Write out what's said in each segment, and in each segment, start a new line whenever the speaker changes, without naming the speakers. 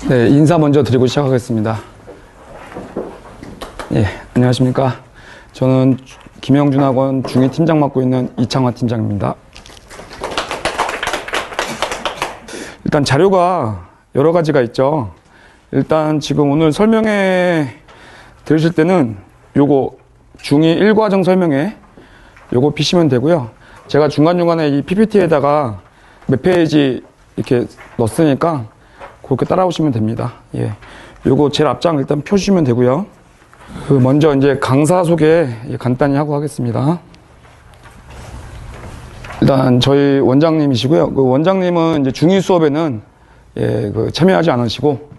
네, 인사 먼저 드리고 시작하겠습니다. 예, 안녕하십니까. 저는 김영준학원 중2 팀장 맡고 있는 이창화 팀장입니다. 일단 자료가 여러 가지가 있죠. 일단 지금 오늘 설명회 들으실 때는 요거 중2 1과정 설명회 요거 피시면 되고요. 제가 중간중간에 이 PPT에다가 몇 페이지 이렇게 넣었으니까 그렇게 따라오시면 됩니다. 예. 요거 제일 앞장 일단 펴주시면 되고요. 먼저 이제 강사 소개 간단히 하고 하겠습니다. 일단 저희 원장님이시고요. 그 원장님은 이제 중2 수업에는 참여하지 않으시고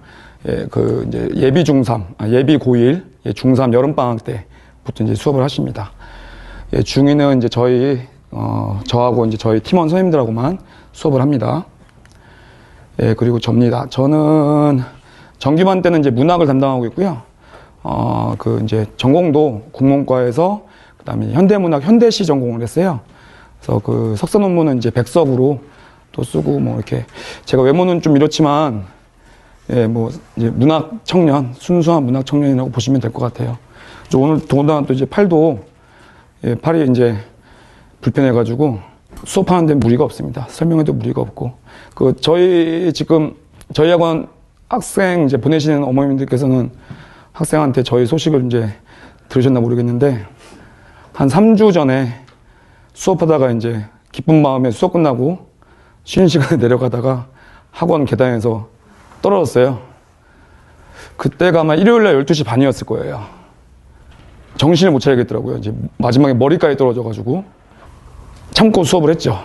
이제 예비 중3, 예비 고1, 중3 여름방학 때부터 이제 수업을 하십니다. 중2는 이제 저하고 이제 저희 팀원 선생님들하고만 수업을 합니다. 그리고 접니다. 저는 정규반 때는 이제 문학을 담당하고 있고요. 이제 전공도 국문과에서 그다음에 현대문학, 현대시 전공을 했어요. 그래서 그 석사 논문은 이제 백석으로 또 쓰고 뭐 이렇게 제가 외모는 좀 이렇지만 뭐 이제 문학 청년, 순수한 문학 청년이라고 보시면 될 것 같아요. 오늘 더군다나 또 이제 팔도 팔이 이제 불편해가지고 수업하는데 무리가 없습니다. 설명에도 무리가 없고 저희 학원 학생 이제 보내시는 어머님들께서는 학생한테 저희 소식을 이제 들으셨나 모르겠는데 한 3주 전에 수업하다가 이제 기쁜 마음에 수업 끝나고 쉬는 시간에 내려가다가 학원 계단에서 떨어졌어요. 그때가 아마 일요일날 12시 반이었을 거예요. 정신을 못 차리겠더라고요. 이제 마지막에 머리까지 떨어져가지고 참고 수업을 했죠.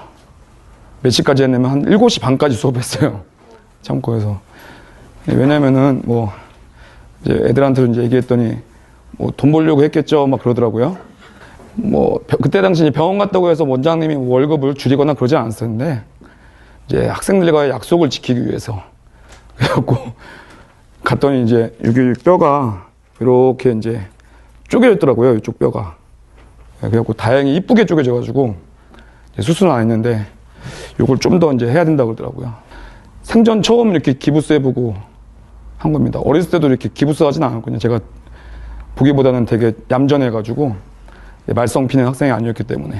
몇 시까지 했냐면 한 7시 반까지 수업했어요. 참고해서. 왜냐면은 뭐 이제 애들한테 이제 얘기했더니 뭐 돈 벌려고 했겠죠. 막 그러더라고요. 뭐 그때 당시 병원 갔다고 해서 원장님이 월급을 줄이거나 그러지 않았었는데 이제 학생들과의 약속을 지키기 위해서 그래갖고 갔더니 이제 여기 뼈가 이렇게 이제 쪼개졌더라고요. 이쪽 뼈가. 그래갖고 다행히 이쁘게 쪼개져가지고 수술은 안 했는데 요걸 좀 더 이제 해야 된다고 그러더라고요. 생전 처음 이렇게 기부스 해보고 한 겁니다. 어렸을 때도 이렇게 기부스 하진 않았거든요. 제가 보기보다는 되게 얌전해가지고 말썽 피는 학생이 아니었기 때문에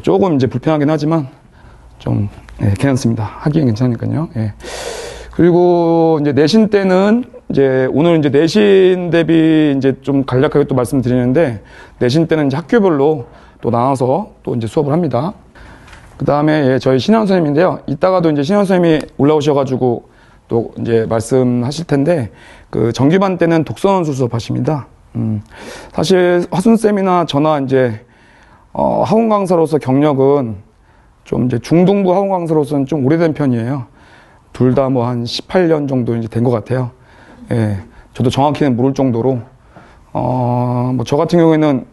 조금 이제 불편하긴 하지만 좀 괜찮습니다. 하기엔 괜찮으니까요. 그리고 이제 내신 때는 이제 오늘 이제 내신 대비 이제 좀 간략하게 또 말씀드리는데 내신 때는 이제 학교별로 또 나눠서 또 이제 수업을 합니다. 그 다음에 저희 신현 선생님인데요. 이따가도 이제 신현 선생님이 올라오셔가지고 또 이제 말씀하실 텐데 그 정규반 때는 독서원술 수업하십니다. 사실 화순쌤이나 저나 이제 학원 강사로서 경력은 좀 이제 중등부 학원 강사로서는 좀 오래된 편이에요. 둘 다 뭐 한 18년 정도 이제 된 것 같아요. 저도 정확히는 모를 정도로 뭐 저 같은 경우에는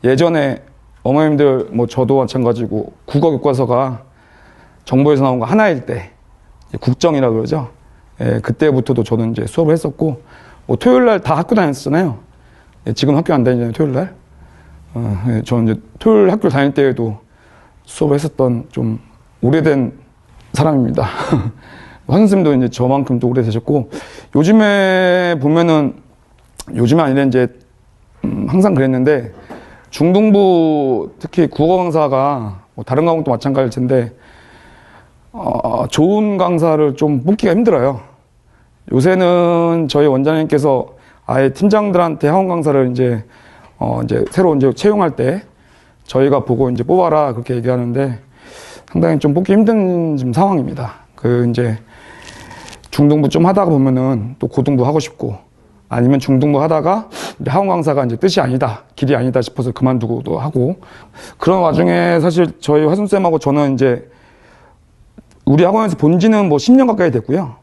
예전에 어머님들 뭐 저도 마찬가지고 국어 교과서가 정부에서 나온 거 하나일 때 국정이라 그러죠. 그때부터도 저는 이제 수업을 했었고 뭐 토요일 날 다 학교 다녔잖아요. 지금 학교 안 다니잖아요. 토요일 날. 저는 이제 토요일 학교 다닐 때에도 수업을 했었던 좀 오래된 사람입니다. 선생님도 이제 저만큼 또 오래되셨고 요즘에 보면은 요즘에 아니라 이제 항상 그랬는데 중등부 특히 국어 강사가 뭐 다른 과목도 마찬가지일 텐데 좋은 강사를 좀 뽑기가 힘들어요. 요새는 저희 원장님께서 아예 팀장들한테 학원 강사를 이제 새로 이제 채용할 때 저희가 보고 이제 뽑아라 그렇게 얘기하는데 상당히 좀 뽑기 힘든 지금 상황입니다. 이제 중등부 좀 하다가 보면은 또 고등부 하고 싶고 아니면 중등부 하다가 학원 강사가 이제 뜻이 아니다, 길이 아니다 싶어서 그만두고도 하고 그런 와중에 사실 저희 화순쌤하고 저는 이제 우리 학원에서 본 지는 뭐 10년 가까이 됐고요.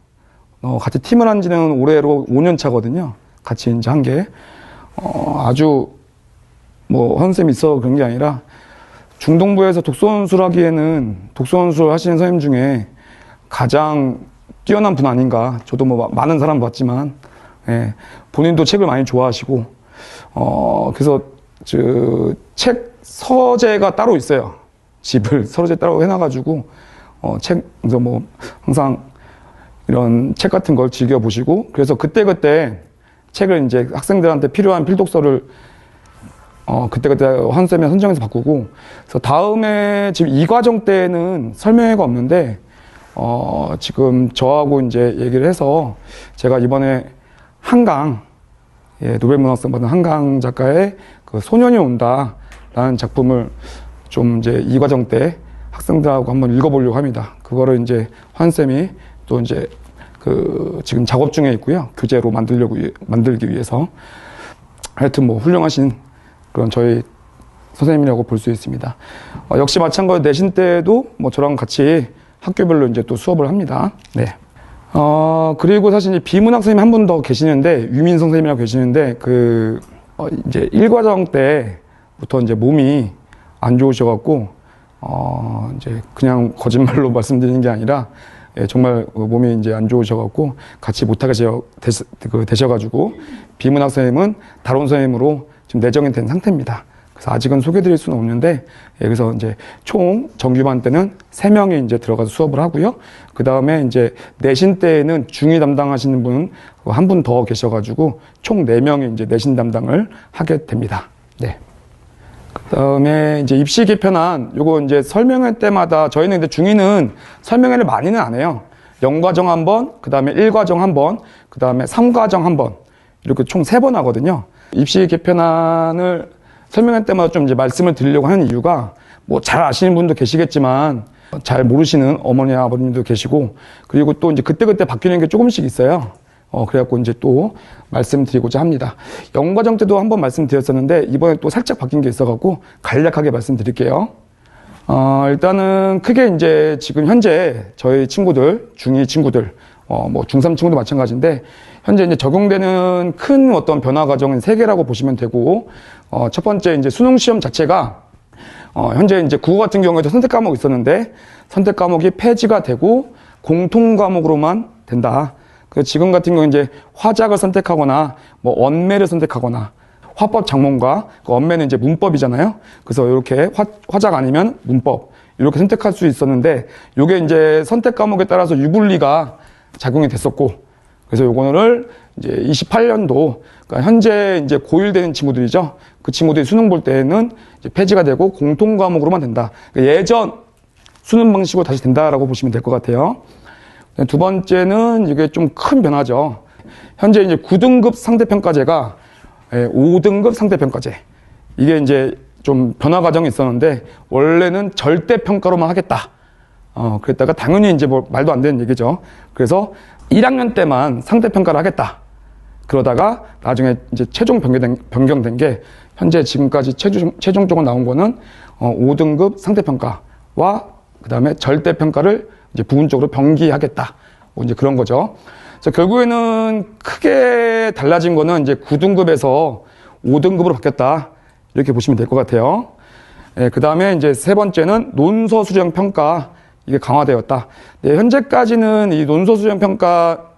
같이 팀을 한 지는 올해로 5년 차거든요. 같이 이제 한 게. 아주 뭐 화순쌤이 있어 그런 게 아니라 중등부에서 독서원술 하기에는 독서원술 하시는 선생님 중에 가장 뛰어난 분 아닌가. 저도 뭐 많은 사람 봤지만 본인도 책을 많이 좋아하시고 그래서 책 서재가 따로 있어요. 집을 서재 따로 해놔가지고 그래서 뭐 항상 이런 책 같은 걸 즐겨 보시고, 그래서 그때그때 책을 이제 학생들한테 필요한 필독서를 그때그때 선생님이 선정해서 바꾸고, 그래서 다음에 지금 이 과정 때는 설명회가 없는데, 지금 저하고 이제 얘기를 해서 제가 이번에 한강, 노벨문학상 받은 한강 작가의 그 소년이 온다라는 작품을 좀 이제 이 과정 때 학생들하고 한번 읽어보려고 합니다. 그거를 이제 환쌤이 또 이제 그 지금 작업 중에 있고요. 교재로 만들기 위해서. 하여튼 뭐 훌륭하신 그런 저희 선생님이라고 볼 수 있습니다. 역시 마찬가지로 내신 때도 뭐 저랑 같이 학교별로 이제 또 수업을 합니다. 네. 그리고 사실 이제 비문학 선생님이 한 분 더 계시는데, 유민 선생님이라고 계시는데, 이제 1과정 때부터 이제 몸이 안 좋으셔갖고, 이제 그냥 거짓말로 말씀드리는 게 아니라, 정말 몸이 이제 안 좋으셔갖고, 같이 못하게 되셔가지고, 비문학 선생님은 다른 선생님으로 지금 내정이 된 상태입니다. 그래서 아직은 소개드릴 수는 없는데, 그래서 이제 총 정규반 때는 3명이 이제 들어가서 수업을 하고요. 그 다음에 이제 내신 때에는 중2 담당하시는 분 한 분 더 계셔가지고 총 4명이 이제 내신 담당을 하게 됩니다. 네. 그 다음에 이제 입시 개편안, 요거 이제 설명회 때마다 저희는 근데 중2는 설명회를 많이는 안 해요. 0과정 한 번, 그 다음에 1과정 한 번, 그 다음에 3과정 한 번, 이렇게 총 3번 하거든요. 입시 개편안을 설명회 때마다 좀 이제 말씀을 드리려고 하는 이유가, 뭐 잘 아시는 분도 계시겠지만 잘 모르시는 어머니 아버님도 계시고, 그리고 또 이제 그때그때 바뀌는 게 조금씩 있어요. 그래갖고 이제 또 말씀드리고자 합니다. 0과정 때도 한번 말씀드렸었는데 이번에 또 살짝 바뀐 게 있어갖고 간략하게 말씀드릴게요. 일단은 크게 이제 지금 현재 저희 친구들, 중2 친구들, 뭐 중3 친구도 마찬가지인데, 현재 이제 적용되는 큰 어떤 변화 과정은 3개라고 보시면 되고, 첫 번째 이제 수능 시험 자체가, 현재 이제 국어 같은 경우에도 선택 과목이 있었는데, 선택 과목이 폐지가 되고, 공통 과목으로만 된다. 그래서 지금 같은 경우 이제 화작을 선택하거나, 뭐 언매를 선택하거나, 화법 작문과, 그 언매는 이제 문법이잖아요. 그래서 이렇게 화작 아니면 문법, 이렇게 선택할 수 있었는데, 요게 이제 선택 과목에 따라서 유불리가 작용이 됐었고, 그래서 요거를 이제 28년도, 그러니까 현재 이제 고1 되는 친구들이죠. 그 친구들이 수능 볼 때는 이제 폐지가 되고 공통 과목으로만 된다. 그러니까 예전 수능 방식으로 다시 된다라고 보시면 될 것 같아요. 두 번째는 이게 좀 큰 변화죠. 현재 이제 9등급 상대평가제가 5등급 상대평가제. 이게 이제 좀 변화 과정이 있었는데, 원래는 절대평가로만 하겠다. 그랬다가 당연히 이제 뭐 말도 안 되는 얘기죠. 그래서 1학년 때만 상대평가를 하겠다. 그러다가 나중에 이제 최종 변경된 게, 현재 지금까지 최종적으로 나온 거는 5등급 상대평가와 그 다음에 절대평가를 이제 부분적으로 병기하겠다. 뭐 이제 그런 거죠. 그래서 결국에는 크게 달라진 거는 이제 9등급에서 5등급으로 바뀌었다. 이렇게 보시면 될 것 같아요. 그 다음에 이제 세 번째는 논서 수정 평가. 이게 강화되었다. 네, 현재까지는 이 논서 수정 평가,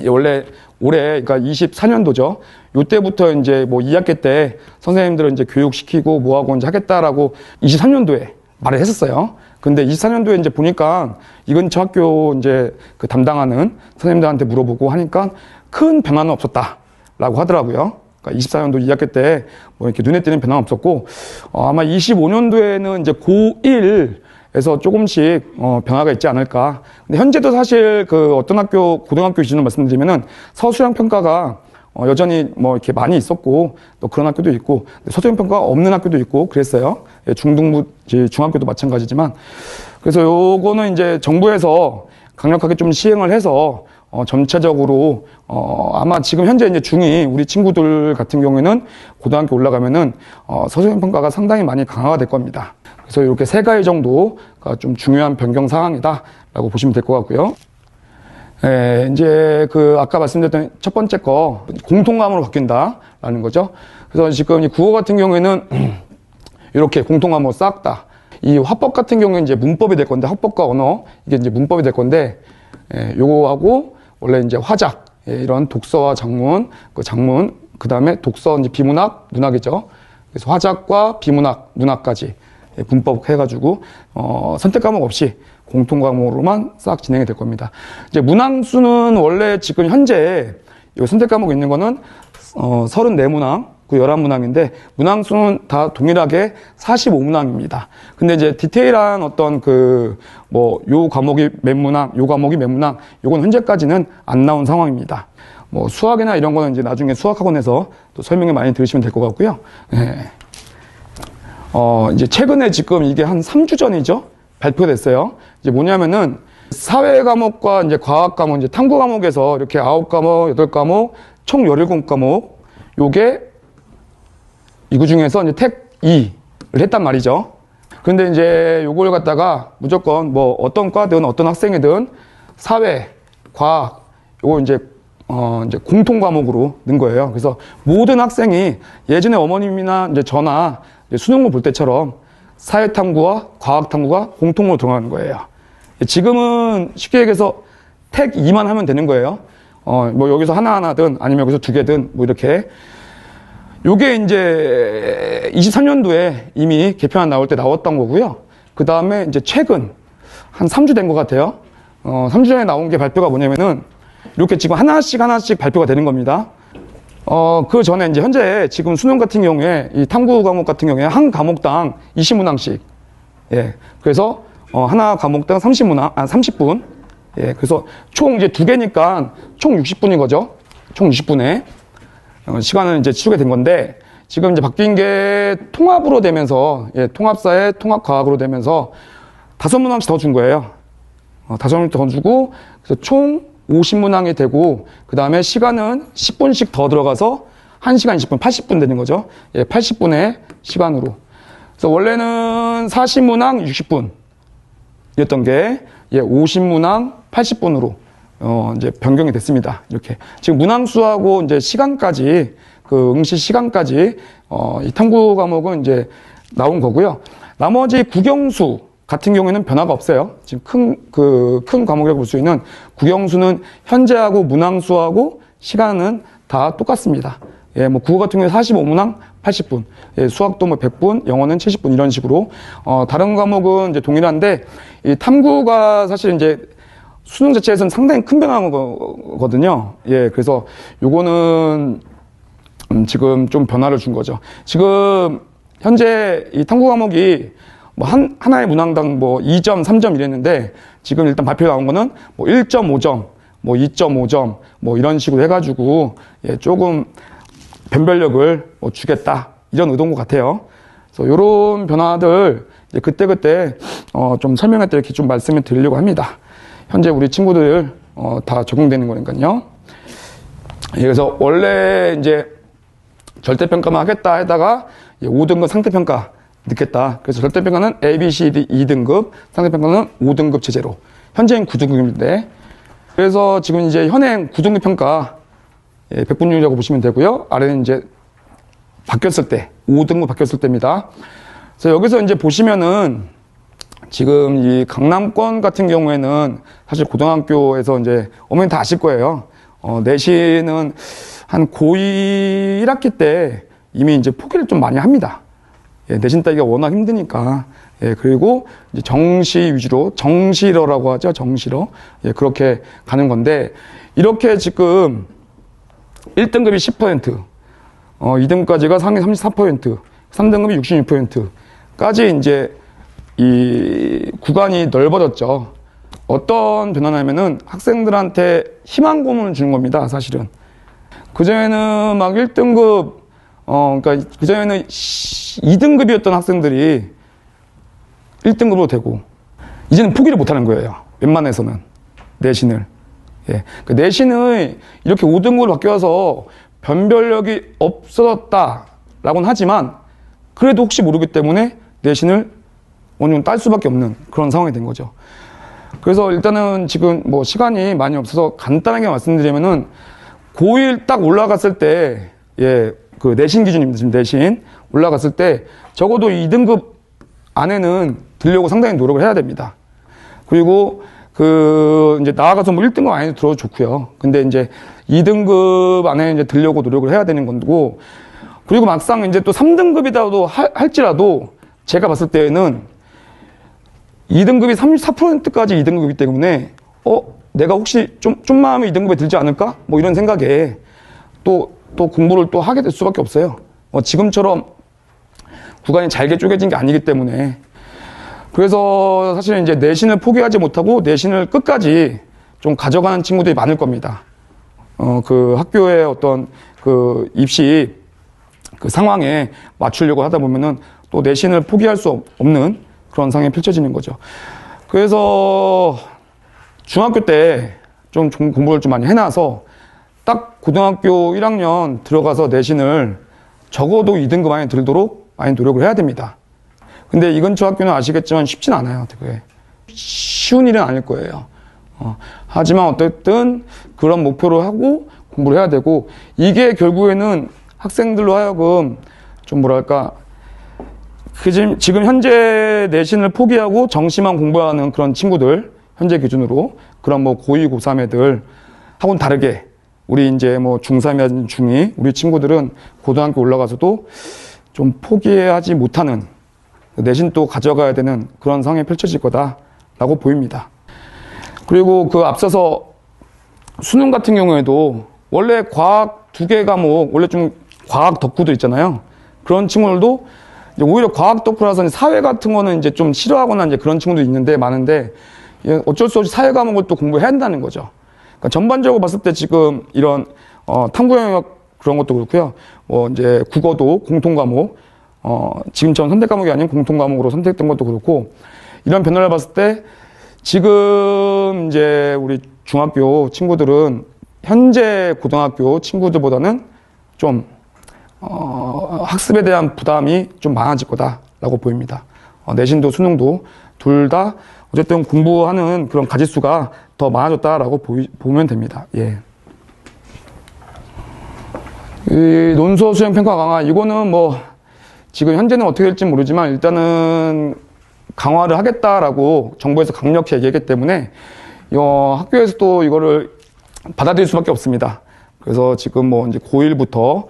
원래 올해, 그러니까 24년도죠. 요때부터 이제 뭐 2학기 때 선생님들은 이제 교육시키고 뭐하고 이제 하겠다라고 23년도에 말을 했었어요. 근데 24년도에 이제 보니까 이 근처 학교 이제 그 담당하는 선생님들한테 물어보고 하니까 큰 변화는 없었다라고 하더라고요. 그러니까 24년도 2학기 때 뭐 이렇게 눈에 띄는 변화는 없었고, 아마 25년도에는 이제 고1에서 조금씩 변화가 있지 않을까. 근데 현재도 사실 그 어떤 학교, 고등학교 기준으로 말씀드리면은 서술형 평가가 여전히 뭐 이렇게 많이 있었고, 또 그런 학교도 있고, 서술형 평가가 없는 학교도 있고 그랬어요. 중등부, 중학교도 마찬가지지만. 그래서 요거는 이제 정부에서 강력하게 좀 시행을 해서 전체적으로 아마 지금 현재 이제 중2 우리 친구들 같은 경우에는 고등학교 올라가면은 서술형 평가가 상당히 많이 강화가 될 겁니다. 그래서 이렇게 3가지 정도가 좀 중요한 변경 사항이다라고 보시면 될 것 같고요. 이제 그 아까 말씀드렸던 첫 번째 거 공통과목으로 바뀐다라는 거죠. 그래서 지금 이 국어 같은 경우에는 이렇게 공통과목 싹 다. 이 화법 같은 경우는 이제 문법이 될 건데, 화법과 언어 이게 이제 문법이 될 건데, 요거하고 원래 이제 화작, 이런 독서와 작문, 그 다음에 독서 이제 비문학, 문학이죠. 그래서 화작과 비문학, 문학까지 문법 해가지고 선택 과목 없이 공통 과목으로만 싹 진행이 될 겁니다. 이제 문항수는 원래 지금 현재 이 선택 과목에 있는 거는 34문항, 그 11문항인데 문항수는 다 동일하게 45문항입니다. 근데 이제 디테일한 어떤 요 과목이 몇 문항, 요 과목이 몇 문항, 요건 현재까지는 안 나온 상황입니다. 뭐 수학이나 이런 거는 이제 나중에 수학학원에서 또 설명을 많이 들으시면 될 것 같고요. 네. 이제 최근에 지금 이게 한 3주 전이죠? 발표가 됐어요. 이제 뭐냐면은 사회 과목과 이제 과학 과목, 이제 탐구 과목에서 이렇게 9과목, 8과목, 총 17과목, 요게 이거 중에서 이제 택 2를 했단 말이죠. 근데 이제 요걸 갖다가 무조건 뭐 어떤 과든 어떤 학생이든 사회, 과학, 요거 이제 공통 과목으로 넣은 거예요. 그래서 모든 학생이 예전에 어머님이나 이제 저나 이제 수능을 볼 때처럼 사회 탐구와 과학 탐구가 공통으로 들어가는 거예요. 지금은 쉽게 얘기해서 택 2만 하면 되는 거예요. 뭐 여기서 하나하나든 아니면 여기서 2개든 뭐 이렇게. 요게 이제 23년도에 이미 개편안 나올 때 나왔던 거고요. 그 다음에 이제 최근 한 3주 된 것 같아요. 3주 전에 나온 게 발표가 뭐냐면은 이렇게 지금 하나씩 발표가 되는 겁니다. 그 전에 이제 현재 지금 수능 같은 경우에 이 탐구 과목 같은 경우에 한 과목당 20문항씩. 예. 그래서 하나 과목당 30분. 예. 그래서 총 이제 2개니까 총 60분인 거죠. 총 60분에. 시간을 이제 치우게 된 건데, 지금 이제 바뀐 게 통합으로 되면서, 예, 통합사회, 통합과학으로 되면서 5문항씩 더 준 거예요. 5문항 더 주고, 그래서 총 50문항이 되고, 그 다음에 시간은 10분씩 더 들어가서 1시간 20분, 80분 되는 거죠. 예, 80분의 시간으로. 그래서 원래는 40문항 60분이었던 게, 예, 50문항 80분으로. 이제 변경이 됐습니다. 이렇게. 지금 문항수하고 이제 시간까지, 응시 시간까지, 이 탐구 과목은 이제 나온 거고요. 나머지 국영수 같은 경우에는 변화가 없어요. 지금 큰 과목이라고 볼 수 있는 국영수는 현재하고 문항수하고 시간은 다 똑같습니다. 예, 뭐 국어 같은 경우에 45문항 80분, 예, 수학도 뭐 100분, 영어는 70분 이런 식으로. 다른 과목은 이제 동일한데, 이 탐구가 사실 이제 수능 자체에서는 상당히 큰 변화거든요. 예, 그래서 요거는 지금 좀 변화를 준 거죠. 지금 현재 이 탐구 과목이 뭐 하나의 문항당 뭐 2점, 3점 이랬는데 지금 일단 발표 나온 거는 뭐 1.5점, 뭐 2.5점 뭐 이런 식으로 해가지고 예, 조금 변별력을 뭐 주겠다 이런 의도인 것 같아요. 그래서 요런 변화들 이제 그때그때 좀 설명할 때 이렇게 좀 말씀을 드리려고 합니다. 현재 우리 친구들 다 적용되는 거니까요. 그래서 원래 이제 절대평가만 하겠다 하다가 5등급 상대평가 넣겠다. 그래서 절대평가는 A, B, C, D 2등급, 상대평가는 5등급 체제로. 현재는 9등급인데 그래서 지금 이제 현행 9등급 평가 100분율이라고 보시면 되고요. 아래는 이제 바뀌었을 때 5등급 바뀌었을 때입니다. 그래서 여기서 이제 보시면은 지금 이 강남권 같은 경우에는 사실 고등학교에서 이제 어머니 다 아실 거예요. 내신은 한 고2 1학기 때 이미 이제 포기를 좀 많이 합니다. 예, 내신 따기가 워낙 힘드니까. 예, 그리고 이제 정시 위주로, 정시러라고 하죠. 정시러. 예, 그렇게 가는 건데, 이렇게 지금 1등급이 10%, 2등급까지가 상위 34%, 3등급이 66%까지 이제 이 구간이 넓어졌죠. 어떤 변화냐면은 학생들한테 희망 고문을 주는 겁니다, 사실은. 그전에는 막 1등급, 그러니까 그전에는 2등급이었던 학생들이 1등급으로 되고, 이제는 포기를 못 하는 거예요. 웬만해서는. 내신을. 예. 그 내신을 이렇게 5등급으로 바뀌어서 변별력이 없어졌다라고는 하지만, 그래도 혹시 모르기 때문에 내신을 어느 정도 딸 수밖에 없는 그런 상황이 된 거죠. 그래서 일단은 지금 뭐 시간이 많이 없어서 간단하게 말씀드리면은 고1 딱 올라갔을 때, 예, 그 내신 기준입니다. 지금 내신 올라갔을 때 적어도 2등급 안에는 들려고 상당히 노력을 해야 됩니다. 그리고 이제 나아가서 뭐 1등급 안에 들어도 좋고요. 근데 이제 2등급 안에 이제 들려고 노력을 해야 되는 거고, 그리고 막상 이제 또 3등급이라도 할지라도 제가 봤을 때는 2등급이 34%까지 2등급이기 때문에 내가 혹시 좀만 하면 2등급에 들지 않을까? 뭐 이런 생각에 또 공부를 또 하게 될 수밖에 없어요. 지금처럼 구간이 잘게 쪼개진 게 아니기 때문에. 그래서 사실은 이제 내신을 포기하지 못하고 내신을 끝까지 좀 가져가는 친구들이 많을 겁니다. 그 학교의 어떤 그 입시 그 상황에 맞추려고 하다 보면은 또 내신을 포기할 수 없는 그런 상황이 펼쳐지는 거죠. 그래서 중학교 때 좀 공부를 좀 많이 해놔서 딱 고등학교 1학년 들어가서 내신을 적어도 2등급 안에 들도록 많이 노력을 해야 됩니다. 근데 이 근처 학교는 아시겠지만 쉽진 않아요. 되게 쉬운 일은 아닐 거예요. 하지만 어쨌든 그런 목표를 하고 공부를 해야 되고, 이게 결국에는 학생들로 하여금 좀 뭐랄까, 지금 현재 내신을 포기하고 정시만 공부하는 그런 친구들, 현재 기준으로 그런 뭐 고2, 고3 애들 하고는 다르게 우리 이제 뭐 중3이나 중2 우리 친구들은 고등학교 올라가서도 좀 포기하지 못하는, 내신 또 가져가야 되는 그런 상황이 펼쳐질 거다라고 보입니다. 그리고 그 앞서서 수능 같은 경우에도 원래 과학 2개 과목, 원래 좀 과학 덕후들 있잖아요. 그런 친구들도 이제 오히려 과학 덕후라서 사회 같은 거는 이제 좀 싫어하거나 이제 그런 친구도 있는데, 많은데 어쩔 수 없이 사회 과목을 또 공부해야 한다는 거죠. 그러니까 전반적으로 봤을 때 지금 이런 탐구 영역 그런 것도 그렇고요. 이제 국어도 공통 과목, 지금처럼 선택 과목이 아닌 공통 과목으로 선택된 것도 그렇고, 이런 변화를 봤을 때 지금 이제 우리 중학교 친구들은 현재 고등학교 친구들보다는 좀 학습에 대한 부담이 좀 많아질 거다라고 보입니다. 내신도 수능도 둘 다 어쨌든 공부하는 그런 가짓수가 더 많아졌다라고 보면 됩니다. 예. 이 논술 수행 평가 강화, 이거는 뭐 지금 현재는 어떻게 될지 모르지만 일단은 강화를 하겠다라고 정부에서 강력히 얘기했기 때문에 학교에서도 이거를 받아들일 수밖에 없습니다. 그래서 지금 뭐 이제 고1부터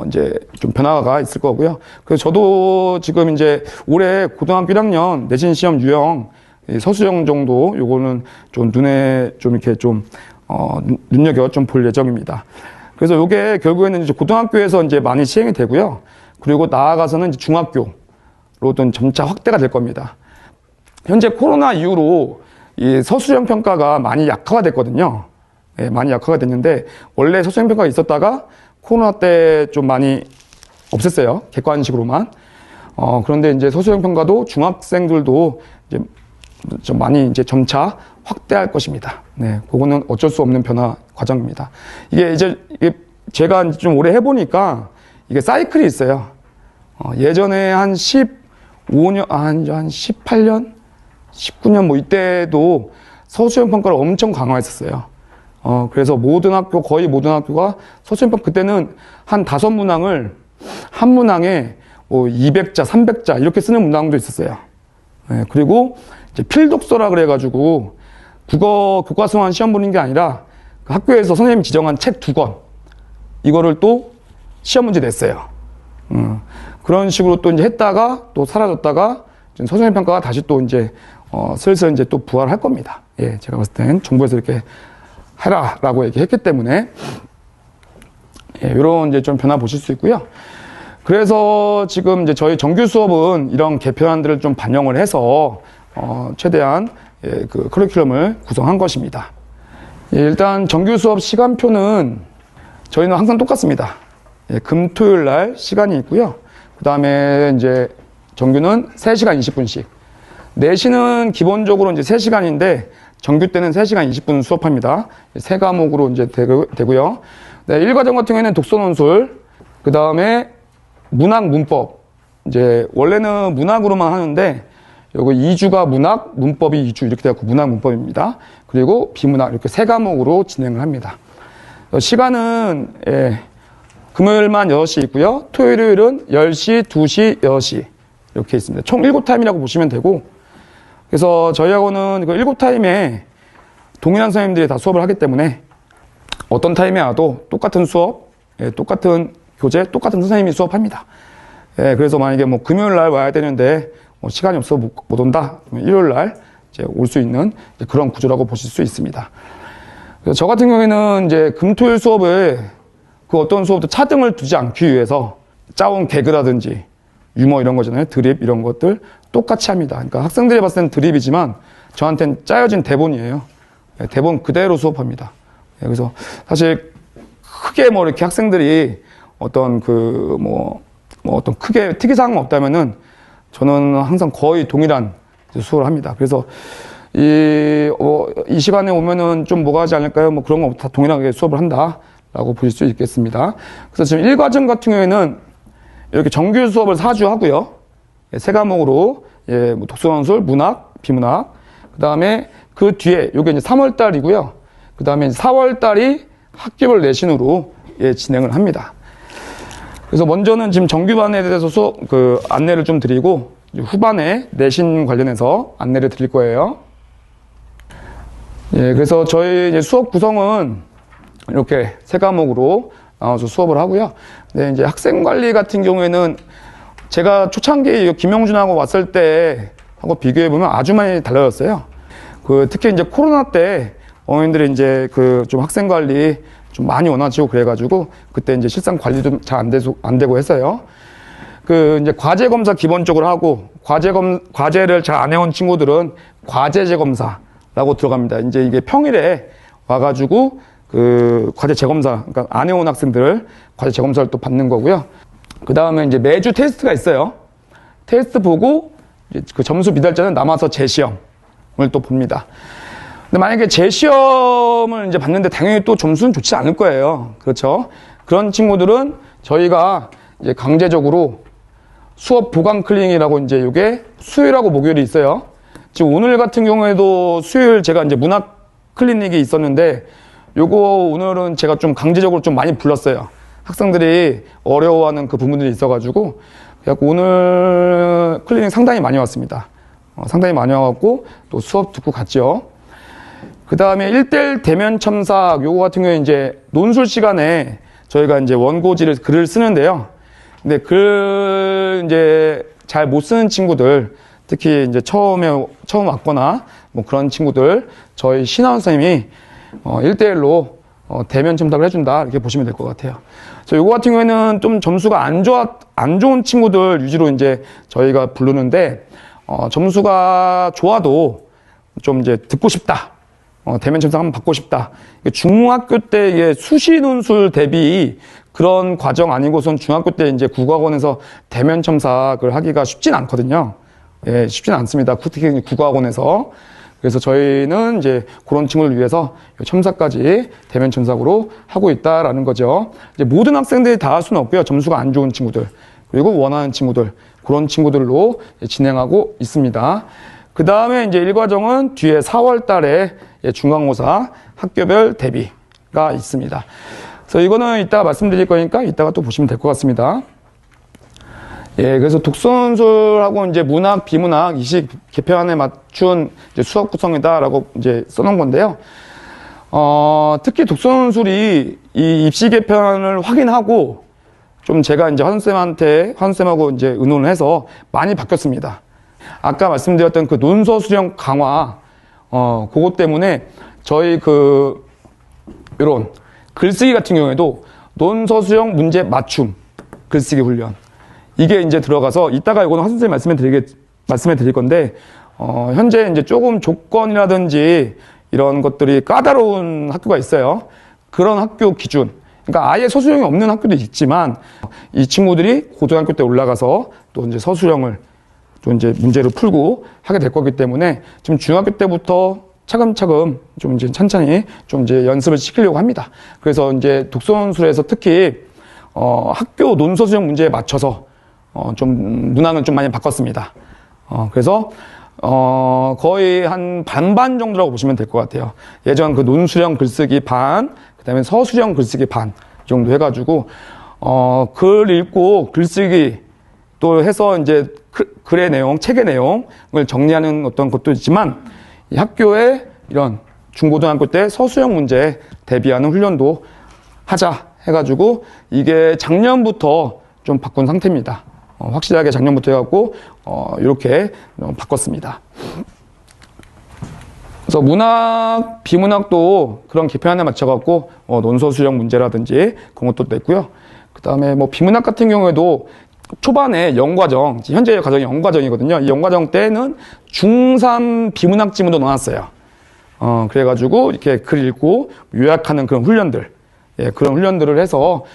이제 좀 변화가 있을 거고요. 그래서 저도 지금 이제 올해 고등학교 1학년 내신 시험 유형 서술형 정도 요거는 좀 눈에 좀 이렇게 좀 눈여겨 좀 볼 예정입니다. 그래서 요게 결국에는 이제 고등학교에서 이제 많이 시행이 되고요. 그리고 나아가서는 이제 중학교로든 점차 확대가 될 겁니다. 현재 코로나 이후로 이 서술형 평가가 많이 약화됐거든요. 예, 많이 약화가 됐는데, 원래 서술형 평가가 있었다가 코로나 때 좀 많이 없앴어요. 객관식으로만. 그런데 이제 서술형 평가도 중학생들도 이제 좀 많이 이제 점차 확대할 것입니다. 네, 그거는 어쩔 수 없는 변화 과정입니다. 이게 제가 좀 오래 해보니까 이게 사이클이 있어요. 예전에 한 15년, 한 18년, 19년 뭐 이때도 서술형 평가를 엄청 강화했었어요. 그래서 거의 모든 학교가 서술형 평가, 그때는 한 5문항을 한 문항에 200자, 300자 이렇게 쓰는 문항도 있었어요. 네, 그리고 이제 필독서라 그래가지고 국어 교과서만 시험 보는 게 아니라 그 학교에서 선생님이 지정한 책 2권 이거를 또 시험 문제 냈어요. 그런 식으로 또 이제 했다가 또 사라졌다가 서술형 평가가 다시 또 이제 슬슬 이제 또 부활할 겁니다. 예, 제가 봤을 땐 정부에서 이렇게 해라라고 얘기했기 때문에 이런 이제 좀 변화 보실 수 있고요. 그래서 지금 이제 저희 정규 수업은 이런 개편안들을 좀 반영을 해서 최대한 그 커리큘럼을 구성한 것입니다. 일단 정규 수업 시간표는 저희는 항상 똑같습니다. 금, 토요일 날 시간이 있고요. 그 다음에 이제 정규는 3시간 20분씩. 내신은 기본적으로 이제 3시간인데 정규 때는 3시간 20분 수업합니다. 3과목으로 이제 되고요. 네, 1과정 같은 경우에는 독서 논술, 그 다음에 문학 문법. 이제 원래는 문학으로만 하는데 여기 2주가 문학, 문법이 2주 이렇게 되었고 문학 문법입니다. 그리고 비문학 이렇게 3과목으로 진행을 합니다. 시간은 금요일만 6시 있고요. 토요일은 10시, 2시, 6시 이렇게 있습니다. 총 7타임이라고 보시면 되고, 그래서 저희 학원은 그 7타임에 동일한 선생님들이 다 수업을 하기 때문에 어떤 타임에 와도 똑같은 수업, 똑같은 교재, 똑같은 선생님이 수업합니다. 그래서 만약에 뭐 금요일 날 와야 되는데 시간이 없어 못 온다. 일요일 날 이제 올 수 있는 그런 구조라고 보실 수 있습니다. 그래서 저 같은 경우에는 이제 금토일 수업에 그 어떤 수업도 차등을 두지 않기 위해서 짜온 개그라든지 유머 이런 거잖아요. 드립 이런 것들 똑같이 합니다. 그러니까 학생들이 봤을 때는 드립이지만 저한테는 짜여진 대본이에요. 대본 그대로 수업합니다. 그래서 사실 크게 뭐 이렇게 학생들이 어떤 어떤 크게 특이사항은 없다면은 저는 항상 거의 동일한 수업을 합니다. 그래서 이 시간에 오면은 좀 뭐가 하지 않을까요? 뭐 그런 거 다 동일하게 수업을 한다라고 보실 수 있겠습니다. 그래서 지금 1과정 같은 경우에는 이렇게 정규 수업을 4주 하고요. 세 과목으로 뭐 독서논술, 문학, 비문학. 그 다음에 그 뒤에 요게 이제 3월 달이고요. 그 다음에 4월 달이 학교별 내신으로 진행을 합니다. 그래서 먼저는 지금 정규반에 대해서 안내를 좀 드리고 후반에 내신 관련해서 안내를 드릴 거예요. 그래서 저희 이제 수업 구성은 이렇게 세 과목으로 나눠서 수업을 하고요. 근데 이제 학생 관리 같은 경우에는 제가 초창기 김영준하고 왔을 때 하고 비교해 보면 아주 많이 달라졌어요. 특히 이제 코로나 때 어머님들이 이제 좀 학생 관리 좀 많이 원하시고 그래가지고 그때 이제 실상 관리도 잘 안 되고 했어요. 이제 과제 검사 기본적으로 하고 과제를 잘 안 해온 친구들은 과제 재검사라고 들어갑니다. 이제 이게 평일에 와가지고 과제 재검사, 그러니까 안 해온 학생들 과제 재검사를 또 받는 거고요. 그 다음에 이제 매주 테스트가 있어요. 테스트 보고 그 점수 미달자는 남아서 재시험을 또 봅니다. 근데 만약에 재시험을 이제 봤는데 당연히 또 점수는 좋지 않을 거예요. 그렇죠? 그런 친구들은 저희가 이제 강제적으로 수업 보강 클리닉이라고 이제 이게 수요일하고 목요일이 있어요. 지금 오늘 같은 경우에도 수요일 제가 이제 문학 클리닉이 있었는데 요거 오늘은 제가 좀 강제적으로 좀 많이 불렀어요. 학생들이 어려워하는 그 부분들이 있어가지고 그래갖고 오늘 클리닉 상당히 많이 왔습니다. 상당히 많이 와갖고 또 수업 듣고 갔죠. 그 다음에 1대1 대면 첨삭 요거 같은 경우에 이제 논술 시간에 저희가 이제 원고지를 글을 쓰는데요. 근데 글 이제 잘 못 쓰는 친구들, 특히 이제 처음 왔거나 뭐 그런 친구들 저희 신하원 선생님이 1대1로 대면 첨삭을 해준다 이렇게 보시면 될 것 같아요. 그래서 요거 같은 경우에는 좀 점수가 안 좋은 친구들 위주로 이제 저희가 부르는데 점수가 좋아도 좀 이제 듣고 싶다. 대면 첨삭 한번 받고 싶다. 중학교 때 이게 수시 논술 대비 그런 과정 아니고선 중학교 때 이제 국어학원에서 대면 첨삭을 하기가 쉽진 않거든요. 쉽진 않습니다. 특히 국어학원에서. 그래서 저희는 이제 그런 친구를 위해서 첨삭까지 대면 첨삭으로 하고 있다라는 거죠. 이제 모든 학생들이 다 할 수는 없고요. 점수가 안 좋은 친구들, 그리고 원하는 친구들, 그런 친구들로 진행하고 있습니다. 그 다음에 이제 1과정은 뒤에 4월 달에 중간고사 학교별 대비가 있습니다. 그래서 이거는 이따가 말씀드릴 거니까 이따가 또 보시면 될 것 같습니다. 그래서 독서논술하고 이제 문학, 비문학, 이식 개편에 맞춘 이제 수업 구성이다라고 이제 써놓은 건데요. 특히 독서논술이 이 입시 개편을 확인하고 좀 제가 이제 환쌤하고 이제 의논을 해서 많이 바뀌었습니다. 아까 말씀드렸던 그 논서 수령 강화, 그것 때문에 저희 이런 글쓰기 같은 경우에도 논서 수령 문제 맞춤 글쓰기 훈련. 이게 이제 들어가서 이따가 이거는 환 선생님 말씀해 드릴 건데, 현재 이제 조금 조건이라든지 이런 것들이 까다로운 학교가 있어요. 그런 학교 기준. 그러니까 아예 서술형이 없는 학교도 있지만 이 친구들이 고등학교 때 올라가서 또 이제 서술형을 또 이제 문제를 풀고 하게 될 거기 때문에 지금 중학교 때부터 차근차근 좀 이제 천천히 좀 이제 연습을 시키려고 합니다. 그래서 이제 독서논술에서 특히 학교 논서 수령 문제에 맞춰서 좀 문항을 좀 많이 바꿨습니다. 그래서 거의 한 반반 정도라고 보시면 될 것 같아요. 예전 그 논수령 글쓰기 반, 그 다음에 서술형 글쓰기 반 정도 해가지고 글 읽고 글쓰기 또 해서 이제 글의 내용, 책의 내용을 정리하는 어떤 것도 있지만 이 학교에 이런 중고등학교 때 서술형 문제 대비하는 훈련도 하자 해가지고 이게 작년부터 좀 바꾼 상태입니다. 확실하게 작년부터 해갖고 이렇게 바꿨습니다. 그래서 문학, 비문학도 그런 개편안에 맞춰갖고 논서 수령 문제라든지 그런 것도 냈고요. 그 다음에 뭐 비문학 같은 경우에도 초반에 영과정, 현재 과정이 영과정이거든요. 이 영과정 때는 중3 비문학 지문도 넣어놨어요. 그래가지고 이렇게 글 읽고 요약하는 그런 훈련들, 그런 훈련들을 해서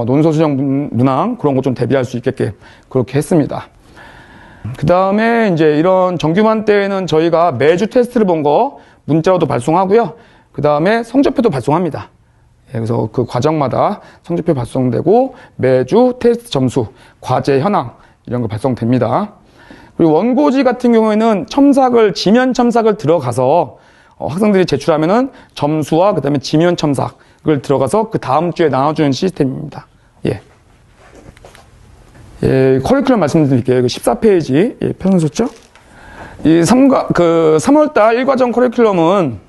논서 수령 문항 그런 거 좀 대비할 수 있게끔 그렇게 했습니다. 그 다음에 이제 이런 정규만 때에는 저희가 매주 테스트를 본 거 문자로도 발송하고요. 그 다음에 성적표도 발송합니다. 그래서 그 과정마다 성적표 발송되고 매주 테스트 점수, 과제 현황 이런 거 발송됩니다. 그리고 원고지 같은 경우에는 첨삭을, 지면 첨삭을 들어가서 학생들이 제출하면은 점수와 그 다음에 지면 첨삭을 들어가서 그 다음 주에 나눠주는 시스템입니다. 커리큘럼 말씀드릴게요. 14페이지 펴놓으셨죠? 이 3월달 1과정 커리큘럼은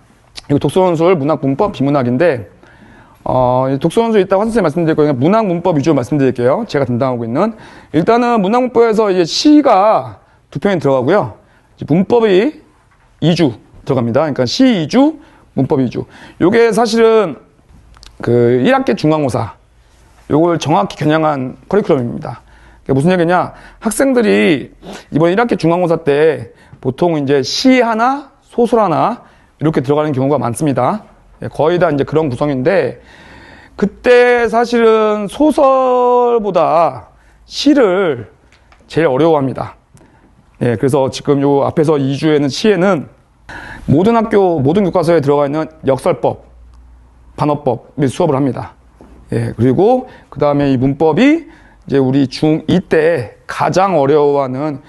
이거 독서원술, 문학, 문법, 비문학인데 독서원술 이따 선생님 말씀드릴 거니까 문학, 문법 위주로 말씀드릴게요. 제가 담당하고 있는. 일단은 문학, 문법에서 이제 시가 2편이 들어가고요. 문법이 2주 들어갑니다. 그러니까 시 2주, 문법 2주. 요게 사실은 그 1학기 중간고사 요걸 정확히 겨냥한 커리큘럼입니다. 무슨 얘기냐? 학생들이 이번 1학기 중간고사 때 보통 이제 시 하나, 소설 하나 이렇게 들어가는 경우가 많습니다. 거의 다 이제 그런 구성인데 그때 사실은 소설보다 시를 제일 어려워합니다. 그래서 지금 요 앞에서 2주에는 시에는 모든 학교, 모든 교과서에 들어가 있는 역설법, 반어법 및 수업을 합니다. 그리고 그 다음에 이 문법이 이제 우리 중2 때 가장 어려워하는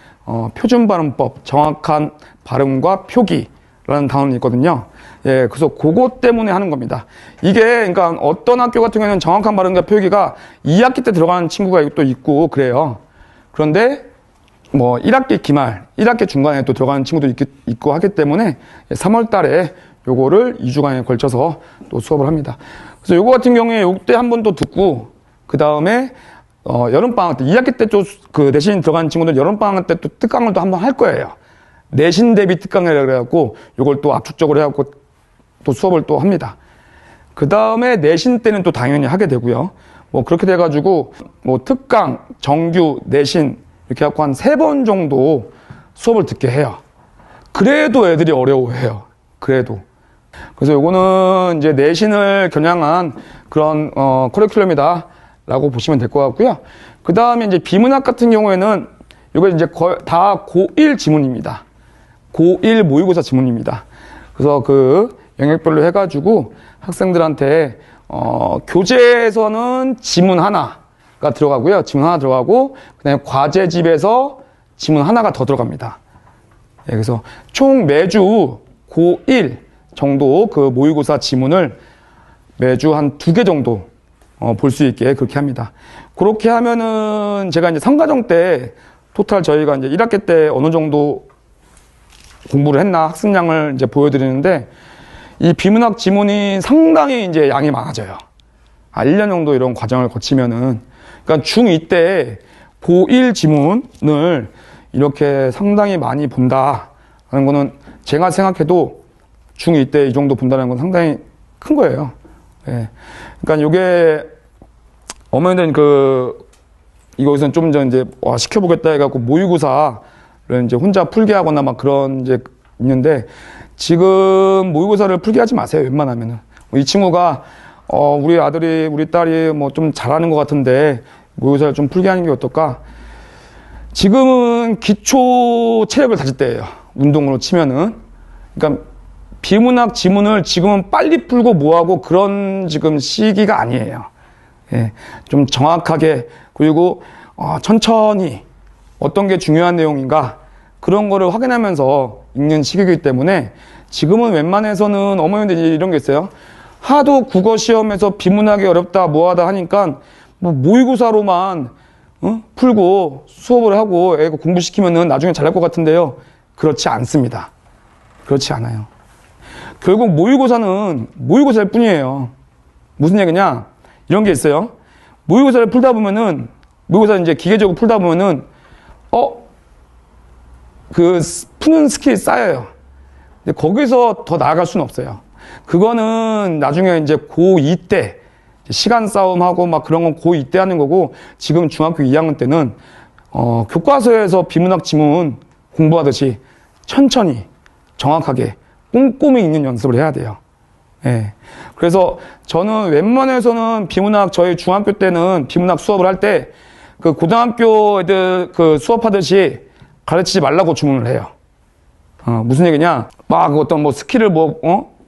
표준 발음법, 정확한 발음과 표기라는 단원이 있거든요. 그래서 그것 때문에 하는 겁니다. 이게 그러니까 어떤 학교 같은 경우에는 정확한 발음과 표기가 2학기 때 들어가는 친구가 또 있고 그래요. 그런데 뭐 1학기 기말, 1학기 중간에 또 들어가는 친구도 있고 하기 때문에 3월 달에 요거를 2주간에 걸쳐서 또 수업을 합니다. 그래서 요거 같은 경우에 요때 한 번 또 듣고 그 다음에 여름방학 때 2학기 때 또 그 내신 들어가는 친구들 여름방학 때 또 특강을 또 한 번 할 거예요. 내신 대비 특강이라고 그래갖고 요걸 또 압축적으로 해갖고 또 수업을 또 합니다. 그 다음에 내신 때는 또 당연히 하게 되고요. 뭐 그렇게 돼가지고 뭐 특강, 정규, 내신 이렇게 해갖고 한 3번 정도 수업을 듣게 해요. 그래도 애들이 어려워해요. 그래도. 그래서 요거는 이제 내신을 겨냥한 그런 커리큘럼이다 라고 보시면 될 것 같고요. 그 다음에 이제 비문학 같은 경우에는 이거 이제 거의 다 고1 지문입니다. 고1 모의고사 지문입니다. 그래서 그 영역별로 해가지고 학생들한테 교재에서는 지문 하나가 들어가고요. 지문 하나 들어가고 그다음에 과제집에서 지문 하나가 더 들어갑니다. 그래서 총 매주 고1 정도 그 모의고사 지문을 매주 한 2개 정도 볼 수 있게 그렇게 합니다. 그렇게 하면은 제가 이제 3과정 때 토탈 저희가 이제 1학기 때 어느 정도 공부를 했나 학습량을 이제 보여드리는데 이 비문학 지문이 상당히 이제 양이 많아져요. 1년 정도 이런 과정을 거치면은 그러니까 중2 때 고1 지문을 이렇게 상당히 많이 본다라는 거는 제가 생각해도 중2 때 이 정도 본다는 건 상당히 큰 거예요. 그러니까 요게 어머니들은 이거에서는 좀 이제 시켜보겠다 해갖고 모의고사를 이제 혼자 풀게 하거나 막 그런 이제 있는데 지금 모의고사를 풀게 하지 마세요. 웬만하면은 이 친구가 우리 아들이 우리 딸이 뭐 좀 잘하는 것 같은데 모의고사를 좀 풀게 하는 게 어떨까? 지금은 기초 체력을 다질 때예요. 운동으로 치면은. 그러니까 비문학 지문을 지금은 빨리 풀고 뭐하고 그런 지금 시기가 아니에요. 좀 정확하게 그리고 천천히 어떤 게 중요한 내용인가 그런 거를 확인하면서 읽는 시기이기 때문에 지금은 웬만해서는 어머님들이 이런 게 있어요. 하도 국어 시험에서 비문학이 어렵다 뭐하다 하니까 뭐 모의고사로만 풀고 수업을 하고 애 공부시키면은 나중에 잘할 것 같은데요. 그렇지 않습니다. 그렇지 않아요. 결국 모의고사는 모의고사일 뿐이에요. 무슨 얘기냐? 이런 게 있어요. 모의고사를 풀다 보면은, 모의고사 이제 기계적으로 풀다 보면은 푸는 스킬이 쌓여요. 근데 거기서 더 나아갈 수는 없어요. 그거는 나중에 이제 고2 때, 시간 싸움하고 막 그런 건 고2 때 하는 거고, 지금 중학교 2학년 때는, 교과서에서 비문학 지문 공부하듯이 천천히, 정확하게, 꼼꼼히 읽는 연습을 해야 돼요. 예. 그래서 저는 웬만해서는 비문학, 저희 중학교 때는 비문학 수업을 할 때, 고등학교 애들 수업하듯이 가르치지 말라고 주문을 해요. 무슨 얘기냐? 막 어떤 뭐 스킬을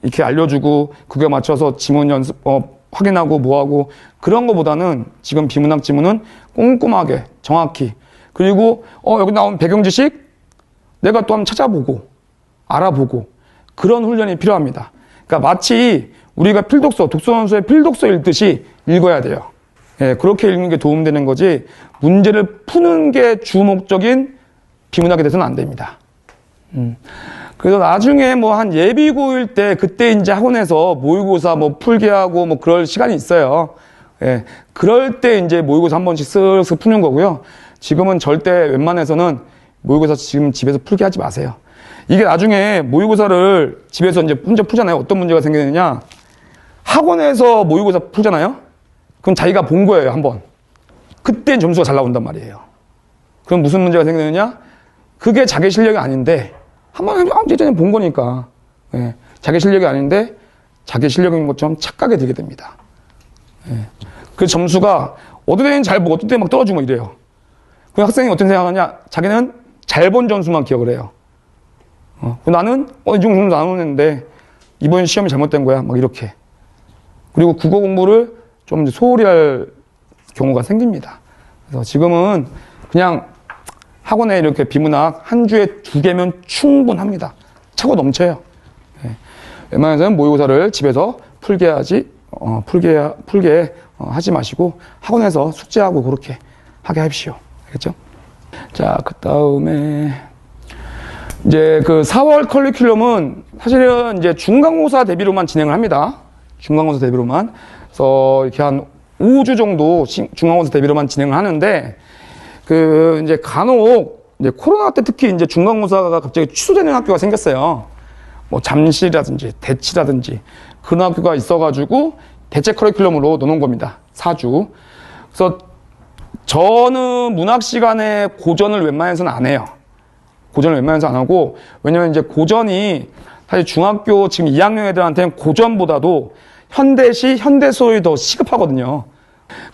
이렇게 알려주고, 그게 맞춰서 지문 연습, 확인하고 뭐하고, 그런 거보다는 지금 비문학 지문은 꼼꼼하게, 정확히. 그리고, 여기 나온 배경 지식? 내가 또 한번 찾아보고, 알아보고, 그런 훈련이 필요합니다. 그러니까 마치 우리가 필독서, 독서원서의 필독서 읽듯이 읽어야 돼요. 예, 그렇게 읽는 게 도움되는 거지, 문제를 푸는 게 주목적인 비문학에 대해서는 안 됩니다. 그래서 나중에 뭐 한 예비고일 때, 그때 이제 학원에서 모의고사 뭐 풀게 하고 뭐 그럴 시간이 있어요. 예, 그럴 때 이제 모의고사 한 번씩 쓱쓱 푸는 거고요. 지금은 절대 웬만해서는 모의고사 지금 집에서 풀게 하지 마세요. 이게 나중에 모의고사를 집에서 이제 혼자 풀잖아요. 어떤 문제가 생기느냐. 학원에서 모의고사 풀잖아요. 그럼 자기가 본 거예요, 한번. 그때 점수가 잘 나온단 말이에요. 그럼 무슨 문제가 생기느냐? 그게 자기 실력이 아닌데, 한번 예전에 본 거니까. 예, 자기 실력이 아닌데, 자기 실력인 것처럼 착각이 들게 됩니다. 예, 그 점수가 어떤 때는 잘 보고 어떤 때는 막 떨어지고 이래요. 그 학생이 어떤 생각하냐? 자기는 잘 본 점수만 기억을 해요. 나는 이 정도 나오는데 이번 시험이 잘못된 거야. 막 이렇게. 그리고 국어 공부를 좀 소홀히 할 경우가 생깁니다. 그래서 지금은 그냥 학원에 이렇게 비문학 한 주에 2개면 충분합니다. 차고 넘쳐요. 네. 웬만해서는 모의고사를 집에서 풀게 하지, 풀게 하지 마시고 학원에서 숙제하고 그렇게 하게 하십시오. 알겠죠? 자, 그 다음에 이제 4월 커리큘럼은 사실은 이제 중간고사 대비로만 진행을 합니다. 중간고사 대비로만. 그래서 이렇게 한 5주 정도 중간고사 대비로만 진행을 하는데, 이제 간혹, 이제 코로나 때 특히 이제 중간고사가 갑자기 취소되는 학교가 생겼어요. 뭐 잠실이라든지 대치라든지 그런 학교가 있어가지고 대체 커리큘럼으로 넣어놓은 겁니다. 4주. 그래서 저는 문학 시간에 고전을 웬만해서는 안 해요. 고전을 웬만해서 안 하고, 왜냐면 이제 고전이 사실 중학교 지금 2학년 애들한테는 고전보다도 현대시, 현대소설이 더 시급하거든요.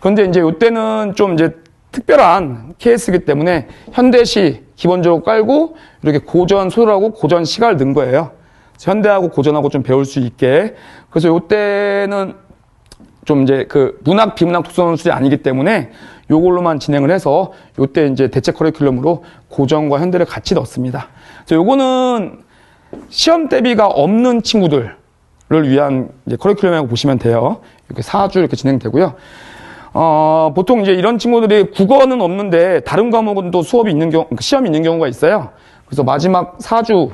그런데 이제 이때는 좀 이제 특별한 케이스이기 때문에 현대시 기본적으로 깔고 이렇게 고전 소설하고 고전 시가를 넣은 거예요. 현대하고 고전하고 좀 배울 수 있게. 그래서 이때는 좀 이제 문학, 비문학 독서논술이 아니기 때문에 요걸로만 진행을 해서 요때 이제 대체 커리큘럼으로 고전과 현대를 같이 넣습니다. 그래서 요거는 시험 대비가 없는 친구들을 위한 이제 커리큘럼이라고 보시면 돼요. 이렇게 4주 이렇게 진행되고요. 보통 이제 이런 친구들이 국어는 없는데 다른 과목은 또 수업이 있는 시험이 있는 경우가 있어요. 그래서 마지막 4주,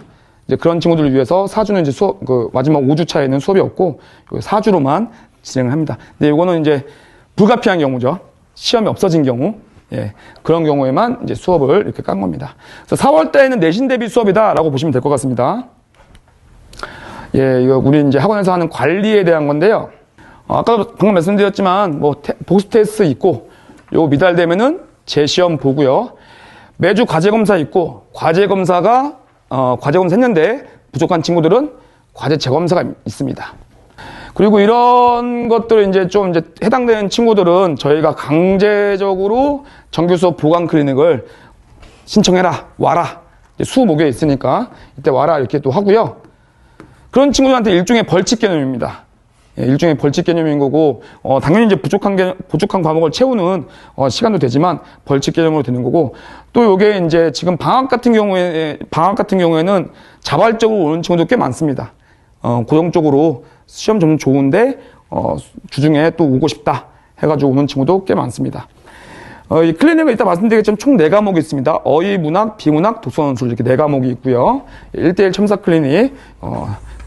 이제 그런 친구들을 위해서 4주는 이제 마지막 5주 차에는 수업이 없고 4주로만 진행을 합니다. 근데 이거는 이제 불가피한 경우죠. 시험이 없어진 경우. 예, 그런 경우에만 이제 수업을 이렇게 깐 겁니다. 그래서 4월 달에는 내신 대비 수업이다라고 보시면 될 것 같습니다. 예, 이거 우리 이제 학원에서 하는 관리에 대한 건데요. 아까 방금 말씀드렸지만 뭐 복습 테스트 있고, 요 미달되면은 재시험 보고요. 매주 과제 검사 있고, 과제 검사 했는데 부족한 친구들은 과제 재검사가 있습니다. 그리고 이런 것들 이제 해당되는 친구들은 저희가 강제적으로 정규 수업 보강 클리닉을 신청해라, 와라. 수목에 있으니까 이때 와라 이렇게 또 하고요. 그런 친구들한테 일종의 벌칙 개념입니다. 예, 일종의 벌칙 개념인 거고, 당연히 이제 부족한 과목을 채우는 시간도 되지만 벌칙 개념으로 되는 거고, 또 요게 이제 지금 방학 같은 경우에는 자발적으로 오는 친구도 꽤 많습니다. 고정적으로 시험 좀 좋은데 주중에 또 오고 싶다 해가지고 오는 친구도 꽤 많습니다. 이 클리닉은 이따 말씀드리겠지만 총 4과목이 있습니다. 어휘, 문학, 비문학, 독서논술 이렇게 4과목이 있고요. 1:1 첨삭 클리닉,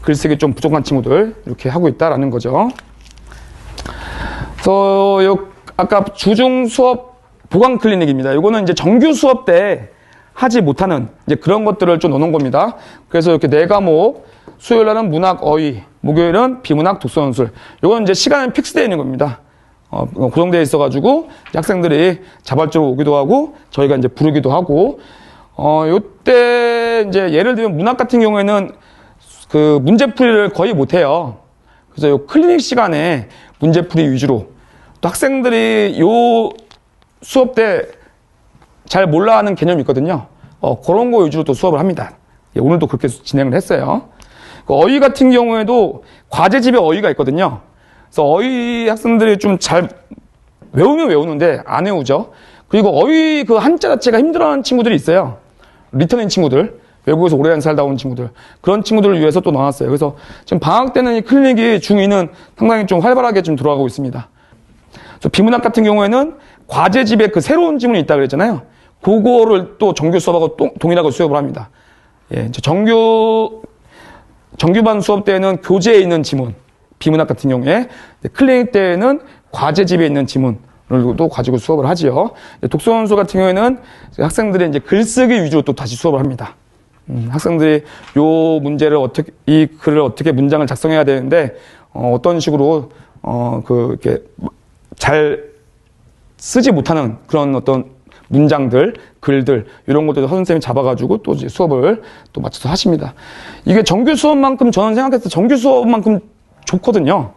글쓰기 좀 부족한 친구들 이렇게 하고 있다라는 거죠. 그래서 아까 주중 수업 보강 클리닉입니다. 이거는 이제 정규 수업 때 하지 못하는 이제 그런 것들을 좀 넣는 겁니다. 그래서 이렇게 4과목, 수요일 날은 문학, 어휘, 목요일은 비문학, 독서연술. 요건 이제 시간은 픽스되어 있는 겁니다. 고정되어 있어가지고 학생들이 자발적으로 오기도 하고 저희가 이제 부르기도 하고 요때 이제 예를 들면 문학 같은 경우에는 그 문제풀이를 거의 못해요. 그래서 요 클리닉 시간에 문제풀이 위주로 또 학생들이 요 수업 때 잘 몰라 하는 개념이 있거든요. 그런 거 위주로 또 수업을 합니다. 예, 오늘도 그렇게 진행을 했어요. 어휘 같은 경우에도 과제집에 어휘가 있거든요. 그래서 어휘 학생들이 좀 잘 외우면 외우는데 안 외우죠. 그리고 어휘 그 한자 자체가 힘들어하는 친구들이 있어요. 리턴인 친구들, 외국에서 오래 살다 온 친구들, 그런 친구들을 위해서 또 넣어놨어요. 그래서 지금 방학 때는 이 클리닉이 중2는 상당히 좀 활발하게 좀 들어가고 있습니다. 그래서 비문학 같은 경우에는 과제집에 그 새로운 지문이 있다 그랬잖아요. 그거를 또 정규 수업하고 동일하게 수업을 합니다. 예, 정규반 수업 때는 교재에 있는 지문, 비문학 같은 경우에 클리닉 때에는 과제집에 있는 지문을 또 가지고 수업을 하지요. 독서연수 같은 경우에는 학생들의 이제 글쓰기 위주로 또 다시 수업을 합니다. 학생들이 요 문제를 이 글을 어떻게 문장을 작성해야 되는데 어떤 식으로 이렇게 잘 쓰지 못하는 그런 어떤 문장들, 글들, 이런 것들 선생님이 잡아가지고 또 이제 수업을 또 맞춰서 하십니다. 이게 정규 수업만큼 저는 생각했을 때 정규 수업만큼 좋거든요.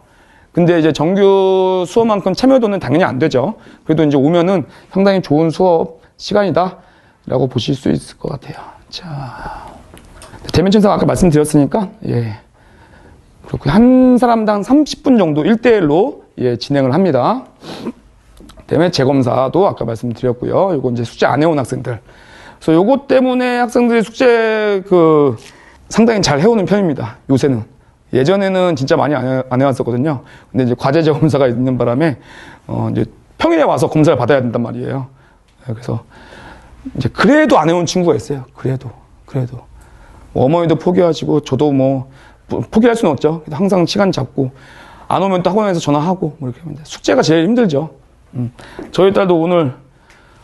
근데 이제 정규 수업만큼 참여도는 당연히 안 되죠. 그래도 이제 오면은 상당히 좋은 수업 시간이다 라고 보실 수 있을 것 같아요. 자, 대면청사 아까 말씀드렸으니까, 예. 그렇고, 한 사람당 30분 정도 1대1로 예, 진행을 합니다. 그다음에 재검사도 아까 말씀드렸고요. 요거 이제 숙제 안 해온 학생들. 그래서 요거 때문에 학생들이 숙제 상당히 잘 해오는 편입니다. 요새는. 예전에는 진짜 많이 안 해왔었거든요. 근데 이제 과제 재검사가 있는 바람에, 이제 평일에 와서 검사를 받아야 된단 말이에요. 그래서 이제 그래도 안 해온 친구가 있어요. 그래도. 어머니도 포기하시고, 저도 뭐, 포기할 수는 없죠. 항상 시간 잡고, 안 오면 또 학원에서 전화하고, 뭐 이렇게 합니다. 숙제가 제일 힘들죠. 저희 딸도 오늘,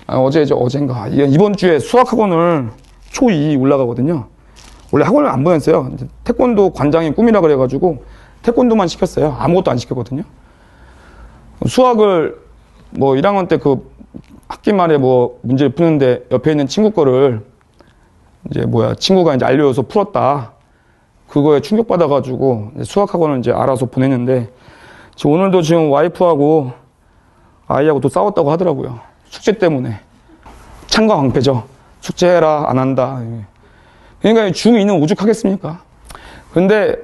어젠가, 이번 주에 수학학원을 초2 올라가거든요. 원래 학원을 안 보냈어요. 태권도 관장이 꿈이라 그래가지고, 태권도만 시켰어요. 아무것도 안 시켰거든요. 수학을, 1학년 때 학기 말에 문제를 푸는데 옆에 있는 친구 거를, 친구가 이제 알려줘서 풀었다. 그거에 충격받아가지고, 수학학원을 이제 알아서 보냈는데, 오늘도 지금 와이프하고, 아이하고 또 싸웠다고 하더라고요. 숙제 때문에. 창과 방패죠. 숙제해라, 안 한다. 그러니까 중2는 오죽하겠습니까? 근데,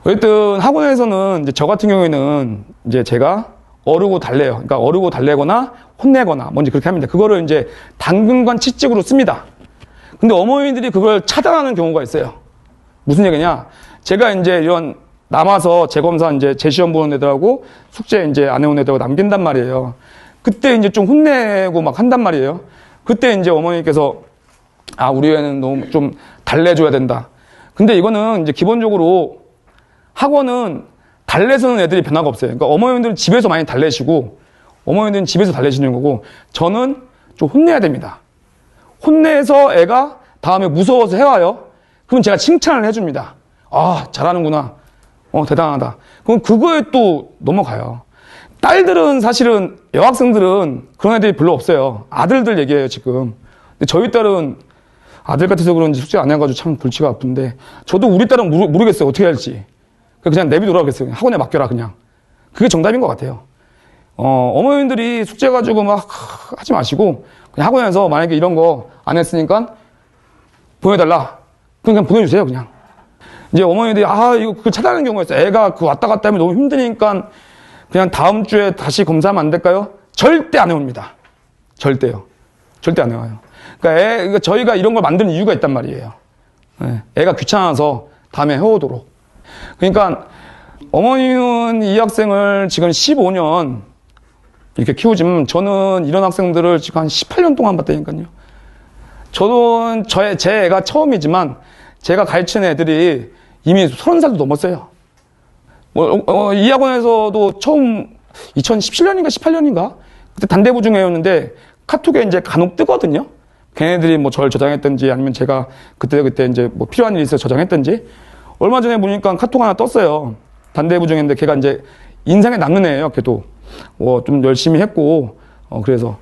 어쨌든 학원에서는 이제 저 같은 경우에는 이제 제가 어르고 달래요. 그러니까 어르고 달래거나 혼내거나 뭔지 그렇게 합니다. 그거를 이제 당근관 채찍으로 씁니다. 근데 어머니들이 그걸 차단하는 경우가 있어요. 무슨 얘기냐? 제가 이제 이런 남아서 재검사 이제 재시험 보는 애들하고 숙제 이제 안 해온 애들하고 남긴단 말이에요. 그때 이제 좀 혼내고 막 한단 말이에요. 그때 이제 어머니께서 우리 애는 너무 좀 달래줘야 된다. 근데 이거는 이제 기본적으로 학원은 달래서는 애들이 변화가 없어요. 그러니까 어머님들은 집에서 많이 달래시고 어머님들은 집에서 달래시는 거고 저는 좀 혼내야 됩니다. 혼내서 애가 다음에 무서워서 해와요. 그럼 제가 칭찬을 해줍니다. 잘하는구나. 대단하다. 그럼 그거에 또 넘어가요. 딸들은 사실은 여학생들은 그런 애들이 별로 없어요. 아들들 얘기해요, 지금. 근데 저희 딸은 아들 같아서 그런지 숙제 안 해가지고 참 골치가 아픈데 저도 우리 딸은 모르겠어요. 어떻게 할지. 그냥 내비두라 그랬어요. 학원에 맡겨라, 그냥. 그게 정답인 것 같아요. 어머님들이 숙제 가지고 막 하지 마시고 그냥 학원에서 만약에 이런 거 안 했으니까 보내달라. 그냥 보내주세요, 그냥. 이제 어머니들이 이거 그걸 차단하는 경우가 있어요. 애가 왔다 갔다 하면 너무 힘드니까 그냥 다음 주에 다시 검사하면 안 될까요? 절대 안 해옵니다. 절대요. 절대 안 해와요. 그러니까 저희가 이런 걸 만드는 이유가 있단 말이에요. 애가 귀찮아서 다음에 해오도록. 그러니까 어머니는 이 학생을 지금 15년 이렇게 키우지만 저는 이런 학생들을 지금 한 18년 동안 봤다니까요. 저는 제 애가 처음이지만 제가 가르치는 애들이 이미 30살도 넘었어요. 이 학원에서도 처음 2017년인가 18년인가 그때 단대부 중에였는데 카톡에 이제 간혹 뜨거든요. 걔네들이 뭐 저를 저장했든지 아니면 제가 그때 이제 뭐 필요한 일이 있어서 저장했든지. 얼마 전에 보니까 카톡 하나 떴어요. 단대부 중인데 걔가 이제 인상에 남는 애예요. 걔도 좀 열심히 했고 그래서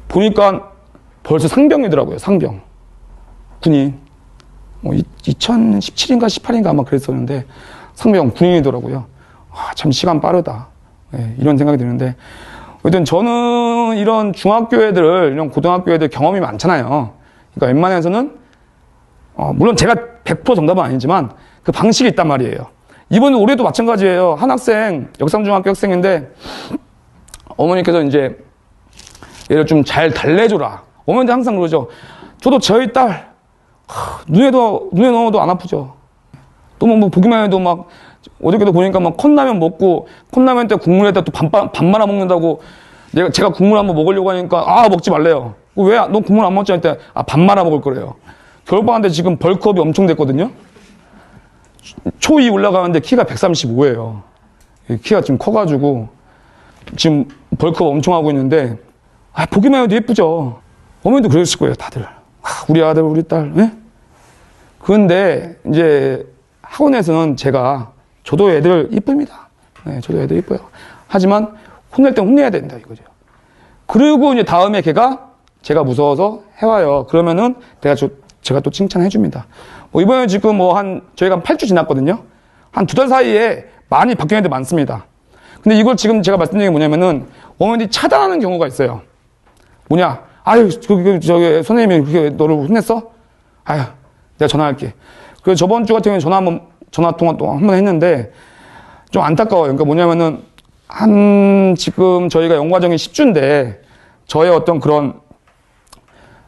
보니까 벌써 상병이더라고요. 상병 군인 2017인가 18인가 아마 그랬었는데 상병 군인이더라고요. 참 시간 빠르다. 네, 이런 생각이 드는데 어쨌든 저는 이런 중학교 애들 이런 고등학교 애들 경험이 많잖아요. 그러니까 웬만해서는 물론 제가 100% 정답은 아니지만 그 방식이 있단 말이에요. 이번 올해도 마찬가지예요. 한 학생, 역삼중학교 학생인데, 어머니께서 이제, 얘를 좀 잘 달래줘라. 어머니도 항상 그러죠. 저도 저희 딸, 눈에 넣어도 안 아프죠. 또 뭐 보기만 해도 막, 어저께도 보니까 막 컵라면 먹고, 컵라면 때 국물에다 또 밥 말아 먹는다고, 제가 국물 한번 먹으려고 하니까, 먹지 말래요. 왜, 너 국물 안 먹지? 할 때, 밥 말아 먹을 거래요. 겨울방학 때 지금 벌크업이 엄청 됐거든요. 초2 올라가는데 키가 135예요. 키가 좀 커가지고 지금 벌크업 엄청 하고 있는데 보기만 해도 예쁘죠. 어머니도 그러실 거예요, 다들. 우리 아들, 우리 딸. 네? 그런데 이제 학원에서는 저도 애들 이쁩니다. 네, 저도 애들 이뻐요. 하지만 혼낼 땐 혼내야 된다 이거죠. 그리고 이제 다음에 제가 무서워서 해와요. 그러면은 제가 또 칭찬해 줍니다. 이번에 지금 저희가 8주 지났거든요. 한 2달 사이에 많이 바뀌는 애들 많습니다. 근데 이걸 지금 제가 말씀드린 게 뭐냐면은, 어머니들이 차단하는 경우가 있어요. 뭐냐? 선생님이 그렇게 너를 혼냈어? 내가 전화할게. 그래서 저번 주 같은 경우에 전화 통화 또 한 번 했는데, 좀 안타까워요. 그러니까 뭐냐면은, 지금 저희가 연과정이 10주인데, 저의 어떤 그런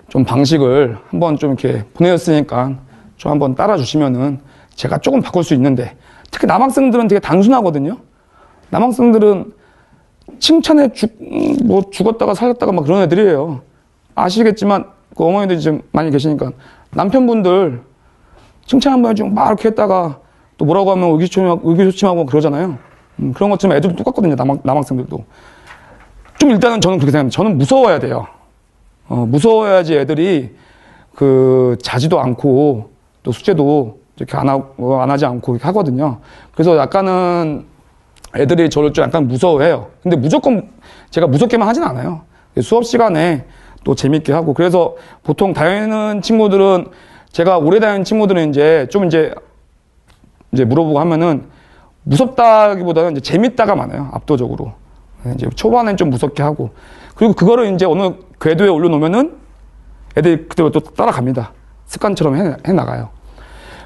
좀 방식을 한번 좀 이렇게 보내줬으니까 좀 한번 따라주시면은 제가 조금 바꿀 수 있는데, 특히 남학생들은 되게 단순하거든요. 남학생들은 칭찬에 죽었다가 살았다가 막 그런 애들이에요. 아시겠지만 그 어머니들이 지금 많이 계시니까 남편분들 칭찬 한번 해주고 막 이렇게 했다가 또 뭐라고 하면 의기소침하고 그러잖아요. 그런 것처럼 애들도 똑같거든요. 남학생들도. 좀 일단은 저는 그렇게 생각합니다. 저는 무서워야 돼요. 무서워야지 애들이 자지도 않고 또 숙제도 이렇게 안 하지 않고 이렇게 하거든요. 그래서 약간은 애들이 저를 좀 약간 무서워해요. 근데 무조건 제가 무섭게만 하진 않아요. 수업 시간에 또 재밌게 하고. 그래서 보통 다니는 친구들은 제가 오래 다니는 친구들은 이제 물어보고 하면은 무섭다기보다는 이제 재밌다가 많아요. 압도적으로. 이제 초반엔 좀 무섭게 하고. 그리고 그거를 이제 어느 궤도에 올려놓으면은 애들이 그대로 또 따라갑니다. 습관처럼 해 나가요.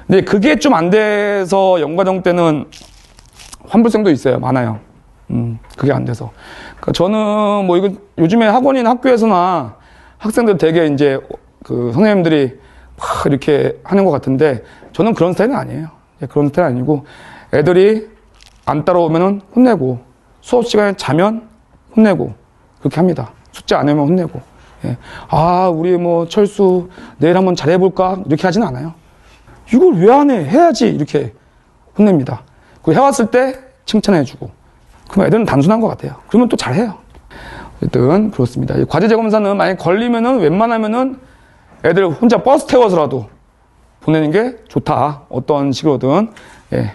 근데 그게 좀 안 돼서 연과정 때는 환불생도 있어요. 많아요. 그게 안 돼서. 그러니까 저는 이거 요즘에 학원이나 학교에서나 학생들 되게 이제 선생님들이 막 이렇게 하는 것 같은데 저는 그런 스타일은 아니에요. 그런 스타일 아니고 애들이 안 따라오면은 혼내고 수업 시간에 자면 혼내고 그렇게 합니다. 숙제 안 하면 혼내고. 예. 우리 철수 내일 한번 잘해볼까? 이렇게 하진 않아요. 이걸 왜 안 해? 해야지. 이렇게 혼냅니다. 그리고 해왔을 때 칭찬해주고. 그럼 애들은 단순한 것 같아요. 그러면 또 잘해요. 어쨌든 그렇습니다. 과제제 검사는 만약에 걸리면은 웬만하면은 애들 혼자 버스 태워서라도 보내는 게 좋다. 어떤 식으로든. 예.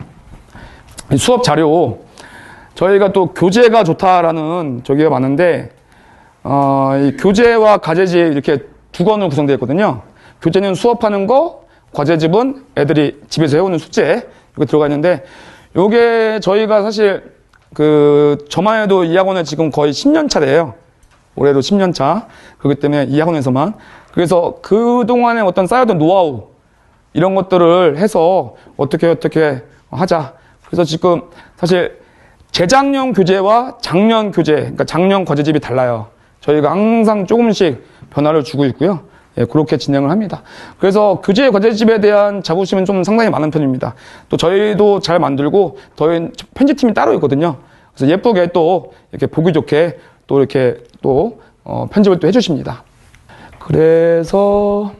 수업 자료. 저희가 또 교재가 좋다라는 저기가 많은데, 이 교재와 과제집 이렇게 두 권으로 구성되어 있거든요. 교재는 수업하는 거, 과제집은 애들이 집에서 해오는 숙제, 이렇게 들어가 있는데, 요게 저희가 사실, 저만 해도 이 학원에 지금 거의 10년 차래요. 올해로 10년 차. 그렇기 때문에 이 학원에서만. 그래서 그동안에 어떤 쌓여둔 노하우, 이런 것들을 해서 어떻게 하자. 그래서 지금 사실 재작년 교재와 작년 교재, 그러니까 작년 과제집이 달라요. 저희가 항상 조금씩 변화를 주고 있고요. 예, 그렇게 진행을 합니다. 그래서 교재 과제집에 대한 자부심은 좀 상당히 많은 편입니다. 또 저희도 잘 만들고, 저희 편집팀이 따로 있거든요. 그래서 예쁘게 또 이렇게 보기 좋게 또 이렇게 또 편집을 또 해주십니다. 그래서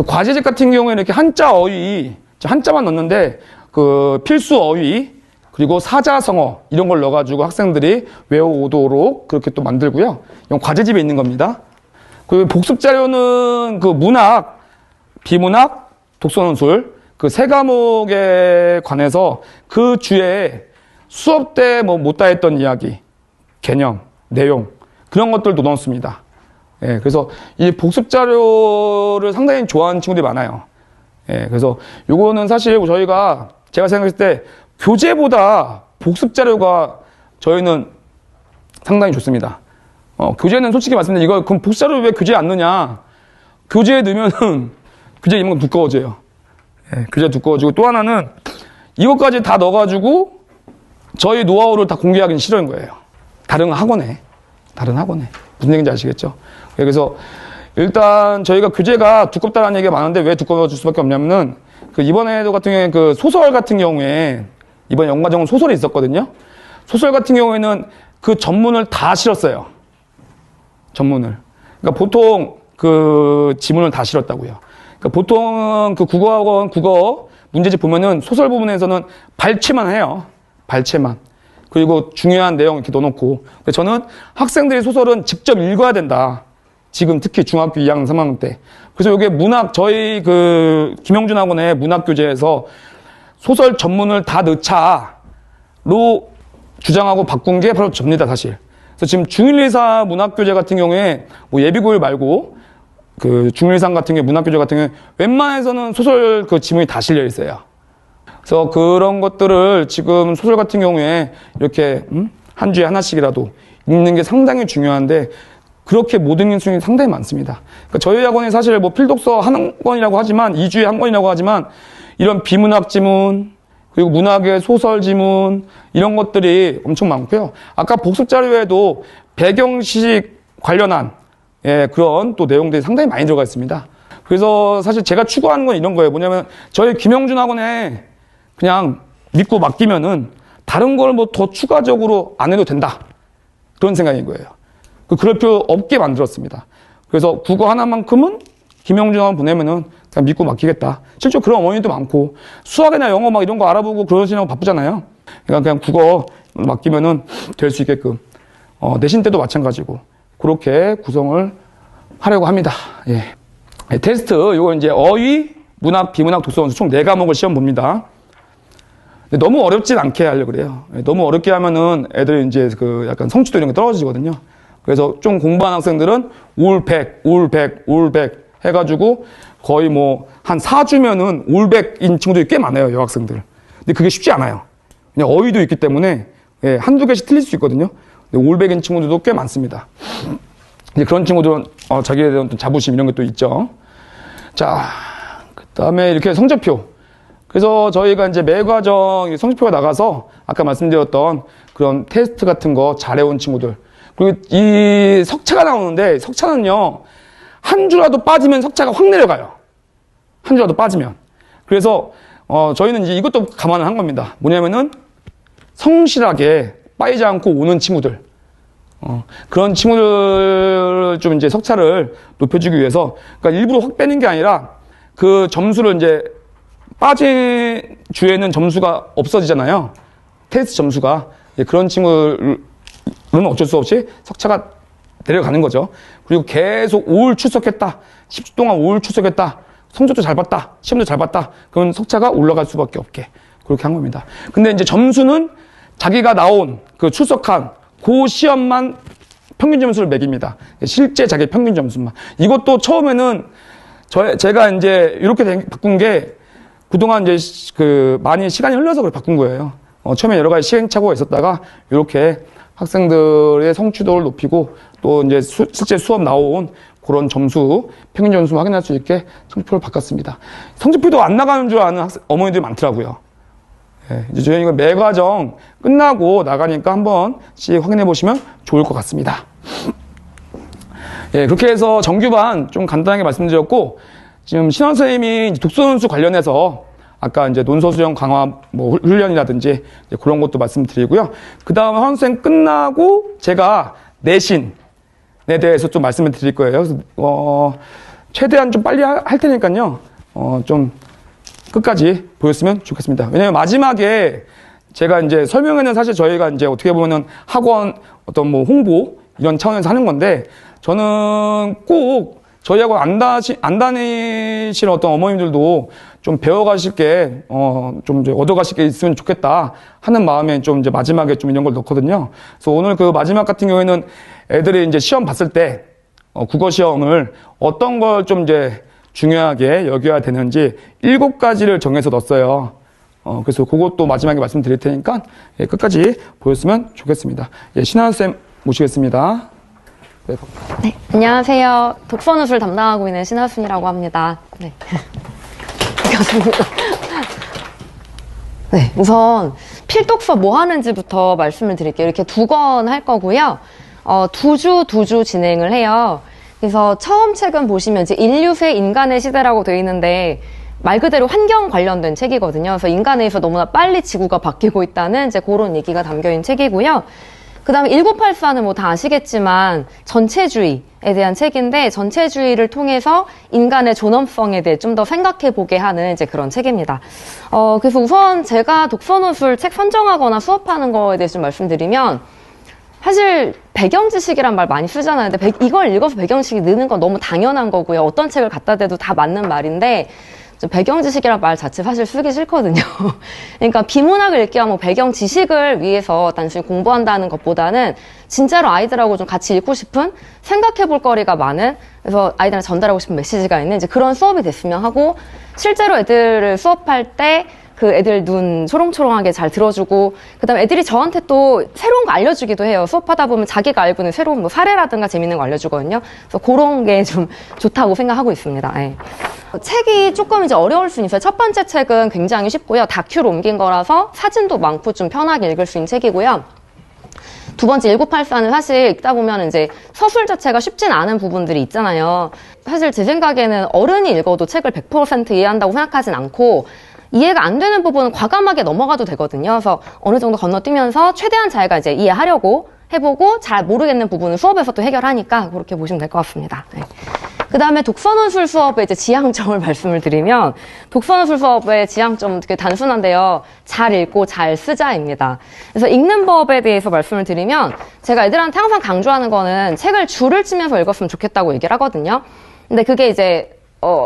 과제집 같은 경우에는 이렇게 한자 어휘, 한자만 넣는데 필수 어휘, 그리고 사자성어 이런 걸 넣어가지고 학생들이 외워오도록 그렇게 또 만들고요. 이건 과제집에 있는 겁니다. 그 복습 자료는 그 문학, 비문학, 독서논술 그 세 과목에 관해서 그 주에 수업 때 뭐 못다 했던 이야기, 개념, 내용 그런 것들도 넣었습니다. 예, 그래서 이 복습 자료를 상당히 좋아하는 친구들이 많아요. 예, 그래서 요거는 사실 제가 생각했을 때 교재보다 복습 자료가 저희는 상당히 좋습니다. 교재는 솔직히 말씀드리면 이거 그럼 복습 자료 왜 교재에 안 넣냐? 교재에 넣으면은 교재 이만큼 두꺼워져요. 예, 교재가 두꺼워지고 또 하나는 이것까지 다 넣어가지고 저희 노하우를 다 공개하기는 싫은 거예요. 다른 학원에. 무슨 얘기인지 아시겠죠? 그래서 일단 저희가 교재가 두껍다는 얘기가 많은데 왜 두꺼워질 수밖에 없냐면은 그 이번에도 같은 경우에 그 소설 같은 경우에 이번 연과정은 소설이 있었거든요. 소설 같은 경우에는 그 전문을 다 실었어요. 전문을. 그러니까 보통 그 지문을 다 실었다고요. 그러니까 보통 그 국어학원 국어 문제집 보면은 소설 부분에서는 발췌만 해요. 발췌만. 그리고 중요한 내용 이렇게 넣어놓고. 근데 저는 학생들이 소설은 직접 읽어야 된다. 지금 특히 중학교 2학년, 3학년 때. 그래서 이게 저희 그 김영준 학원의 문학교재에서 소설 전문을 다 넣자로 주장하고 바꾼 게 바로 접니다, 사실. 그래서 지금 중1, 2사 문학교재 같은 경우에 뭐 예비고일 말고 그 중1, 2사 같은 경우에 문학교재 같은 경우에 웬만해서는 소설 그 지문이 다 실려 있어요. 그래서 그런 것들을 지금 소설 같은 경우에 이렇게 한 주에 하나씩이라도 읽는 게 상당히 중요한데 그렇게 못 읽는 수준이 상당히 많습니다. 그러니까 저희 학원이 사실 뭐 필독서 한 권이라고 하지만 2주에 한 권이라고 하지만 이런 비문학 지문 그리고 문학의 소설 지문 이런 것들이 엄청 많고요. 아까 복습 자료에도 배경식 관련한 그런 또 내용들이 상당히 많이 들어가 있습니다. 그래서 사실 제가 추구하는 건 이런 거예요. 뭐냐면 저희 김영준 학원에 그냥 믿고 맡기면은 다른 걸 뭐 더 추가적으로 안 해도 된다. 그런 생각인 거예요. 그럴 필요 없게 만들었습니다. 그래서 국어 하나만큼은 김영준 학원 보내면은 그냥 믿고 맡기겠다. 실제로 그런 어머니도 많고 수학이나 영어 막 이런 거 알아보고 그러시느라고 바쁘잖아요. 그러니까 그냥 국어 맡기면은 될 수 있게끔 내신 때도 마찬가지고 그렇게 구성을 하려고 합니다. 예. 테스트 이거 이제 어휘, 문학, 비문학, 독서원수 총 4과목을 시험 봅니다. 너무 어렵진 않게 하려고 그래요. 너무 어렵게 하면은 애들이 이제 그 약간 성취도 이런 게 떨어지거든요. 그래서 좀 공부하는 학생들은 올 100, 올 100, 올 100 해가지고 거의 뭐 한 4주면은 올 100인 친구들이 꽤 많아요, 여학생들. 근데 그게 쉽지 않아요. 그냥 어휘도 있기 때문에 한두 개씩 틀릴 수 있거든요. 근데 올 100인 친구들도 꽤 많습니다. 이제 그런 친구들은 자기에 대한 자부심 이런 것도 있죠. 자, 그 다음에 이렇게 성적표. 그래서 저희가 이제 매 과정 성적표가 나가서 아까 말씀드렸던 그런 테스트 같은 거 잘해온 친구들. 그리고 이 석차가 나오는데 석차는요, 한 주라도 빠지면 석차가 확 내려가요. 한 주라도 빠지면. 그래서, 저희는 이제 이것도 감안을 한 겁니다. 뭐냐면은 성실하게 빠지지 않고 오는 친구들. 그런 친구들 좀 이제 석차를 높여주기 위해서, 그러니까 일부러 확 빼는 게 아니라 그 점수를 이제 빠진 주에는 점수가 없어지잖아요. 테스트 점수가. 그런 친구는 어쩔 수 없이 석차가 내려가는 거죠. 그리고 계속 올 출석했다. 10주 동안 올 출석했다. 성적도 잘 봤다. 시험도 잘 봤다. 그럼 석차가 올라갈 수밖에 없게. 그렇게 한 겁니다. 근데 이제 점수는 자기가 나온 그 출석한 그 시험만 평균 점수를 매깁니다. 실제 자기 평균 점수만. 이것도 처음에는 제가 이제 이렇게 바꾼 게 그동안 이제 많이 시간이 흘러서 그걸 바꾼 거예요. 처음에 여러 가지 시행착오가 있었다가 이렇게 학생들의 성취도를 높이고 또 이제 실제 수업 나온 그런 점수, 평균 점수 확인할 수 있게 성적표를 바꿨습니다. 성적표도 안 나가는 줄 아는 어머니들이 많더라고요. 이제 저희가 매 과정 끝나고 나가니까 한 번씩 확인해 보시면 좋을 것 같습니다. 그렇게 해서 정규반 좀 간단하게 말씀드렸고, 지금 신원 선생님이 독서논술 관련해서 아까 이제 논서수용 강화 뭐 훈련이라든지 그런 것도 말씀드리고요. 그 다음에 헌생 끝나고 제가 내신에 대해서 좀 말씀을 드릴 거예요. 그래서 최대한 좀 빨리 할 테니까요. 좀 끝까지 보였으면 좋겠습니다. 왜냐면 마지막에 제가 이제 설명회는 사실 저희가 이제 어떻게 보면은 학원 어떤 뭐 홍보 이런 차원에서 하는 건데 저는 꼭 저희하고 안 다니시는 어떤 어머님들도 좀 배워가실 게, 좀 이제 얻어가실 게 있으면 좋겠다 하는 마음에 좀 이제 마지막에 좀 이런 걸 넣거든요. 그래서 오늘 그 마지막 같은 경우에는 애들이 이제 시험 봤을 때, 국어 시험을 어떤 걸 좀 이제 중요하게 여겨야 되는지 7가지를 정해서 넣었어요. 그래서 그것도 마지막에 말씀드릴 테니까 예, 끝까지 보였으면 좋겠습니다. 예, 신하은쌤 모시겠습니다. 네.
네, 안녕하세요. 독서누술 담당하고 있는 신하순이라고 합니다. 네. 반갑습니다. 네, 우선 필독서 뭐 하는지부터 말씀을 드릴게요. 이렇게 2권 할 거고요. 2주 진행을 해요. 그래서 처음 책은 보시면 이제 인류세 인간의 시대라고 되어 있는데 말 그대로 환경 관련된 책이거든요. 그래서 인간에서 너무나 빨리 지구가 바뀌고 있다는 이제 그런 얘기가 담겨있는 책이고요. 그 다음에 1984는 뭐 다 아시겠지만 전체주의에 대한 책인데 전체주의를 통해서 인간의 존엄성에 대해 좀 더 생각해보게 하는 이제 그런 책입니다. 그래서 우선 제가 독서노술 책 선정하거나 수업하는 거에 대해서 좀 말씀드리면 사실 배경지식이란 말 많이 쓰잖아요. 근데 이걸 읽어서 배경지식이 느는 건 너무 당연한 거고요. 어떤 책을 갖다 대도 다 맞는 말인데 배경지식이란 말 자체 사실 쓰기 싫거든요. 그러니까 비문학을 읽기 위한 뭐 배경지식을 위해서 단순히 공부한다는 것보다는 진짜로 아이들하고 좀 같이 읽고 싶은 생각해 볼 거리가 많은 그래서 아이들한테 전달하고 싶은 메시지가 있는 이제 그런 수업이 됐으면 하고 실제로 애들을 수업할 때 그 애들 눈 초롱초롱하게 잘 들어주고 그다음에 애들이 저한테 또 새로운 거 알려주기도 해요. 수업하다 보면 자기가 알고 있는 새로운 뭐 사례라든가 재밌는 거 알려주거든요. 그래서 그런 게 좀 좋다고 생각하고 있습니다. 네. 책이 조금 이제 어려울 수 있어요. 첫 번째 책은 굉장히 쉽고요. 다큐로 옮긴 거라서 사진도 많고 좀 편하게 읽을 수 있는 책이고요. 두 번째 1984는 사실 읽다 보면 이제 서술 자체가 쉽진 않은 부분들이 있잖아요. 사실 제 생각에는 어른이 읽어도 책을 100% 이해한다고 생각하진 않고 이해가 안 되는 부분은 과감하게 넘어가도 되거든요. 그래서 어느 정도 건너뛰면서 최대한 자기가 이제 이해하려고 해보고 잘 모르겠는 부분은 수업에서 또 해결하니까 그렇게 보시면 될 것 같습니다. 네. 그 다음에 독서논술 수업의 이제 지향점을 말씀을 드리면 독서논술 수업의 지향점은 되게 단순한데요. 잘 읽고 잘 쓰자입니다. 그래서 읽는 법에 대해서 말씀을 드리면 제가 애들한테 항상 강조하는 거는 책을 줄을 치면서 읽었으면 좋겠다고 얘기를 하거든요. 근데 그게 이제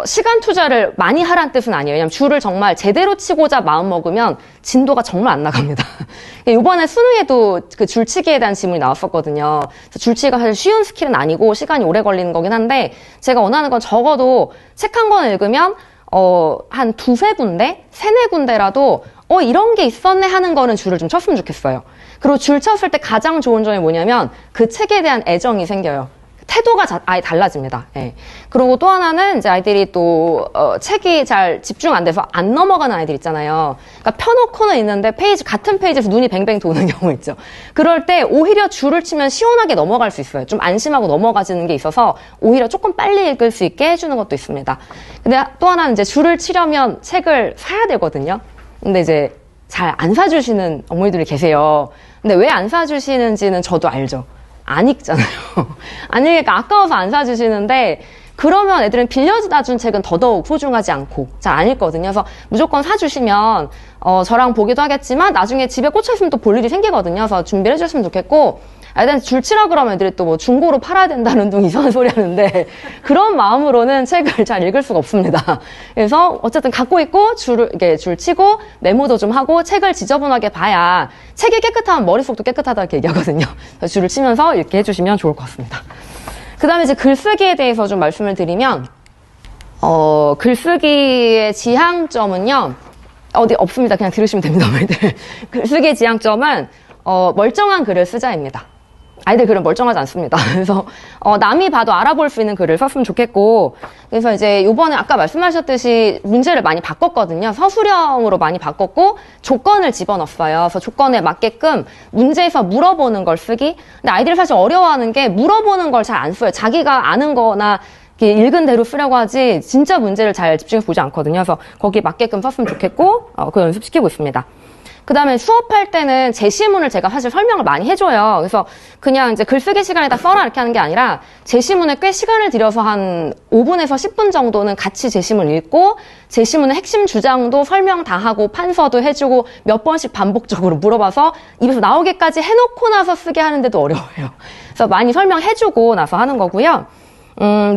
시간 투자를 많이 하라는 뜻은 아니에요. 왜냐면 줄을 정말 제대로 치고자 마음먹으면 진도가 정말 안 나갑니다. 이번에 수능에도 그 줄치기에 대한 지문이 나왔었거든요. 그래서 줄치기가 사실 쉬운 스킬은 아니고 시간이 오래 걸리는 거긴 한데 제가 원하는 건 적어도 책 한 권 읽으면 한 2-3군데? 3-4군데라도 이런 게 있었네 하는 거는 줄을 좀 쳤으면 좋겠어요. 그리고 줄 쳤을 때 가장 좋은 점이 뭐냐면 그 책에 대한 애정이 생겨요. 태도가 아예 달라집니다. 예. 그리고 또 하나는 이제 아이들이 또 책이 잘 집중 안 돼서 안 넘어가는 아이들 있잖아요. 그러니까 펴놓고는 있는데 같은 페이지에서 눈이 뱅뱅 도는 경우 있죠. 그럴 때 오히려 줄을 치면 시원하게 넘어갈 수 있어요. 좀 안심하고 넘어가지는 게 있어서 오히려 조금 빨리 읽을 수 있게 해주는 것도 있습니다. 근데 또 하나는 이제 줄을 치려면 책을 사야 되거든요. 근데 이제 잘 안 사주시는 어머니들이 계세요. 근데 왜 안 사주시는지는 저도 알죠. 안 읽잖아요. 안 읽으니까 아까워서 안 사주시는데 그러면 애들은 빌려다 준 책은 더더욱 소중하지 않고 잘 안 읽거든요. 그래서 무조건 사주시면 저랑 보기도 하겠지만 나중에 집에 꽂혀있으면 또 볼 일이 생기거든요. 그래서 준비를 해주셨으면 좋겠고 애들한테 줄 치라 그러면 애들이 또 뭐 중고로 팔아야 된다는 둥 이상한 소리 하는데 그런 마음으로는 책을 잘 읽을 수가 없습니다. 그래서 어쨌든 갖고 있고 이렇게 줄 치고 메모도 좀 하고 책을 지저분하게 봐야 책이 깨끗하면 머릿속도 깨끗하다 이렇게 얘기하거든요. 그래서 줄을 치면서 이렇게 해주시면 좋을 것 같습니다. 그 다음에 이제 글쓰기에 대해서 좀 말씀을 드리면 글쓰기의 지향점은요 어디 없습니다. 그냥 들으시면 됩니다. 글쓰기의 지향점은 멀쩡한 글을 쓰자입니다. 아이들 글은 멀쩡하지 않습니다. 그래서 남이 봐도 알아볼 수 있는 글을 썼으면 좋겠고 그래서 이제 요번에 아까 말씀하셨듯이 문제를 많이 바꿨거든요. 서술형으로 많이 바꿨고 조건을 집어넣었어요. 그래서 조건에 맞게끔 문제에서 물어보는 걸 쓰기. 근데 아이들이 사실 어려워하는 게 물어보는 걸 잘 안 써요. 자기가 아는 거나 읽은 대로 쓰려고 하지 진짜 문제를 잘 집중해서 보지 않거든요. 그래서 거기에 맞게끔 썼으면 좋겠고 그 연습시키고 있습니다. 그 다음에 수업할 때는 제시문을 제가 사실 설명을 많이 해줘요. 그래서 그냥 이제 글쓰기 시간에다 써라 이렇게 하는 게 아니라 제시문에 꽤 시간을 들여서 한 5분에서 10분 정도는 같이 제시문을 읽고 제시문의 핵심 주장도 설명 다 하고 판서도 해주고 몇 번씩 반복적으로 물어봐서 입에서 나오게까지 해놓고 나서 쓰게 하는데도 어려워요. 그래서 많이 설명해주고 나서 하는 거고요.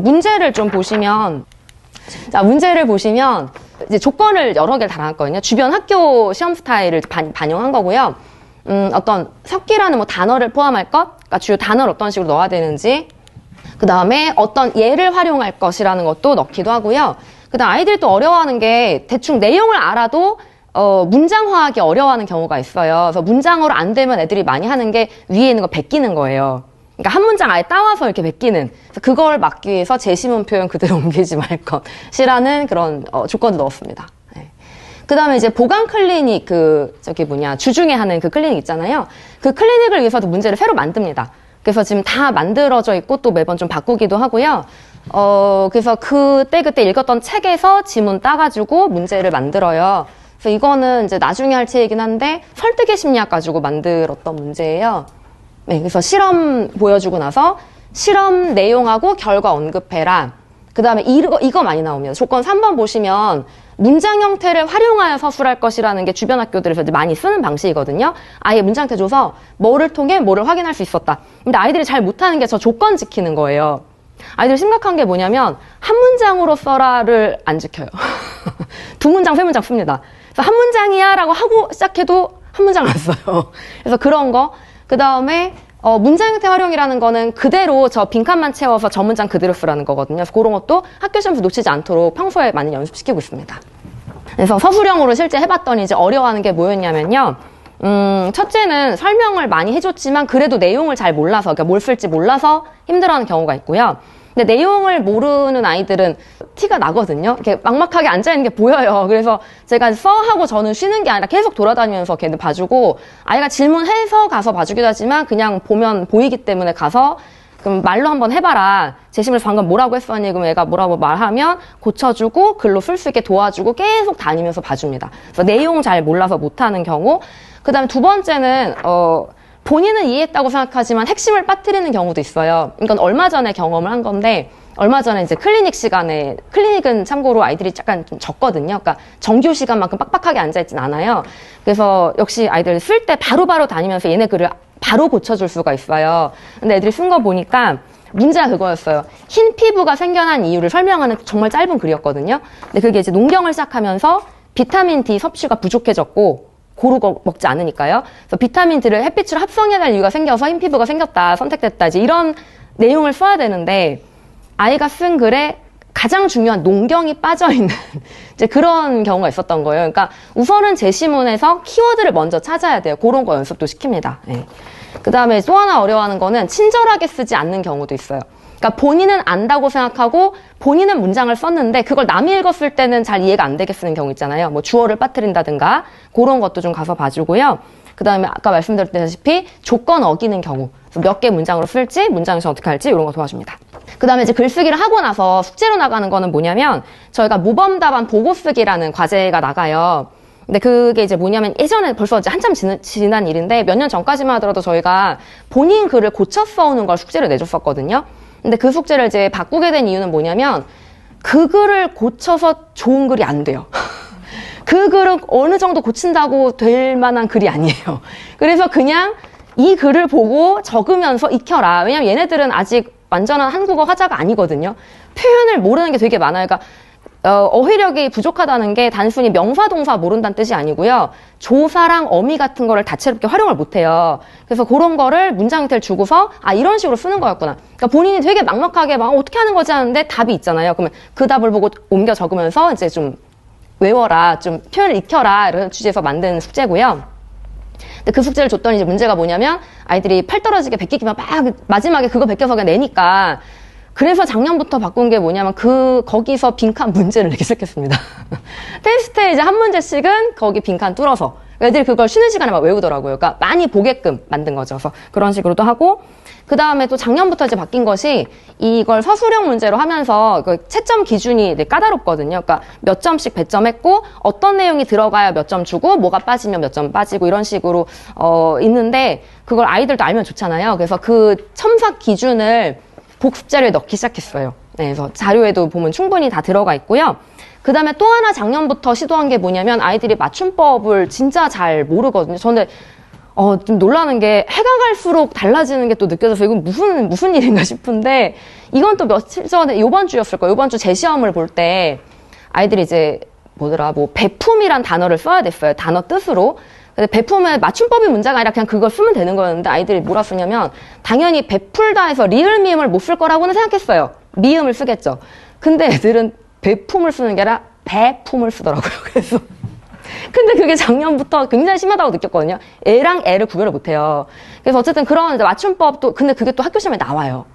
문제를 좀 보시면, 자, 문제를 보시면 이제 조건을 여러 개를 달아놨거든요. 주변 학교 시험 스타일을 반영한 거고요. 어떤 석기라는 뭐 단어를 포함할 것, 그러니까 주요 단어를 어떤 식으로 넣어야 되는지, 그 다음에 어떤 예를 활용할 것이라는 것도 넣기도 하고요. 그 다음 아이들이 또 어려워하는 게 대충 내용을 알아도 문장화하기 어려워하는 경우가 있어요. 그래서 문장어로 안 되면 애들이 많이 하는 게 위에 있는 거 베끼는 거예요. 그러니까 한 문장 아예 따와서 이렇게 베끼는. 그래서 그걸 막기 위해서 제시문 표현 그대로 옮기지 말 것이라는 그런 조건도 넣었습니다. 네. 그 다음에 이제 보강 클리닉 주중에 하는 그 클리닉 있잖아요. 그 클리닉을 위해서도 문제를 새로 만듭니다. 그래서 지금 다 만들어져 있고 또 매번 좀 바꾸기도 하고요. 그래서 그때 읽었던 책에서 지문 따가지고 문제를 만들어요. 그래서 이거는 이제 나중에 할 책이긴 한데 설득의 심리학 가지고 만들었던 문제예요. 네, 그래서 실험 보여주고 나서 실험 내용하고 결과 언급해라. 그 다음에 이거 많이 나옵니다. 조건 3번 보시면 문장 형태를 활용하여 서술할 것이라는 게 주변 학교들에서 많이 쓰는 방식이거든요. 아예 문장 형태 줘서 뭐를 통해 뭐를 확인할 수 있었다. 근데 아이들이 잘 못하는 게 저 조건 지키는 거예요. 아이들 심각한 게 뭐냐면 한 문장으로 써라를 안 지켜요. 두 문장, 세 문장 씁니다. 그래서 한 문장이야 라고 하고 시작해도 한 문장 안 써요. 그래서 그런 거. 그 다음에 문장 형태 활용이라는 거는 그대로 저 빈칸만 채워서 저 문장 그대로 쓰라는 거거든요. 그래서 그런 것도 학교 시험에서 놓치지 않도록 평소에 많이 연습시키고 있습니다. 그래서 서술형으로 실제 해봤더니 이제 어려워하는 게 뭐였냐면요. 첫째는 설명을 많이 해줬지만 그래도 내용을 잘 몰라서, 그러니까 뭘 쓸지 몰라서 힘들어하는 경우가 있고요. 근데 내용을 모르는 아이들은 티가 나거든요. 이렇게 막막하게 앉아있는 게 보여요. 그래서 제가 하고 저는 쉬는 게 아니라 계속 돌아다니면서 걔는 봐주고, 아이가 질문해서 가서 봐주기도 하지만 그냥 보면 보이기 때문에 가서 그럼 말로 한번 해봐라. 제시문에서 방금 뭐라고 했었니? 그럼 애가 뭐라고 말하면 고쳐주고 글로 쓸 수 있게 도와주고 계속 다니면서 봐줍니다. 그래서 내용 잘 몰라서 못하는 경우. 그 다음에 두 번째는 본인은 이해했다고 생각하지만 핵심을 빠뜨리는 경우도 있어요. 이건 얼마 전에 경험을 한 건데, 얼마 전에 이제 클리닉 시간에, 클리닉은 참고로 아이들이 약간 좀 적거든요. 그러니까 정규 시간만큼 빡빡하게 앉아있진 않아요. 그래서 역시 아이들 쓸 때 바로바로 다니면서 얘네 글을 바로 고쳐줄 수가 있어요. 근데 애들이 쓴 거 보니까 문제가 그거였어요. 흰 피부가 생겨난 이유를 설명하는 정말 짧은 글이었거든요. 근데 그게 이제 농경을 시작하면서 비타민 D 섭취가 부족해졌고, 고루 먹지 않으니까요. 그래서 비타민 D를 햇빛으로 합성해야 될 이유가 생겨서 흰 피부가 생겼다, 선택됐다, 이제 이런 내용을 써야 되는데, 아이가 쓴 글에 가장 중요한 농경이 빠져있는 이제 그런 경우가 있었던 거예요. 그러니까 우선은 제시문에서 키워드를 먼저 찾아야 돼요. 그런 거 연습도 시킵니다. 네. 그 다음에 또 하나 어려워하는 거는 친절하게 쓰지 않는 경우도 있어요. 그러니까 본인은 안다고 생각하고 본인은 문장을 썼는데 그걸 남이 읽었을 때는 잘 이해가 안 되게 쓰는 경우 있잖아요. 뭐 주어를 빠뜨린다든가 그런 것도 좀 가서 봐주고요. 그 다음에 아까 말씀드렸다시피 조건 어기는 경우, 몇 개 문장으로 쓸지, 문장에서 어떻게 할지 이런 거 도와줍니다. 그 다음에 이제 글쓰기를 하고 나서 숙제로 나가는 거는 뭐냐면 저희가 모범 답안 보고 쓰기라는 과제가 나가요. 근데 그게 이제 뭐냐면 예전에 벌써 이제 한참 지난 일인데 몇 년 전까지만 하더라도 저희가 본인 글을 고쳐 써오는 걸 숙제로 내줬었거든요. 근데 그 숙제를 이제 바꾸게 된 이유는 뭐냐면 그 글을 고쳐서 좋은 글이 안 돼요. 그 글은 어느 정도 고친다고 될 만한 글이 아니에요. 그래서 그냥 이 글을 보고 적으면서 익혀라. 왜냐면 얘네들은 아직 완전한 한국어 화자가 아니거든요. 표현을 모르는 게 되게 많아요. 그러니까 어휘력이 부족하다는 게 단순히 명사, 동사 모른다는 뜻이 아니고요. 조사랑 어미 같은 거를 다채롭게 활용을 못해요. 그래서 그런 거를 문장 형태를 주고서 이런 식으로 쓰는 거였구나. 그러니까 본인이 되게 막막하게 어떻게 하는 거지 하는데 답이 있잖아요. 그러면 그 답을 보고 옮겨 적으면서 이제 좀 외워라, 좀 표현을 익혀라 이런 취지에서 만든 숙제고요. 근데 그 숙제를 줬더니 이제 문제가 뭐냐면 아이들이 팔 떨어지게 베끼기만 막 마지막에 그거 베껴서 그냥 내니까 그래서 작년부터 바꾼 게 뭐냐면 거기서 빈칸 문제를 내기 시작했습니다. 테스트에 이제 한 문제씩은 거기 빈칸 뚫어서 애들이 그걸 쉬는 시간에 막 외우더라고요. 그러니까 많이 보게끔 만든 거죠. 그래서 그런 식으로도 하고, 그 다음에 또 작년부터 이제 바뀐 것이 이걸 서술형 문제로 하면서 그 채점 기준이 까다롭거든요. 그러니까 몇 점씩 배점했고 어떤 내용이 들어가야 몇 점 주고 뭐가 빠지면 몇 점 빠지고 이런 식으로 있는데 그걸 아이들도 알면 좋잖아요. 그래서 그 첨삭 기준을 복습자료에 넣기 시작했어요. 네, 그래서 자료에도 보면 충분히 다 들어가 있고요. 그 다음에 또 하나 작년부터 시도한 게 뭐냐면 아이들이 맞춤법을 진짜 잘 모르거든요. 저는 좀 놀라는 게 해가 갈수록 달라지는 게 또 느껴져서 이건 무슨 일인가 싶은데 이건 또 며칠 전에 요번 주였을 거예요. 요번 주 재시험을 볼 때 아이들이 이제 배품이란 단어를 써야 됐어요. 단어 뜻으로. 근데 배품은 맞춤법이 문제가 아니라 그냥 그걸 쓰면 되는 거였는데 아이들이 뭐라 쓰냐면 당연히 베풀다 해서 리을 미음을 못 쓸 거라고는 생각했어요. 미음을 쓰겠죠. 근데 애들은 배품을 쓰는 게 아니라 배품을 쓰더라고요. 그래서 근데 그게 작년부터 굉장히 심하다고 느꼈거든요. 애랑 애를 구별을 못해요. 그래서 어쨌든 그런 이제 맞춤법도 근데 그게 또 학교 시험에 나와요.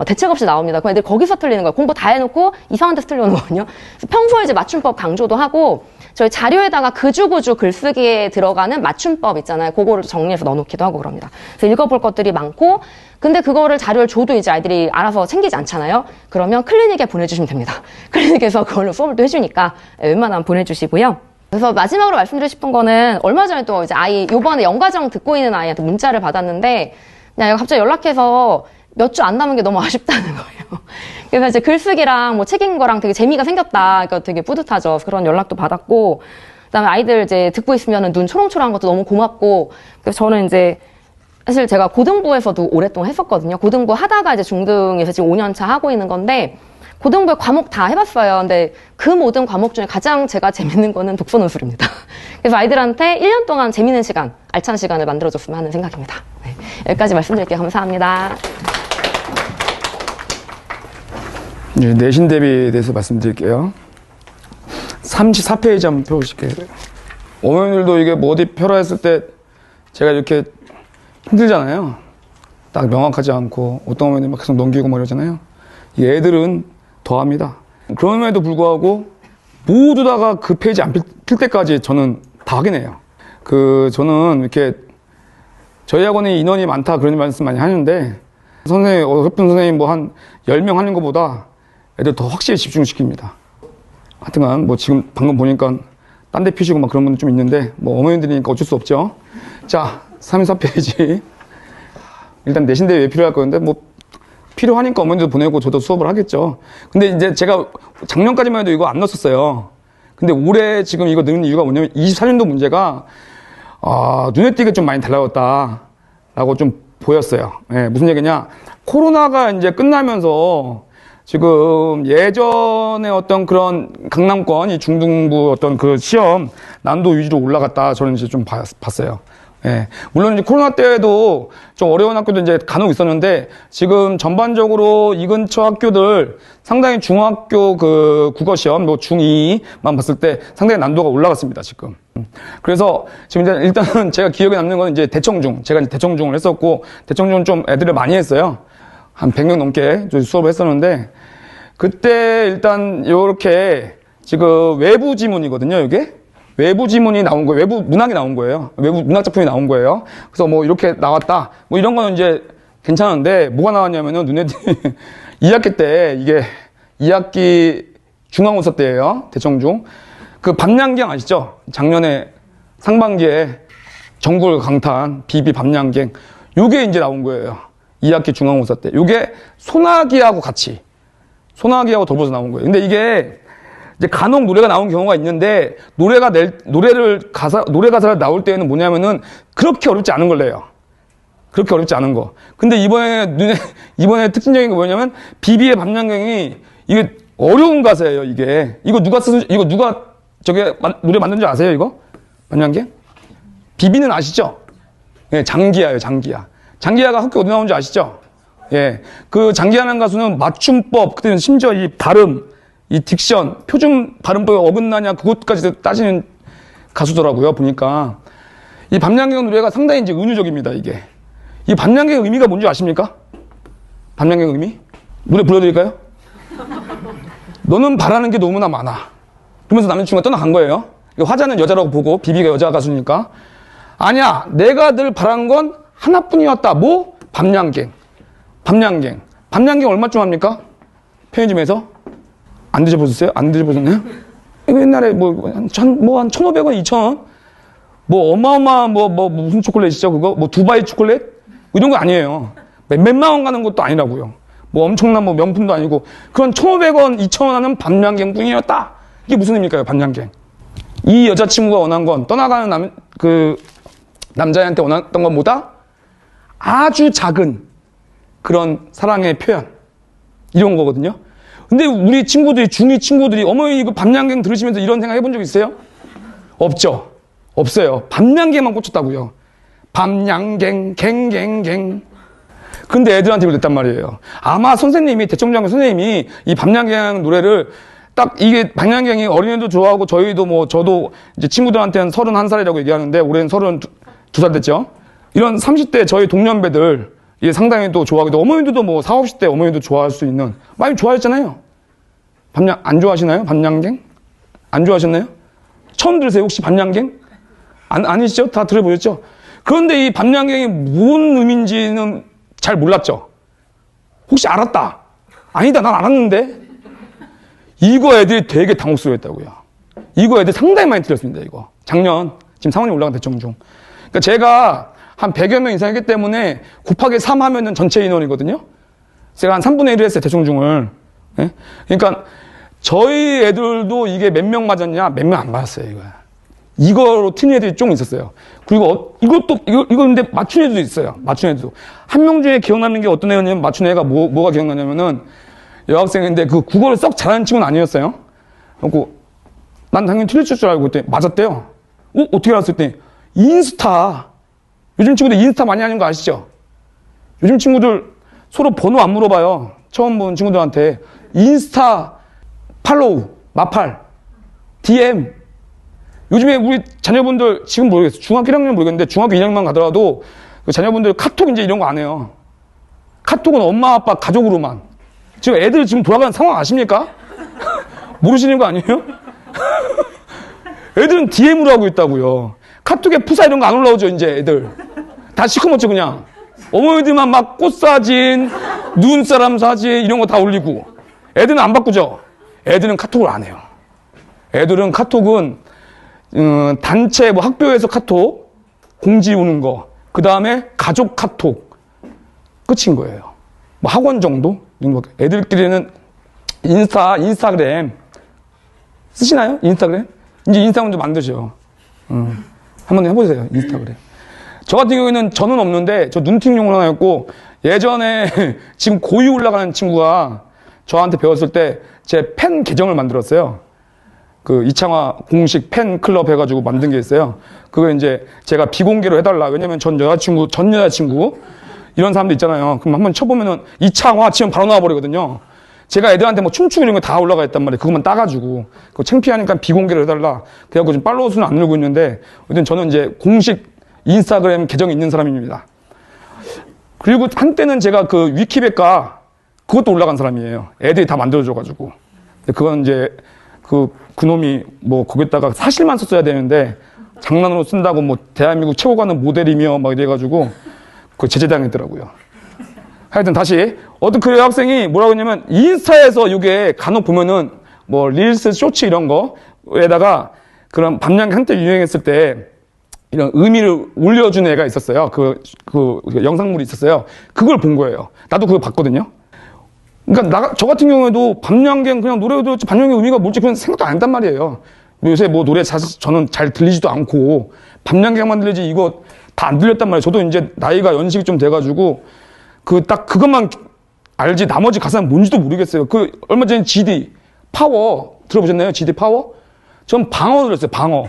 대책 없이 나옵니다. 그럼 애들 거기서 틀리는 거예요. 공부 다 해놓고 이상한 데서 틀려오는 거거든요. 그래서 평소에 이제 맞춤법 강조도 하고 저희 자료에다가 그주그주 글쓰기에 들어가는 맞춤법 있잖아요. 그거를 정리해서 넣어놓기도 하고 그럽니다. 그래서 읽어볼 것들이 많고 근데 그거를 자료를 줘도 이제 아이들이 알아서 챙기지 않잖아요. 그러면 클리닉에 보내주시면 됩니다. 클리닉에서 그걸로 수업을 또 해주니까 웬만하면 보내주시고요. 그래서 마지막으로 말씀드리고 싶은 거는 얼마 전에 또 이제 요번에 연가정 듣고 있는 아이한테 문자를 받았는데 그냥 갑자기 연락해서 몇 주 안 남은 게 너무 아쉽다는 거예요. 그래서 이제 글쓰기랑 뭐 책 읽는 거랑 되게 재미가 생겼다. 그러니까 되게 뿌듯하죠. 그런 연락도 받았고 그다음에 아이들 이제 듣고 있으면은 눈 초롱초롱한 것도 너무 고맙고 그래서 저는 이제 사실 제가 고등부에서도 오랫동안 했었거든요. 고등부 하다가 이제 중등에서 지금 5년 차 하고 있는 건데 고등부의 과목 다 해봤어요. 근데 그 모든 과목 중에 가장 제가 재밌는 거는 독서 논술입니다. 그래서 아이들한테 1년 동안 재밌는 시간, 알찬 시간을 만들어줬으면 하는 생각입니다. 네, 여기까지 말씀드릴게요. 감사합니다.
네, 내신 대비에 대해서 말씀드릴게요. 34페이지 한번 펴보실게요. 어머님들도 이게 뭐 어디 펴라 했을 때 제가 이렇게 힘들잖아요. 딱 명확하지 않고 어떤 어머니 막 계속 넘기고 뭐 이러잖아요. 이 애들은 더합니다. 그럼에도 불구하고 모두 다가 그 페이지 안 필 때까지 저는 다 확인해요. 저는 이렇게 저희 학원에 인원이 많다 그런 말씀 많이 하는데 선생님, 어설픈 선생님 뭐 한 10명 하는 것보다 애들 더 확실히 집중시킵니다. 하여튼간 뭐 지금 방금 보니까 딴 데 피시고 막 그런 분들 좀 있는데 뭐 어머님들이니까 어쩔 수 없죠. 자, 34페이지. 일단 내신대회 왜 필요할 거는데 뭐 필요하니까 어머니도 보내고 저도 수업을 하겠죠. 근데 이제 제가 작년까지만 해도 이거 안 넣었었어요. 근데 올해 지금 이거 넣는 이유가 뭐냐면 24년도 문제가 눈에 띄게 좀 많이 달라졌다라고 좀 보였어요. 예, 무슨 얘기냐? 코로나가 이제 끝나면서 지금 예전에 어떤 그런 강남권 이 중등부 어떤 그 시험 난도 위주로 올라갔다 저는 이제 좀 봤어요. 예. 물론 이제 코로나 때에도 좀 어려운 학교도 이제 간혹 있었는데 지금 전반적으로 이 근처 학교들 상당히 중학교 그 국어 시험 뭐 중2만 봤을 때 상당히 난도가 올라갔습니다, 지금. 그래서 지금 이제 일단은 제가 기억에 남는 건 이제 대청중. 제가 이제 대청중을 했었고 대청중은 좀 애들을 많이 했어요. 한 100명 넘게 수업을 했었는데 그때 일단 요렇게 지금 외부 지문이거든요, 이게. 외부 지문이 나온 거예요. 외부 문학이 나온 거예요. 외부 문학 작품이 나온 거예요. 그래서 뭐 이렇게 나왔다. 뭐 이런 거는 이제 괜찮은데 뭐가 나왔냐면은 눈에 2학기 때 이게 2학기 중앙고사 때예요. 대청중. 그 밤양갱 아시죠? 작년에 상반기에 전국을 강타한 비비 밤양갱. 요게 이제 나온 거예요. 2학기 중앙고사 때. 요게 소나기하고 같이. 소나기하고 더불어서 나온 거예요. 근데 이게 이제 간혹 노래가 나온 경우가 있는데 노래 가사가 나올 때에는 뭐냐면은 그렇게 어렵지 않은 걸 내요. 그렇게 어렵지 않은 거. 근데 이번에 특징적인 게 뭐냐면 비비의 밤양갱이 이게 어려운 가사예요, 이게. 이거 누가 노래 만든 줄 아세요, 이거? 밤양갱? 비비는 아시죠? 예, 장기하예요, 장기하. 장기하가 학교 어디 나온지 아시죠? 예. 그 장기하라는 가수는 맞춤법, 그때는 심지어 이 발음, 이 딕션, 표준 발음법에 어긋나냐, 그것까지 따지는 가수더라고요, 보니까. 이 밤양갱 노래가 상당히 이제 은유적입니다, 이게. 이 밤양갱 의미가 뭔지 아십니까? 밤양갱 의미? 노래 불러드릴까요? 너는 바라는 게 너무나 많아. 그러면서 남자친구가 떠나간 거예요. 화자는 여자라고 보고, 비비가 여자 가수니까. 아니야, 내가 늘 바란 건 하나뿐이었다. 뭐? 밤양갱. 밤양갱. 밤양갱 얼마쯤 합니까? 편의점에서? 안 드셔보셨어요? 안 드셔보셨나요? 이거 옛날에 한 1,500원, 2,000원? 뭐 어마어마한 무슨 초콜릿이죠? 그거? 뭐 두바이 초콜릿? 이런 거 아니에요. 몇만 원 가는 것도 아니라고요. 뭐 엄청난 명품도 아니고 그런 1,500원, 2,000원 하는 밤양갱 뿐이었다. 이게 무슨 의미일까요? 밤양갱. 이 여자친구가 원한 건 떠나가는 남자애한테 원했던 건 뭐다? 아주 작은 그런 사랑의 표현. 이런 거거든요. 근데 우리 친구들이, 중2 친구들이 어머니 이거 밤양갱 들으시면서 이런 생각 해본 적 있어요? 없죠. 없어요. 밤양갱만 꽂혔다고요. 밤양갱, 갱갱갱. 근데 애들한테 그랬단 말이에요. 아마 대청장교 선생님이 이 밤양갱 노래를 딱 이게 밤양갱이 어린애도 좋아하고 저도 이제 친구들한테는 31살이라고 얘기하는데 올해는 32살 됐죠. 이런 30대 저희 동년배들 이게 상당히 또 좋아하기도 어머니들도 40, 50대 어머니도 좋아할 수 있는 많이 좋아했잖아요. 안 좋아하시나요? 밤양갱? 안 좋아하셨나요? 처음 들으세요? 혹시 밤양갱? 아니시죠? 다 들어보셨죠? 그런데 이 밤양갱이 무슨 의미인지는 잘 몰랐죠? 혹시 알았다? 아니다, 난 알았는데? 이거 애들이 되게 당혹스러워했다고요. 이거 애들 상당히 많이 틀렸습니다, 이거. 작년, 지금 상원이 올라간 대청 중. 그러니까 제가 한 100여 명 이상 했기 때문에 곱하기 3 하면은 전체 인원이거든요? 제가 한 3분의 1을 했어요, 대청 중을. 예? 그러니까 저희 애들도 이게 몇 명 맞았냐? 몇 명 안 맞았어요, 이거. 이거로 튼 애들이 좀 있었어요. 그리고 이거 근데 맞춘 애들도 있어요. 맞춘 애들도. 한 명 중에 기억나는 게 어떤 애였냐면, 맞춘 애가 뭐가 기억나냐면은, 여학생인데 그 국어를 썩 잘하는 친구는 아니었어요. 그래서 난 당연히 틀렸을 줄 알고 그때 맞았대요. 어떻게 알았을 때 인스타. 요즘 친구들 인스타 많이 하는 거 아시죠? 요즘 친구들 서로 번호 안 물어봐요. 처음 본 친구들한테. 인스타 팔로우, 마팔, DM. 요즘에 우리 자녀분들 지금 모르겠어요. 중학교 1학년 모르겠는데 중학교 2학년만 가더라도 그 자녀분들 카톡 이제 이런 거 안 해요. 카톡은 엄마 아빠 가족으로만. 지금 애들 지금 돌아가는 상황 아십니까? 모르시는 거 아니에요? 애들은 DM으로 하고 있다고요. 카톡에 푸사 이런 거 안 올라오죠, 이제 애들. 다 시커멓죠, 그냥. 어머니들만 막 꽃사진, 눈사람 사진 이런 거 다 올리고. 애들은 안 바꾸죠? 애들은 카톡을 안 해요. 애들은 카톡은 단체 학교에서 카톡 공지 오는 거, 그 다음에 가족 카톡 끝인 거예요. 학원 정도? 애들끼리는 인스타그램 쓰시나요? 인스타그램? 이제 인스타그램 좀 만드셔. 한번 해보세요, 인스타그램. 저 같은 경우에는 저는 없는데 저 눈팅용을 하나 했고 예전에 지금 고2 올라가는 친구가 저한테 배웠을 때 제 팬 계정을 만들었어요. 그 이창화 공식 팬클럽 해가지고 만든 게 있어요. 그거 이제 제가 비공개로 해달라. 왜냐면 전 여자친구 이런 사람들 있잖아요. 그럼 한번 쳐보면은 이창화 치면 바로 나와버리거든요. 제가 애들한테 춤추고 이런 거 다 올라가 있단 말이에요. 그것만 따가지고. 그거 창피하니까 비공개로 해달라. 그래갖고 지금 팔로워 수는 안 늘고 있는데, 어쨌든 저는 이제 공식 인스타그램 계정이 있는 사람입니다. 그리고 한때는 제가 그 위키백과 그것도 올라간 사람이에요. 애들이 다 만들어줘가지고. 그건 이제 그놈이 거기다가 사실만 썼어야 되는데, 장난으로 쓴다고 대한민국 최고 가는 모델이며 이래가지고, 그거 제재당했더라고요. 하여튼 다시 그 학생이 뭐라고 했냐면 인스타에서 이게 간혹 보면은 릴스, 쇼츠 이런 거에다가 그런 밤양갱 한때 유행했을 때 이런 의미를 올려준 애가 있었어요. 그 영상물이 있었어요. 그걸 본 거예요. 나도 그거 봤거든요. 그러니까 저 같은 경우에도 밤양갱 그냥 노래 들었지 밤양갱 의미가 뭘지 그냥 생각도 안 했단 말이에요. 요새 노래 사실 저는 잘 들리지도 않고 밤양갱만 들리지 이거 다 안 들렸단 말이에요. 저도 이제 나이가 연식이 좀 돼가지고 그것만 알지 나머지 가사는 뭔지도 모르겠어요. 얼마 전에 GD 파워 들어보셨나요? GD 파워? 전 방어 들었어요. 방어.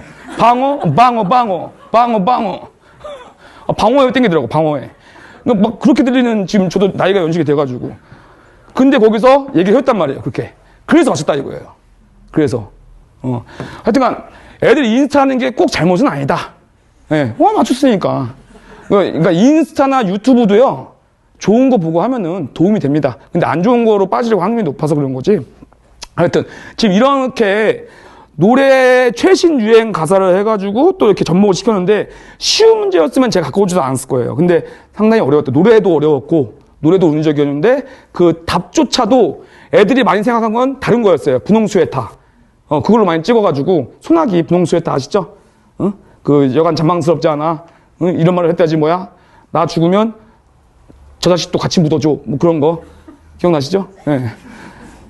방어에 땡기더라고. 방어에. 그렇게 들리는 지금 저도 나이가 연식이 돼가지고. 근데 거기서 얘기를 했단 말이에요. 그렇게. 그래서 맞췄다 이거예요. 그래서 하여튼간 애들이 인스타 하는 게 꼭 잘못은 아니다. 예, 맞췄으니까. 그러니까 인스타나 유튜브도요, 좋은 거 보고 하면은 도움이 됩니다. 근데 안 좋은 거로 빠지려고 확률이 높아서 그런 거지. 하여튼, 지금 이렇게 노래 최신 유행 가사를 해가지고 또 이렇게 접목을 시켰는데 쉬운 문제였으면 제가 갖고 오지도 않았을 거예요. 근데 상당히 어려웠대. 노래도 어려웠고 노래도 운적이었는데 그 답조차도 애들이 많이 생각한 건 다른 거였어요. 분홍수에 타. 그걸로 많이 찍어가지고 소나기 분홍수에 타 아시죠? 그 여간 잔망스럽지 않아. 이런 말을 했다지 뭐야? 나 죽으면 저 자식도 같이 묻어줘. 뭐 그런 거 기억나시죠? 예. 네.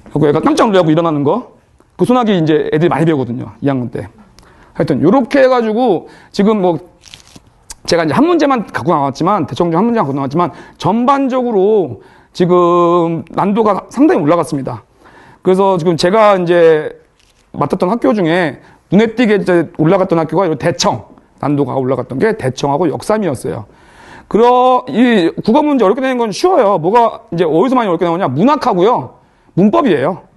그리고 애가 깜짝 놀라고 일어나는 거. 그 소나기 이제 애들이 많이 배우거든요. 2학년 때. 하여튼 요렇게 해가지고 지금 뭐 제가 이제 한 문제만 갖고 나왔지만 대충 한 문제만 갖고 나왔지만 전반적으로 지금 난도가 상당히 올라갔습니다. 그래서 지금 제가 이제 맡았던 학교 중에 눈에 띄게 이제 올라갔던 학교가 대청 난도가 올라갔던 게 대청하고 역삼이었어요. 이 국어 문제 어렵게 되는 건 쉬워요. 뭐가 이제 어디서 많이 어렵게 나오냐? 문학하고요. 문법이에요.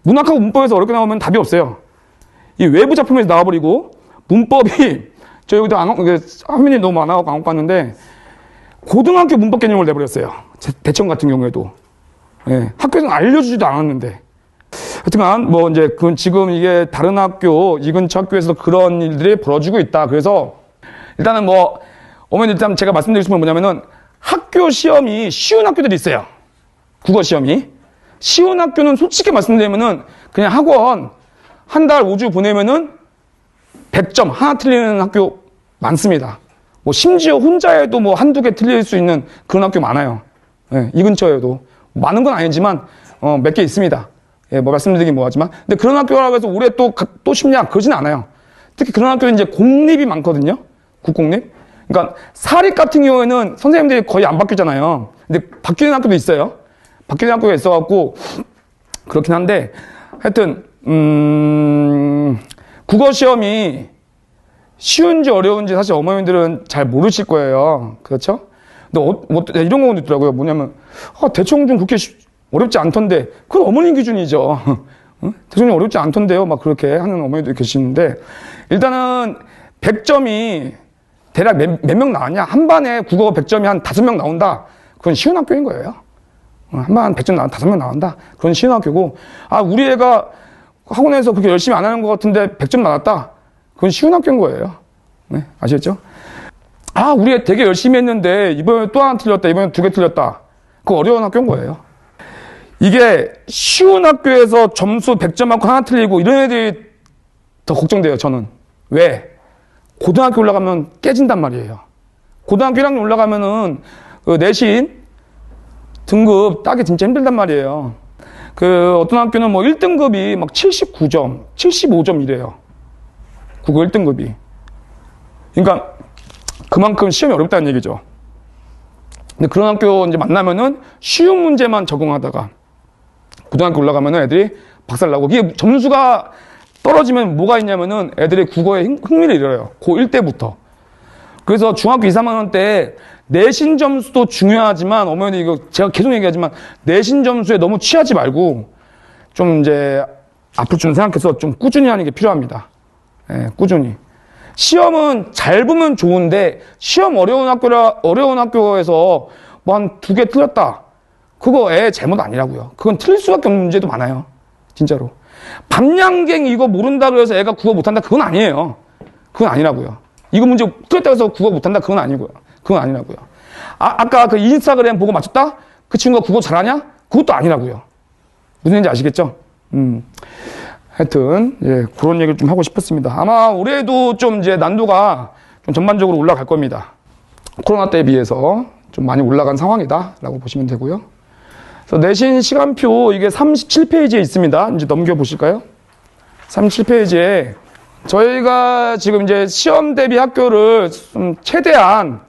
문학하고 문법에서 어렵게 나오면 답이 없어요. 이 외부 작품에서 나와버리고 문법이 저 여기도 화면이 너무 많아서 안 봤는데 고등학교 문법 개념을 내버렸어요. 대청 같은 경우에도 예, 학교에서는 알려주지도 않았는데 하여튼간 뭐 이제 지금 이게 다른 학교 이 근처 학교에서 그런 일들이 벌어지고 있다. 그래서 일단은 뭐 어머니 일단 제가 말씀드리고 싶은 건 뭐냐면은 학교 시험이 쉬운 학교들이 있어요. 국어 시험이. 쉬운 학교는 솔직히 말씀드리면은 그냥 학원 한 달 5주 보내면은 100점 하나 틀리는 학교 많습니다. 뭐 심지어 혼자 해도 뭐 한두 개 틀릴 수 있는 그런 학교 많아요. 예, 이 근처에도. 많은 건 아니지만 몇 개 있습니다. 예, 뭐 말씀드리긴 뭐하지만. 근데 그런 학교라고 해서 올해 또 쉽냐? 그러진 않아요. 특히 그런 학교는 이제 공립이 많거든요. 국공립. 그러니까 사립 같은 경우에는 선생님들이 거의 안 바뀌잖아요. 근데 바뀌는 학교도 있어요. 바뀌는 학교가 있어갖고 그렇긴 한데 하여튼 국어 시험이 쉬운지 어려운지 사실 어머님들은 잘 모르실 거예요. 그렇죠? 근데 뭐 이런 거 있더라고요. 뭐냐면 대청 좀 그렇게 어렵지 않던데 그건 어머님 기준이죠. 대청 좀 어렵지 않던데요. 막 그렇게 하는 어머니도 계시는데 일단은 100점이 대략 몇 명 나왔냐? 한 반에 국어 100점이 한 5명 나온다. 그건 쉬운 학교인 거예요. 한 반 100점 나온 5명 나온다. 그건 쉬운 학교고 우리 애가 학원에서 그렇게 열심히 안 하는 것 같은데 100점 나왔다. 그건 쉬운 학교인 거예요. 네, 아시겠죠? 우리 애 되게 열심히 했는데 이번에 또 하나 틀렸다. 이번에 2개 틀렸다. 그거 어려운 학교인 거예요. 이게 쉬운 학교에서 점수 100점 맞고 하나 틀리고 이런 애들이 더 걱정돼요. 저는. 왜? 고등학교 올라가면 깨진단 말이에요. 고등학교 1학년 올라가면은 내신 등급 따기 진짜 힘들단 말이에요. 어떤 학교는 뭐 1등급이 막 79점, 75점 이래요. 국어 1등급이. 그러니까 그만큼 시험이 어렵다는 얘기죠. 근데 그런 학교 이제 만나면은 쉬운 문제만 적응하다가 고등학교 올라가면은 애들이 박살나고 이게 점수가 떨어지면 뭐가 있냐면은 애들이 국어에 흥미를 잃어요. 고1 때부터. 그래서 중학교 2, 3학년 때 내신 점수도 중요하지만 어머니 이거 제가 계속 얘기하지만 내신 점수에 너무 취하지 말고 좀 이제 앞으로 좀 생각해서 좀 꾸준히 하는 게 필요합니다. 예, 꾸준히. 시험은 잘 보면 좋은데 시험 어려운 학교에서 뭐 한 2개 틀렸다. 그거 애 잘못 아니라고요. 그건 틀릴 수밖에 없는 문제도 많아요. 진짜로. 밤양갱 이거 모른다 그래서 애가 국어 못한다. 그건 아니에요. 그건 아니라고요. 이거 문제 틀렸다 해서 국어 못한다. 그건 아니고요. 그건 아니라고요. 아까 그 인스타그램 보고 맞췄다? 그 친구가 국어 잘하냐? 그것도 아니라고요. 무슨 얘기인지 아시겠죠? 하여튼, 예, 그런 얘기를 좀 하고 싶었습니다. 아마 올해도 좀 이제 난도가 좀 전반적으로 올라갈 겁니다. 코로나 때에 비해서 좀 많이 올라간 상황이다라고 보시면 되고요. 그래서 내신 시간표 이게 37페이지에 있습니다. 이제 넘겨보실까요? 37페이지에 저희가 지금 이제 시험 대비 학교를 좀 최대한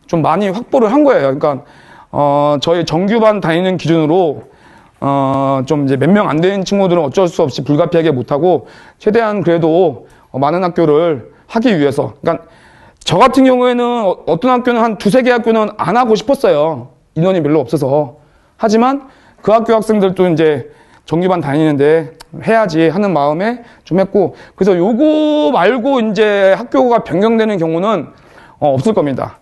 좀 많이 확보를 한 거예요. 그러니까, 저희 정규반 다니는 기준으로, 좀 이제 몇 명 안 되는 친구들은 어쩔 수 없이 불가피하게 못하고, 최대한 그래도 많은 학교를 하기 위해서. 그러니까, 저 같은 경우에는 어떤 학교는 한 2-3개 학교는 안 하고 싶었어요. 인원이 별로 없어서. 하지만 그 학교 학생들도 이제 정규반 다니는데 해야지 하는 마음에 좀 했고, 그래서 요거 말고 이제 학교가 변경되는 경우는 없을 겁니다.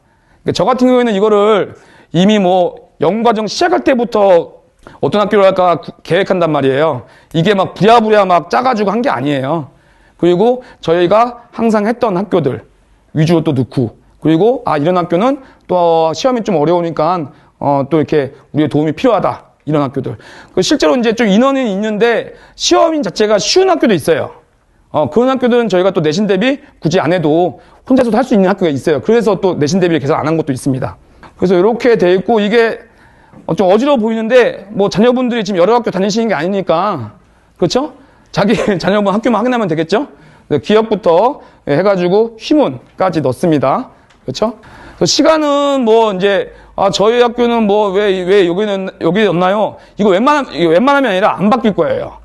저 같은 경우에는 이거를 이미 뭐 영과정 시작할 때부터 어떤 학교를 할까 계획한단 말이에요. 이게 막 부랴부랴 막 짜가지고 한 게 아니에요. 그리고 저희가 항상 했던 학교들 위주로 또 넣고, 그리고 이런 학교는 또 시험이 좀 어려우니까 또 이렇게 우리의 도움이 필요하다, 이런 학교들. 실제로 이제 좀 인원이 있는데 시험 자체가 쉬운 학교도 있어요. 그런 학교들은 저희가 또 내신 대비 굳이 안 해도 혼자서도 할 수 있는 학교가 있어요. 그래서 또 내신 대비를 계속 안 한 것도 있습니다. 그래서 이렇게 돼 있고, 이게 좀 어지러워 보이는데 뭐 자녀분들이 지금 여러 학교 다니시는 게 아니니까, 그렇죠? 자기 자녀분 학교만 확인하면 되겠죠? 기억부터 해가지고 휘문까지 넣습니다. 그렇죠? 시간은 뭐 이제 저희 학교는 뭐 왜 여기 넣나요? 이거 웬만하면 아니라 안 바뀔 거예요.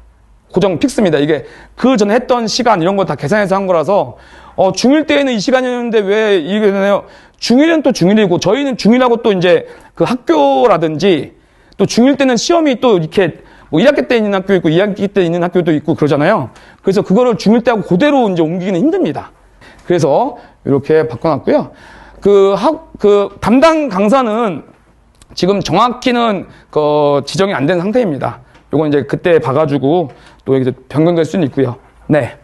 고정 픽스입니다. 이게 그 전에 했던 시간 이런 거 다 계산해서 한 거라서 중1 때에는 이 시간이었는데 왜 이게 되나요? 중1은 또 중1이고 저희는 중1하고 또 이제 그 학교라든지 또 중1 때는 시험이 또 이렇게 뭐 1학기 때 있는 학교 있고 2학기 때 있는 학교도 있고 그러잖아요. 그래서 그거를 중1 때하고 그대로 이제 옮기기는 힘듭니다. 그래서 이렇게 바꿔놨고요. 그 담당 강사는 지금 정확히는 지정이 안 된 상태입니다. 요건 이제 그때 봐가지고 또 이제 변경될 수는 있고요. 네.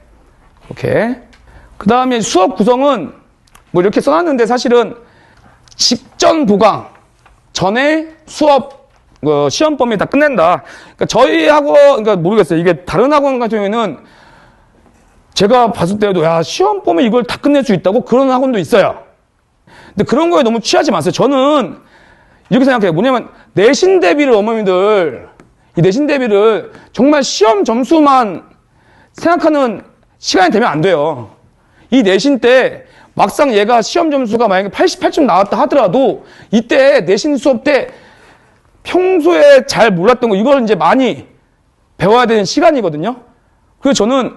이렇게. 그 다음에 수업 구성은 뭐 이렇게 써놨는데 사실은 직전 보강 전에 수업 시험 범위 다 끝낸다. 그러니까 저희 학원, 그러니까 모르겠어요. 이게 다른 학원 같은 경우에는 제가 봤을 때도 시험 범위 이걸 다 끝낼 수 있다고 그런 학원도 있어요. 근데 그런 거에 너무 취하지 마세요. 저는 이렇게 생각해요. 뭐냐면 내신 대비를 어머님들 이 내신 대비를 정말 시험 점수만 생각하는 시간이 되면 안 돼요. 이 내신 때 막상 얘가 시험 점수가 만약에 88점 나왔다 하더라도 이때 내신 수업 때 평소에 잘 몰랐던 거 이걸 이제 많이 배워야 되는 시간이거든요. 그래서 저는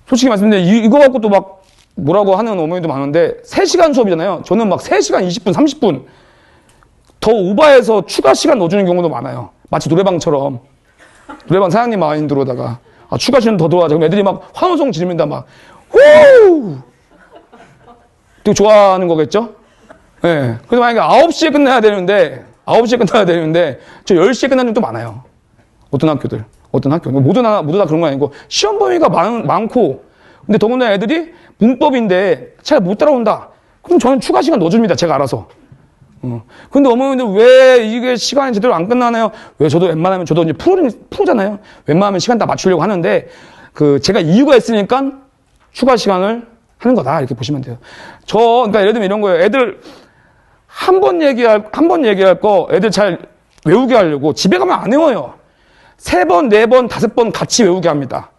솔직히 말씀드리면 이거 갖고 또 막 뭐라고 하는 어머니도 많은데 3시간 수업이잖아요. 저는 막 3시간 20분, 30분 더 오버해서 추가 시간 넣어주는 경우도 많아요. 마치 노래방처럼. 노래방 사장님 마인드로다가 추가 시간 더 들어가자. 그럼 애들이 막 환호성 지릅니다. 막 후! 되게 좋아하는 거겠죠? 예. 네. 그래서 만약에 9시에 끝나야 되는데 저 10시에 끝나는 것도 많아요. 어떤 학교들. 모두 다 그런 건 아니고 시험 범위가 많고 근데 더군다나 애들이 문법인데 잘 못 따라온다. 그럼 저는 추가 시간 넣어줍니다. 제가 알아서. 근데 어머님들 왜 이게 시간이 제대로 안 끝나나요? 왜 저도 웬만하면 저도 이제 프로잖아요. 웬만하면 시간 다 맞추려고 하는데 제가 이유가 있으니까 추가 시간을 하는 거다. 이렇게 보시면 돼요. 그러니까 예를 들면 이런 거예요. 애들 한 번 얘기할 거 애들 잘 외우게 하려고 집에 가면 안 외워요. 3번, 4번, 5번 같이 외우게 합니다.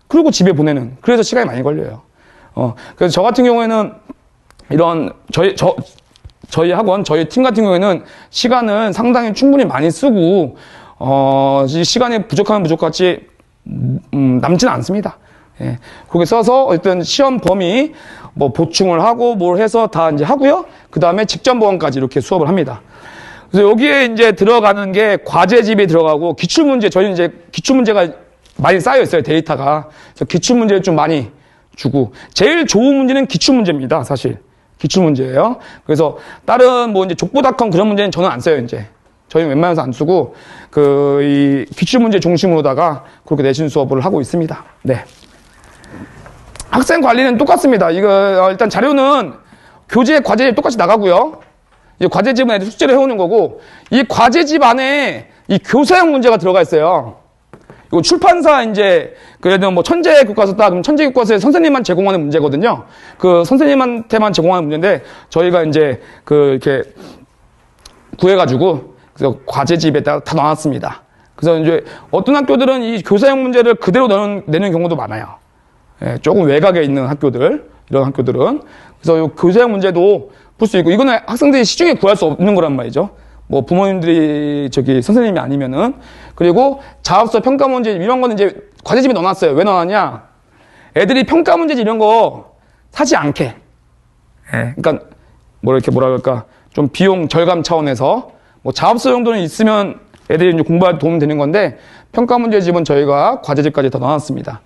그리고 집에 보내는. 그래서 시간이 많이 걸려요. 그래서 저 같은 경우에는 이런 저희 학원, 저희 팀 같은 경우에는 시간을 상당히 충분히 많이 쓰고 시간이 부족하면 부족하지 남지는 않습니다. 예. 그렇게 써서 어쨌든 시험 범위 뭐 보충을 하고 뭘 해서 다 이제 하고요. 그 다음에 직전 보강까지 이렇게 수업을 합니다. 그래서 여기에 이제 들어가는 게 과제집이 들어가고 기출문제, 저희는 이제 기출문제가 많이 쌓여 있어요, 데이터가. 그래서 기출문제를 좀 많이 주고 제일 좋은 문제는 기출문제입니다, 사실. 기출문제예요. 그래서 다른 뭐 이제 족보닷컴 그런 문제는 저는 안 써요, 이제. 저희는 웬만해서 안 쓰고 이 기출문제 중심으로다가 그렇게 내신 수업을 하고 있습니다. 네. 학생 관리는 똑같습니다. 이거 일단 자료는 교재 과제집 똑같이 나가고요. 이 과제집은 애들 숙제를 해오는 거고 이 과제집 안에 이 교사형 문제가 들어가 있어요. 이거 출판사 이제 그래도 뭐 천재 교과서다 그럼 천재 교과서에 선생님만 제공하는 문제거든요. 그 선생님한테만 제공하는 문제인데 저희가 이제 이렇게 구해가지고 그래서 과제집에다 다 넣어놨습니다. 그래서 이제 어떤 학교들은 이 교사형 문제를 그대로 내는 경우도 많아요. 예, 조금 외곽에 있는 학교들, 이런 학교들은. 그래서 이 교사형 문제도 풀 수 있고, 이거는 학생들이 시중에 구할 수 없는 거란 말이죠. 뭐 부모님들이 선생님이 아니면은. 그리고 자업서 평가 문제 이런 거는 이제 과제집에 넣어놨어요. 왜 넣어놨냐? 애들이 평가 문제 이런 거 사지 않게. 예, 그러니까 뭐라 그럴까? 좀 비용 절감 차원에서 뭐 자업서 정도는 있으면 애들이 이제 공부할 도움이 되는 건데 평가 문제집은 저희가 과제집까지 다 넣어놨습니다.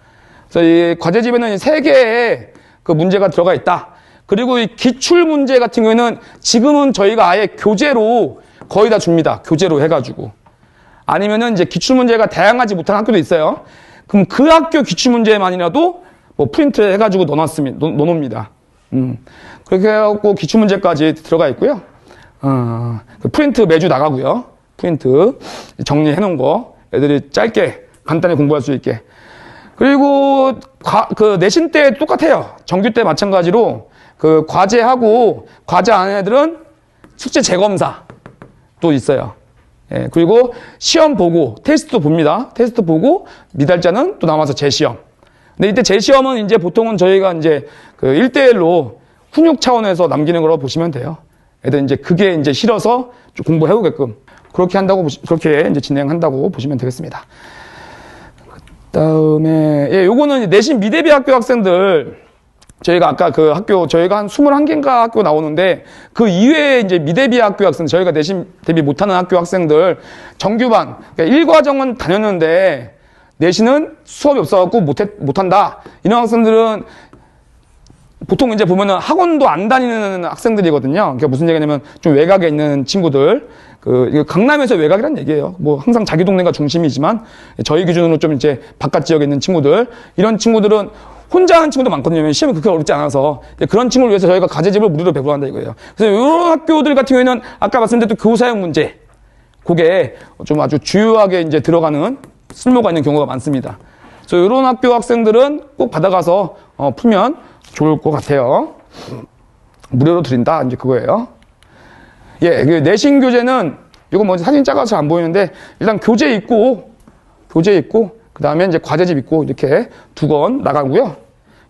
그래서 이 과제집에는 3개의 그 문제가 들어가 있다. 그리고 이 기출 문제 같은 경우에는 지금은 저희가 아예 교재로 거의 다 줍니다. 교재로 해가지고. 아니면은 이제 기출 문제가 다양하지 못한 학교도 있어요. 그럼 그 학교 기출 문제만이라도 뭐 프린트 해가지고 넣어놓습니다. 그렇게 해갖고 기출문제까지 들어가 있고요. 그 프린트 매주 나가고요. 프린트 정리해놓은 거 애들이 짧게 간단히 공부할 수 있게. 그리고 그 내신 때 똑같아요. 정규 때 마찬가지로 그 과제하고 과제 안 한 애들은 숙제 재검사 또 있어요. 예, 그리고 시험 보고 테스트도 봅니다. 테스트 보고 미달자는 또 남아서 재시험. 근데 이때 재시험은 이제 보통은 저희가 이제 그 1대1로 훈육 차원에서 남기는 거라고 보시면 돼요. 애들 이제 그게 이제 싫어서 좀 공부해오게끔 그렇게 이제 진행한다고 보시면 되겠습니다. 그다음에 예, 요거는 내신 미대비 학교 학생들 저희가 아까 그 학교 저희가 한 21개인가 학교 나오는데 그 이외에 이제 미대비 학교 학생 저희가 내신 대비 못하는 학교 학생들 정규반 그러니까 1과정은 다녔는데 내신은 수업이 없어갖고 못한다. 이런 학생들은 보통 이제 보면은 학원도 안 다니는 학생들이거든요. 그러니까 무슨 얘기냐면 좀 외곽에 있는 친구들. 이거 강남에서 외곽이란 얘기예요. 뭐 항상 자기 동네가 중심이지만 저희 기준으로 좀 이제 바깥 지역에 있는 친구들. 이런 친구들은 혼자 하는 친구도 많거든요. 시험이 그렇게 어렵지 않아서. 그런 친구를 위해서 저희가 과제집을 무료로 배부한다 이거예요. 그래서 이런 학교들 같은 경우에는 아까 말씀드렸던 교사용 문제. 그게 좀 아주 주요하게 이제 들어가는 쓸모가 있는 경우가 많습니다. 그래서 이런 학교 학생들은 꼭 받아가서 풀면 좋을 것 같아요. 무료로 드린다. 이제 그거예요. 예, 그 내신 교재는 이거 뭐 사진 작아서 안 보이는데 일단 교재 있고 그 다음에 이제 과제집 있고 이렇게 2권 나가고요.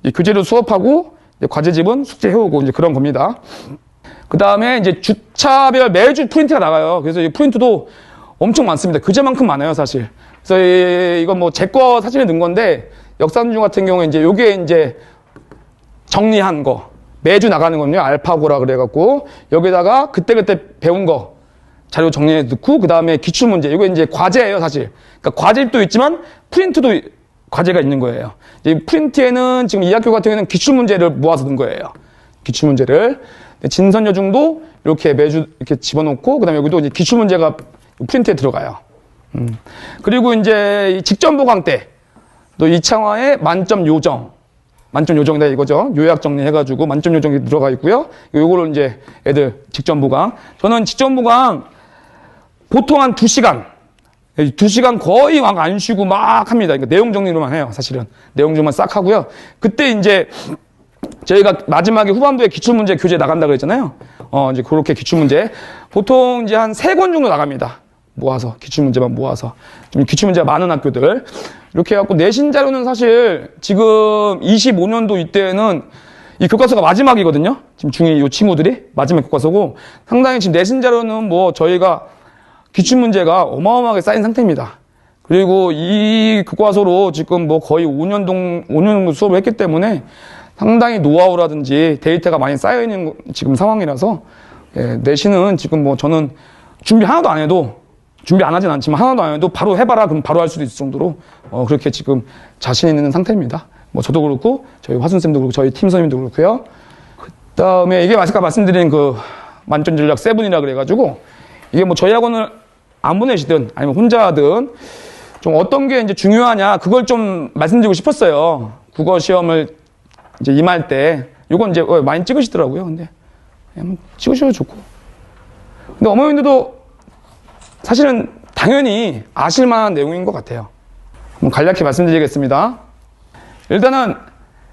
이제 교재로 수업하고 이제 과제집은 숙제 해오고 이제 그런 겁니다. 그 다음에 이제 주차별 매주 프린트가 나가요. 그래서 이 프린트도 엄청 많습니다. 교재만큼 많아요, 사실. 그래서 이건 뭐 제 거 사진에 넣은 건데 역삼중 같은 경우에 이제 요게 이제 정리한 거 매주 나가는 거는요 알파고라 그래갖고 여기다가 그때그때 배운 거 자료 정리해 넣고 그 다음에 기출문제 이거 이제 과제예요 사실. 그러니까 과제도 있지만 프린트도 과제가 있는 거예요. 이 프린트에는 지금 이 학교 같은 경우에는 기출문제를 모아서 넣은 거예요. 기출문제를 진선여중도 이렇게 매주 이렇게 집어넣고 그 다음에 여기도 이제 기출문제가 프린트에 들어가요. 그리고 이제 직전 보강 때 또 이창화의 만점 요정이다 이거죠. 요약 정리해가지고 만점 요정이 들어가 있고요. 요거를 이제 애들 직전 보강. 저는 직전 보강 보통 한 2시간. 2시간 거의 막 안 쉬고 막 합니다. 그러니까 내용 정리로만 해요, 사실은. 내용 정리만 싹 하고요. 그때 이제 저희가 마지막에 후반부에 기출문제 교재 나간다 그랬잖아요. 이제 그렇게 기출문제. 보통 이제 한 3권 정도 나갑니다. 모아서, 기출문제만 모아서. 좀 기출문제가 많은 학교들. 이렇게 해갖고 내신 자료는 사실 지금 25년도 이때는 이 교과서가 마지막이거든요. 지금 중2 요 친구들이 마지막 교과서고 상당히 지금 내신 자료는 뭐 저희가 기출문제가 어마어마하게 쌓인 상태입니다. 그리고 이 교과서로 지금 뭐 거의 5년 정도 수업을 했기 때문에 상당히 노하우라든지 데이터가 많이 쌓여있는 지금 상황이라서 예, 내신은 지금 뭐 저는 준비 하나도 안 해도 준비 안 하진 않지만 하나도 안 해도 바로 해봐라 그럼 바로 할 수도 있을 정도로 그렇게 지금 자신 있는 상태입니다. 뭐 저도 그렇고 저희 화순쌤도 그렇고 저희 팀 선생님도 그렇고요. 그 다음에 이게 아까 말씀드린 그 만점 전략 7이라 그래가지고 이게 뭐 저희 학원을 안 보내시든 아니면 혼자 하든 좀 어떤 게 이제 중요하냐 그걸 좀 말씀드리고 싶었어요. 국어 시험을 이제 임할 때 이건 이제 많이 찍으시더라고요. 근데 한번 찍으셔도 좋고. 근데 어머님들도 사실은 당연히 아실 만한 내용인 것 같아요. 간략히 말씀드리겠습니다. 일단은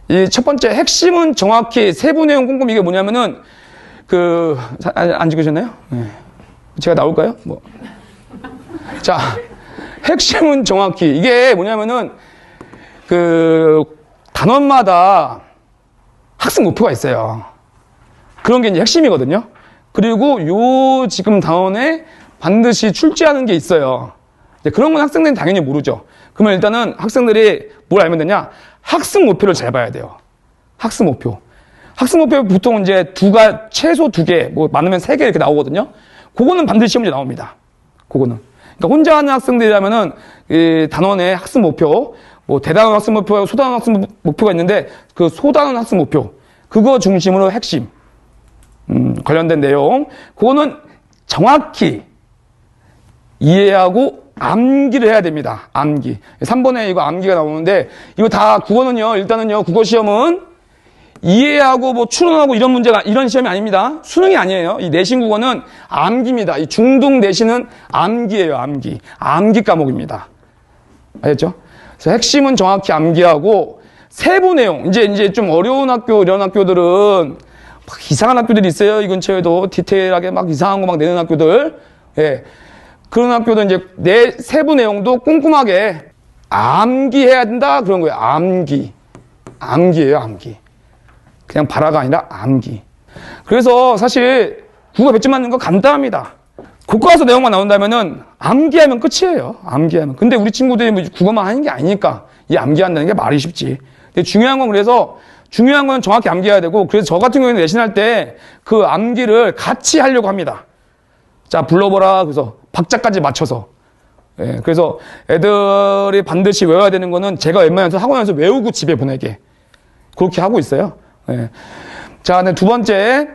이 첫 번째 핵심은 정확히 세부 내용 꼼꼼히 이게 뭐냐면은 안 찍으셨나요? 네. 제가 나올까요? 뭐. 자, 핵심은 정확히 이게 뭐냐면은 단원마다 학습 목표가 있어요. 그런 게 이제 핵심이거든요. 그리고 요 지금 단원에 반드시 출제하는 게 있어요. 그런 건 학생들이 당연히 모르죠. 그러면 일단은 학생들이 뭘 알면 되냐? 학습 목표를 잘 봐야 돼요. 학습 목표. 학습 목표 보통 이제 최소 2개, 뭐 많으면 3개 이렇게 나오거든요. 그거는 반드시 시험지에 나옵니다. 그거는. 그러니까 혼자 하는 학생들이라면은 이 단원의 학습 목표, 뭐 대단원 학습 목표, 소단원 학습 목표가 있는데 그 소단원 학습 목표, 그거 중심으로 핵심 관련된 내용, 그거는 정확히 이해하고 암기를 해야 됩니다. 암기. 3번에 이거 암기가 나오는데, 이거 다 국어는요, 일단은요, 국어 시험은 이해하고 뭐 추론하고 이런 문제가, 이런 시험이 아닙니다. 수능이 아니에요. 이 내신 국어는 암기입니다. 이 중등 내신은 암기예요, 암기. 암기 과목입니다. 알겠죠? 그래서 핵심은 정확히 암기하고, 세부 내용, 이제 좀 어려운 학교, 이런 학교들은 막 이상한 학교들이 있어요. 이 근처에도 디테일하게 막 이상한 거 막 내는 학교들. 예. 그런 학교도 이제 세부 내용도 꼼꼼하게 암기해야 된다. 그런 거예요. 암기. 암기예요, 암기. 그냥 발화가 아니라 암기. 그래서 사실 국어 100점 맞는 거 간단합니다. 교과서 내용만 나온다면은 암기하면 끝이에요. 암기하면. 근데 우리 친구들이 뭐 국어만 하는 게 아니니까 이 암기한다는 게 말이 쉽지. 근데 중요한 건 그래서 중요한 건 정확히 암기해야 되고, 그래서 저 같은 경우에는 내신할 때 그 암기를 같이 하려고 합니다. 자, 불러보라. 그래서 박자까지 맞춰서. 예, 그래서 애들이 반드시 외워야 되는 거는 제가 웬만해서 학원에서 외우고 집에 보내게. 그렇게 하고 있어요. 예. 자, 네, 두 번째.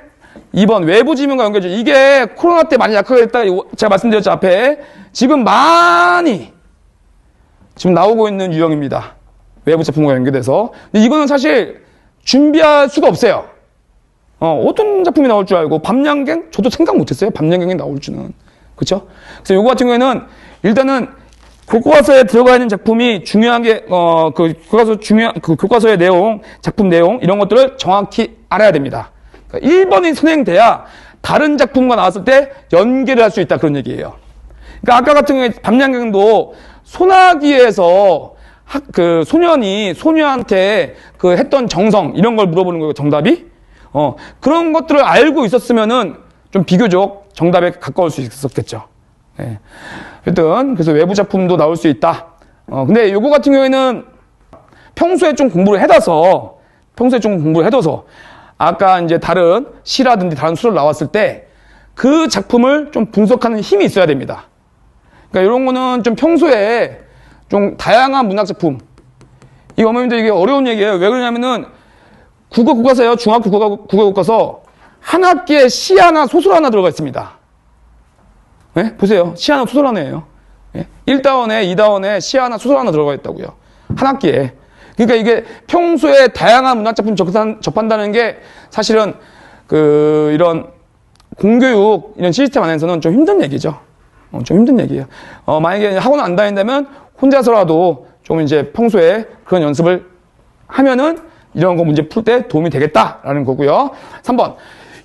2번 외부 지문과 연결죠. 이게 코로나 때 많이 약하게 됐다. 제가 말씀드렸죠, 앞에. 지금 많이 지금 나오고 있는 유형입니다. 외부 작품과 연결돼서. 근데 이거는 사실 준비할 수가 없어요. 어떤 작품이 나올 줄 알고. 밤양갱? 저도 생각 못했어요. 밤양갱이 나올 줄은. 그쵸? 그래서 요거 같은 경우에는 일단은 교과서에 들어가 있는 작품이 중요한 게, 교과서의 내용, 작품 내용, 이런 것들을 정확히 알아야 됩니다. 그러니까 1번이 선행돼야 다른 작품과 나왔을 때 연계를 할 수 있다. 그런 얘기예요. 그러니까 아까 같은 경우에 밤양갱도 소나기에서 소년이 소녀한테 했던 정성, 이런 걸 물어보는 거예요, 정답이. 그런 것들을 알고 있었으면은 좀 비교적 정답에 가까울 수 있었겠죠. 네. 하여튼, 그래서 외부 작품도 나올 수 있다. 근데 요거 같은 경우에는 평소에 좀 공부를 해둬서, 아까 이제 다른 시라든지 다른 수를 나왔을 때 그 작품을 좀 분석하는 힘이 있어야 됩니다. 그러니까 이런 거는 좀 평소에 좀 다양한 문학 작품. 이 어머님들 이게 어려운 얘기예요. 왜 그러냐면은 국어 교과서요. 중학교 국어 교과서 한 학기에 시 하나, 소설 하나 들어가 있습니다. 네? 보세요. 시 하나, 소설 하나예요. 네? 1다원에, 2다원에 시 하나, 소설 하나 들어가 있다고요. 한 학기에. 그러니까 이게 평소에 다양한 문학 작품 접한다는 게 사실은 이런 공교육 이런 시스템 안에서는 좀 힘든 얘기죠. 좀 힘든 얘기예요. 만약에 학원 안 다닌다면 혼자서라도 좀 이제 평소에 그런 연습을 하면은 이런 거 문제 풀 때 도움이 되겠다라는 거고요. 3번.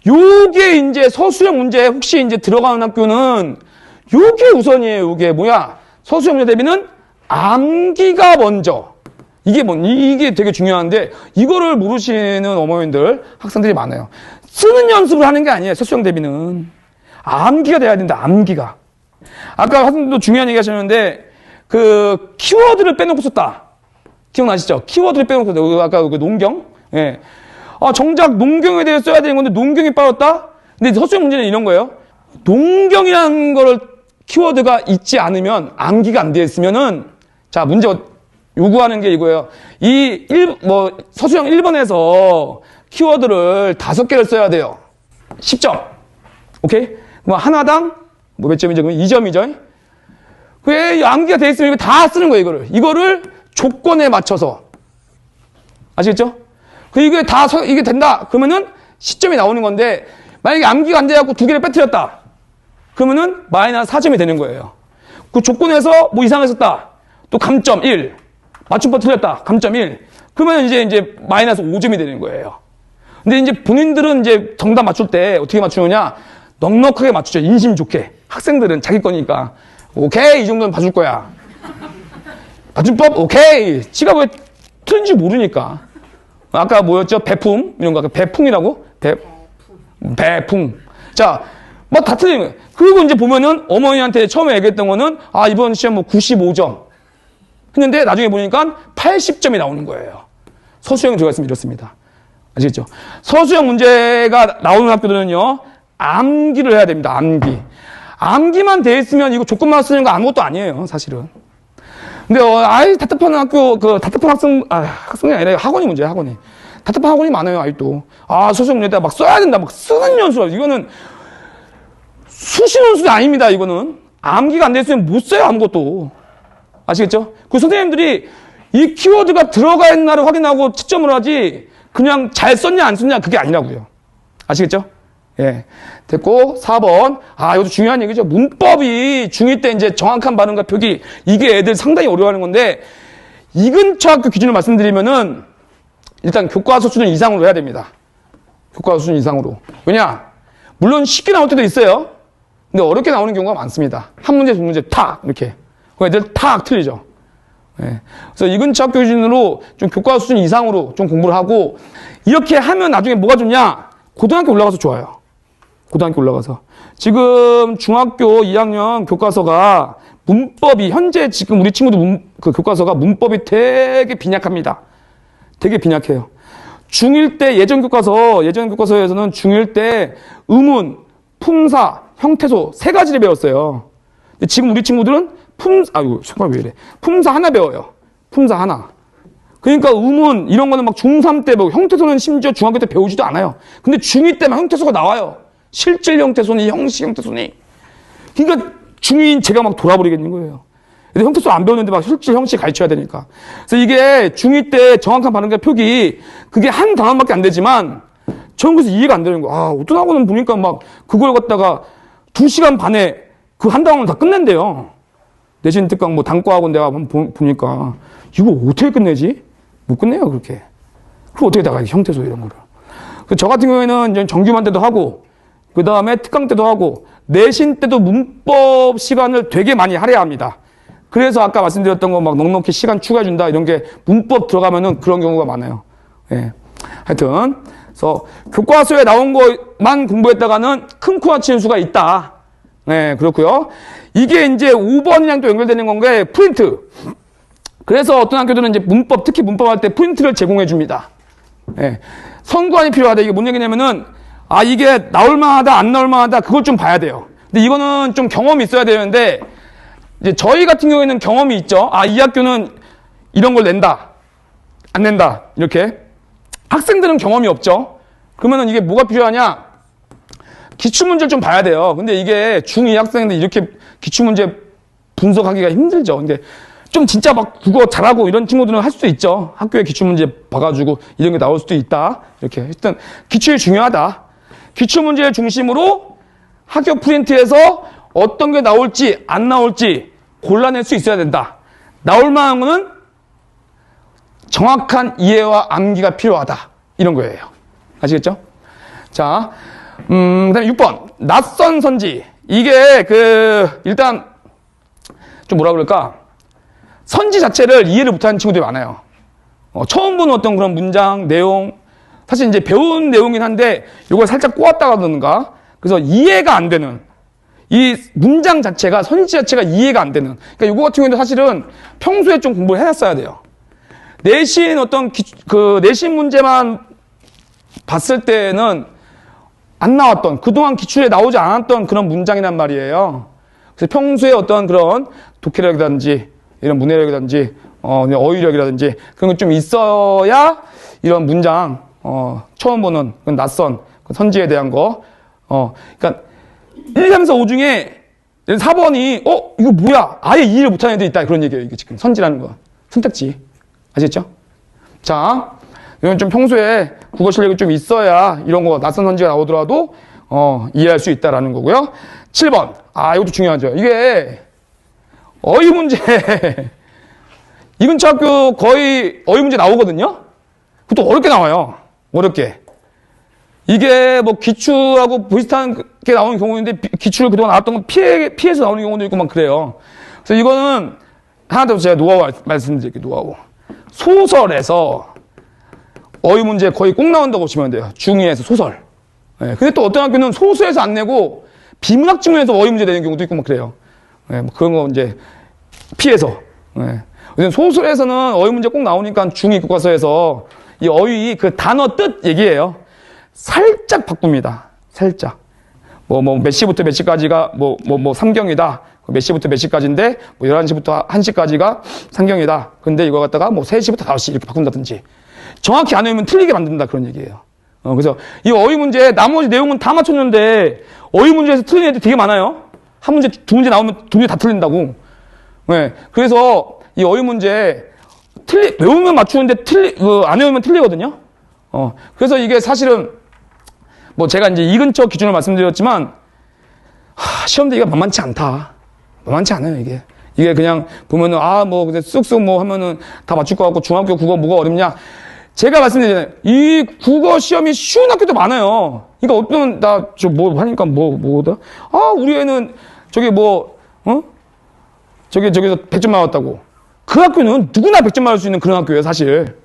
요게 이제 서술형 문제 혹시 이제 들어가는 학교는 요게 우선이에요. 요게 뭐야? 서술형 문제 대비는 암기가 먼저. 이게 되게 중요한데 이거를 모르시는 어머님들, 학생들이 많아요. 쓰는 연습을 하는 게 아니에요. 서술형 대비는. 암기가 돼야 된다. 암기가. 아까 학생들도 중요한 얘기 하셨는데 키워드를 빼놓고 썼다. 기억나시죠? 키워드를 빼놓고 썼다. 아까 농경? 예. 정작 농경에 대해 써야 되는 건데 농경이 빠졌다? 근데 서술형 문제는 이런 거예요. 농경이라는 거를 키워드가 있지 않으면 암기가 안 되어 있으면은 자, 문제 요구하는 게 이거예요. 서술형 1번에서 키워드를 5개를 써야 돼요. 10점. 오케이? 뭐 하나당 몇 점이죠? 그럼 2점이죠? 왜 암기가 돼 있으면 이거 다 쓰는 거예요, 이거를 조건에 맞춰서. 아시겠죠? 이게 된다. 그러면은 시점이 나오는 건데, 만약에 암기가 안 돼갖고 2개를 빼뜨렸다. 그러면은 마이너스 4점이 되는 거예요. 그 조건에서 뭐 이상했었다. 또 감점 1. 맞춤법 틀렸다. 감점 1. 그러면 이제 마이너스 5점이 되는 거예요. 근데 이제 본인들은 이제 정답 맞출 때 어떻게 맞추느냐? 넉넉하게 맞추죠. 인심 좋게. 학생들은 자기 거니까. 오케이, 이 정도는 봐줄 거야. 맞춤법? 오케이. 지가 왜 틀린지 모르니까. 아까 뭐였죠? 배품? 이런 거. 배풍이라고? 배풍. 자, 뭐 다 틀린 거예요. 그리고 이제 보면은 어머니한테 처음에 얘기했던 거는, 이번 시험 뭐 95점. 했는데 나중에 보니까 80점이 나오는 거예요. 서술형이 들어갔으면 이렇습니다. 아시겠죠? 서술형 문제가 나오는 학교들은요, 암기를 해야 됩니다. 암기만 돼 있으면 이거 조건만 쓰는 거 아무것도 아니에요, 사실은. 근데, 답답한 학생이 아니라 학원이 문제야, 학원이. 답답한 학원이 많아요, 아직도. 서술형 문제에다 막 써야 된다, 막 쓰는 연수. 이거는 수시 논술이 아닙니다, 이거는. 암기가 안 됐으면 못 써요, 아무것도. 아시겠죠? 그 선생님들이 이 키워드가 들어가 있나를 확인하고 채점을 하지, 그냥 잘 썼냐, 안 썼냐, 그게 아니라고요. 아시겠죠? 예. 됐고, 4번. 아, 이것도 중요한 얘기죠. 문법이 중2 때 이제 정확한 발음과 표기, 이게 애들 상당히 어려워하는 건데, 이 근처 학교 기준으로 말씀드리면은, 일단 교과서 수준 이상으로 해야 됩니다. 교과서 수준 이상으로. 왜냐? 물론 쉽게 나올 때도 있어요. 근데 어렵게 나오는 경우가 많습니다. 한 문제, 두 문제 탁! 이렇게. 그 애들 탁 틀리죠. 예. 그래서 이 근처 학교 기준으로 좀 교과서 수준 이상으로 좀 공부를 하고, 이렇게 하면 나중에 뭐가 좋냐? 고등학교 올라가서 좋아요. 고등학교 올라가서. 지금 중학교 2학년 교과서가 문법이, 현재 지금 우리 친구들 그 교과서가 문법이 되게 빈약합니다. 되게 빈약해요. 중1 때 예전 교과서에서는 중1 때 의문, 품사, 형태소 3가지를 배웠어요. 근데 지금 우리 친구들은 잠깐만 왜 이래. 품사 하나 배워요. 품사 하나. 그러니까 의문, 이런 거는 막 중3 때 배우고, 형태소는 심지어 중학교 때 배우지도 않아요. 근데 중2 때만 형태소가 나와요. 실질 형태소니, 형식 형태소니. 그러니까 중2인 제가 막 돌아버리겠는 거예요. 근데 형태소 안 배우는데 막 실질 형식 가르쳐야 되니까. 그래서 이게 중2 때 정확한 발음과 표기, 그게 한 단원밖에 안 되지만, 저는 그래서 이해가 안 되는 거예요. 아, 어떤 학원은 보니까 막 그걸 갖다가 2시간 반에 그 한 단원을 다 끝낸대요. 내신 특강 뭐 단과학원 내가 한번 보니까, 이거 어떻게 끝내지? 못 끝내요, 그렇게. 그럼 어떻게 나가요, 형태소 이런 거를. 저 같은 경우에는 이제 정규만 때도 하고, 그 다음에 특강 때도 하고, 내신 때도 문법 시간을 되게 많이 할애합니다. 그래서 아까 말씀드렸던 거 막 넉넉히 시간 추가해준다, 이런 게 문법 들어가면은 그런 경우가 많아요. 예. 하여튼, 그래서 교과서에 나온 것만 공부했다가는 큰 코가 치는 수가 있다. 네, 그렇고요. 이게 이제 5번이랑 또 연결되는 건 게 프린트. 그래서 어떤 학교들은 이제 문법, 특히 문법 할 때 프린트를 제공해 줍니다. 예. 선관이 필요하다. 이게 뭔 얘기냐면은, 아, 이게 나올 만하다, 안 나올 만하다, 그걸 좀 봐야 돼요. 근데 이거는 좀 경험이 있어야 되는데, 이제 저희 같은 경우에는 경험이 있죠. 아, 이 학교는 이런 걸 낸다, 안 낸다, 이렇게. 학생들은 경험이 없죠. 그러면은 이게 뭐가 필요하냐? 기출문제를 좀 봐야 돼요. 근데 이게 중2 학생인데 이렇게 기출문제 분석하기가 힘들죠. 근데 좀 진짜 막 국어 잘하고 이런 친구들은 할 수도 있죠. 학교에 기출문제 봐가지고 이런 게 나올 수도 있다. 이렇게. 일단 기출이 중요하다. 기출문제를 중심으로 학교 프린트에서 어떤 게 나올지 안 나올지 골라낼 수 있어야 된다. 나올 만한 거는 정확한 이해와 암기가 필요하다. 이런 거예요. 아시겠죠? 자, 그 다음에 6번. 낯선 선지. 이게 일단 좀 뭐라 그럴까? 선지 자체를 이해를 못하는 친구들이 많아요. 처음 보는 어떤 그런 문장, 내용, 사실 이제 배운 내용이긴 한데, 이걸 살짝 꼬았다가든가, 그래서 이해가 안 되는, 이 문장 자체가, 선지 자체가 이해가 안 되는. 그러니까 이거 같은 경우에는 사실은 평소에 좀 공부를 해놨어야 돼요. 내신 내신 문제만 봤을 때는 안 나왔던, 그동안 기출에 나오지 않았던 그런 문장이란 말이에요. 그래서 평소에 어떤 그런 독해력이라든지, 이런 문해력이라든지, 어휘력이라든지, 그런 게 좀 있어야 이런 문장, 처음 보는 낯선 선지에 대한 거, 그러니까 1, 3, 4, 5 중에 4번이, 이거 뭐야? 아예 이해를 못하는 애들이 있다. 그런 얘기예요. 이게 지금 선지라는 거. 선택지. 아시겠죠? 자, 이건 좀 평소에 국어 실력이 좀 있어야 이런 거 낯선 선지가 나오더라도, 이해할 수 있다라는 거고요. 7번. 아, 이것도 중요하죠. 이게, 어휘 문제. 이 근처 학교 거의 어휘 문제 나오거든요? 그것도 어렵게 나와요. 어렵게. 이게 뭐 기출하고 비슷한 게 나오는 경우인데, 기출 그동안 나왔던 건 피해서 나오는 경우도 있고 막 그래요. 그래서 이거는 하나 더 제가 노하우 말씀드릴게요. 노하우. 소설에서 어휘 문제 거의 꼭 나온다고 보시면 돼요. 중2에서 소설. 네. 근데 또 어떤 학교는 소수에서 안 내고 비문학 지문에서 어휘 문제 내는 경우도 있고 막 그래요. 네, 뭐 그런 거 이제 피해서. 네. 소설에서는 어휘 문제 꼭 나오니까 중2 교과서에서 이 어휘 그 단어 뜻 얘기예요. 살짝 바꿉니다. 살짝. 몇 시부터 몇 시까지가 삼경이다. 몇 시부터 몇 시까지인데 11시부터 1시까지가 상경이다. 근데 이거 갖다가 3시부터 5시 이렇게 바꾼다든지. 정확히 안 외우면 틀리게 만든다. 그런 얘기예요. 그래서 이 어휘 문제 나머지 내용은 다 맞췄는데 어휘 문제에서 틀린 애들 되게 많아요. 한 문제, 두 문제 나오면 두 문제 다 틀린다고. 네. 그래서 이 어휘 문제 외우면 맞추는데 안 외우면 틀리거든요. 그래서 이게 사실은 뭐 제가 이제 이 근처 기준으로 말씀드렸지만 시험 대기가 만만치 않다. 만만치 않아요, 이게. 이게 그냥 보면은 뭐 쑥쑥 뭐 하면은 다 맞출 것 같고 중학교 국어 뭐가 어렵냐. 제가 말씀드리잖아요. 이 국어 시험이 쉬운 학교도 많아요. 그러니까 어떤 뭐 하니까 뭐다. 우리 애는 저기서 100점 나왔다고. 그 학교는 누구나 100점 맞을 수 있는 그런 학교예요, 사실.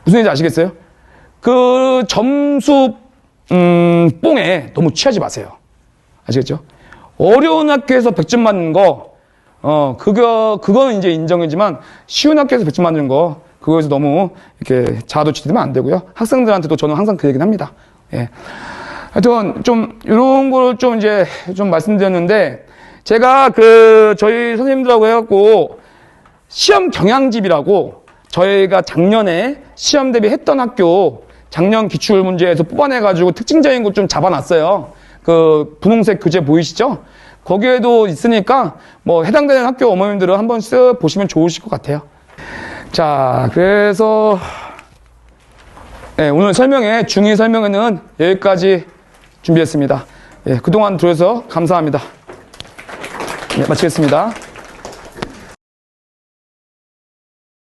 무슨 얘기인지 아시겠어요? 그 점수 뽕에 너무 취하지 마세요. 아시겠죠? 어려운 학교에서 100점 맞는 거, 그거는 이제 인정이지만 쉬운 학교에서 100점 맞는 거, 그거에서 너무 이렇게 자아도취되면 안 되고요. 학생들한테도 저는 항상 그 얘기는 합니다. 예. 하여튼 좀 이런 걸 좀 이제 좀 말씀드렸는데 제가 저희 선생님들하고 해갖고 시험 경향집이라고 저희가 작년에 시험 대비했던 학교 작년 기출 문제에서 뽑아내가지고 특징적인 거 좀 잡아놨어요. 그 분홍색 교재 보이시죠? 거기에도 있으니까 뭐 해당되는 학교 어머님들은 한번 쓱 보시면 좋으실 것 같아요. 자, 그래서 네, 오늘 중2 설명회는 여기까지 준비했습니다. 예, 그동안 들어주셔서 감사합니다. 네, 마치겠습니다.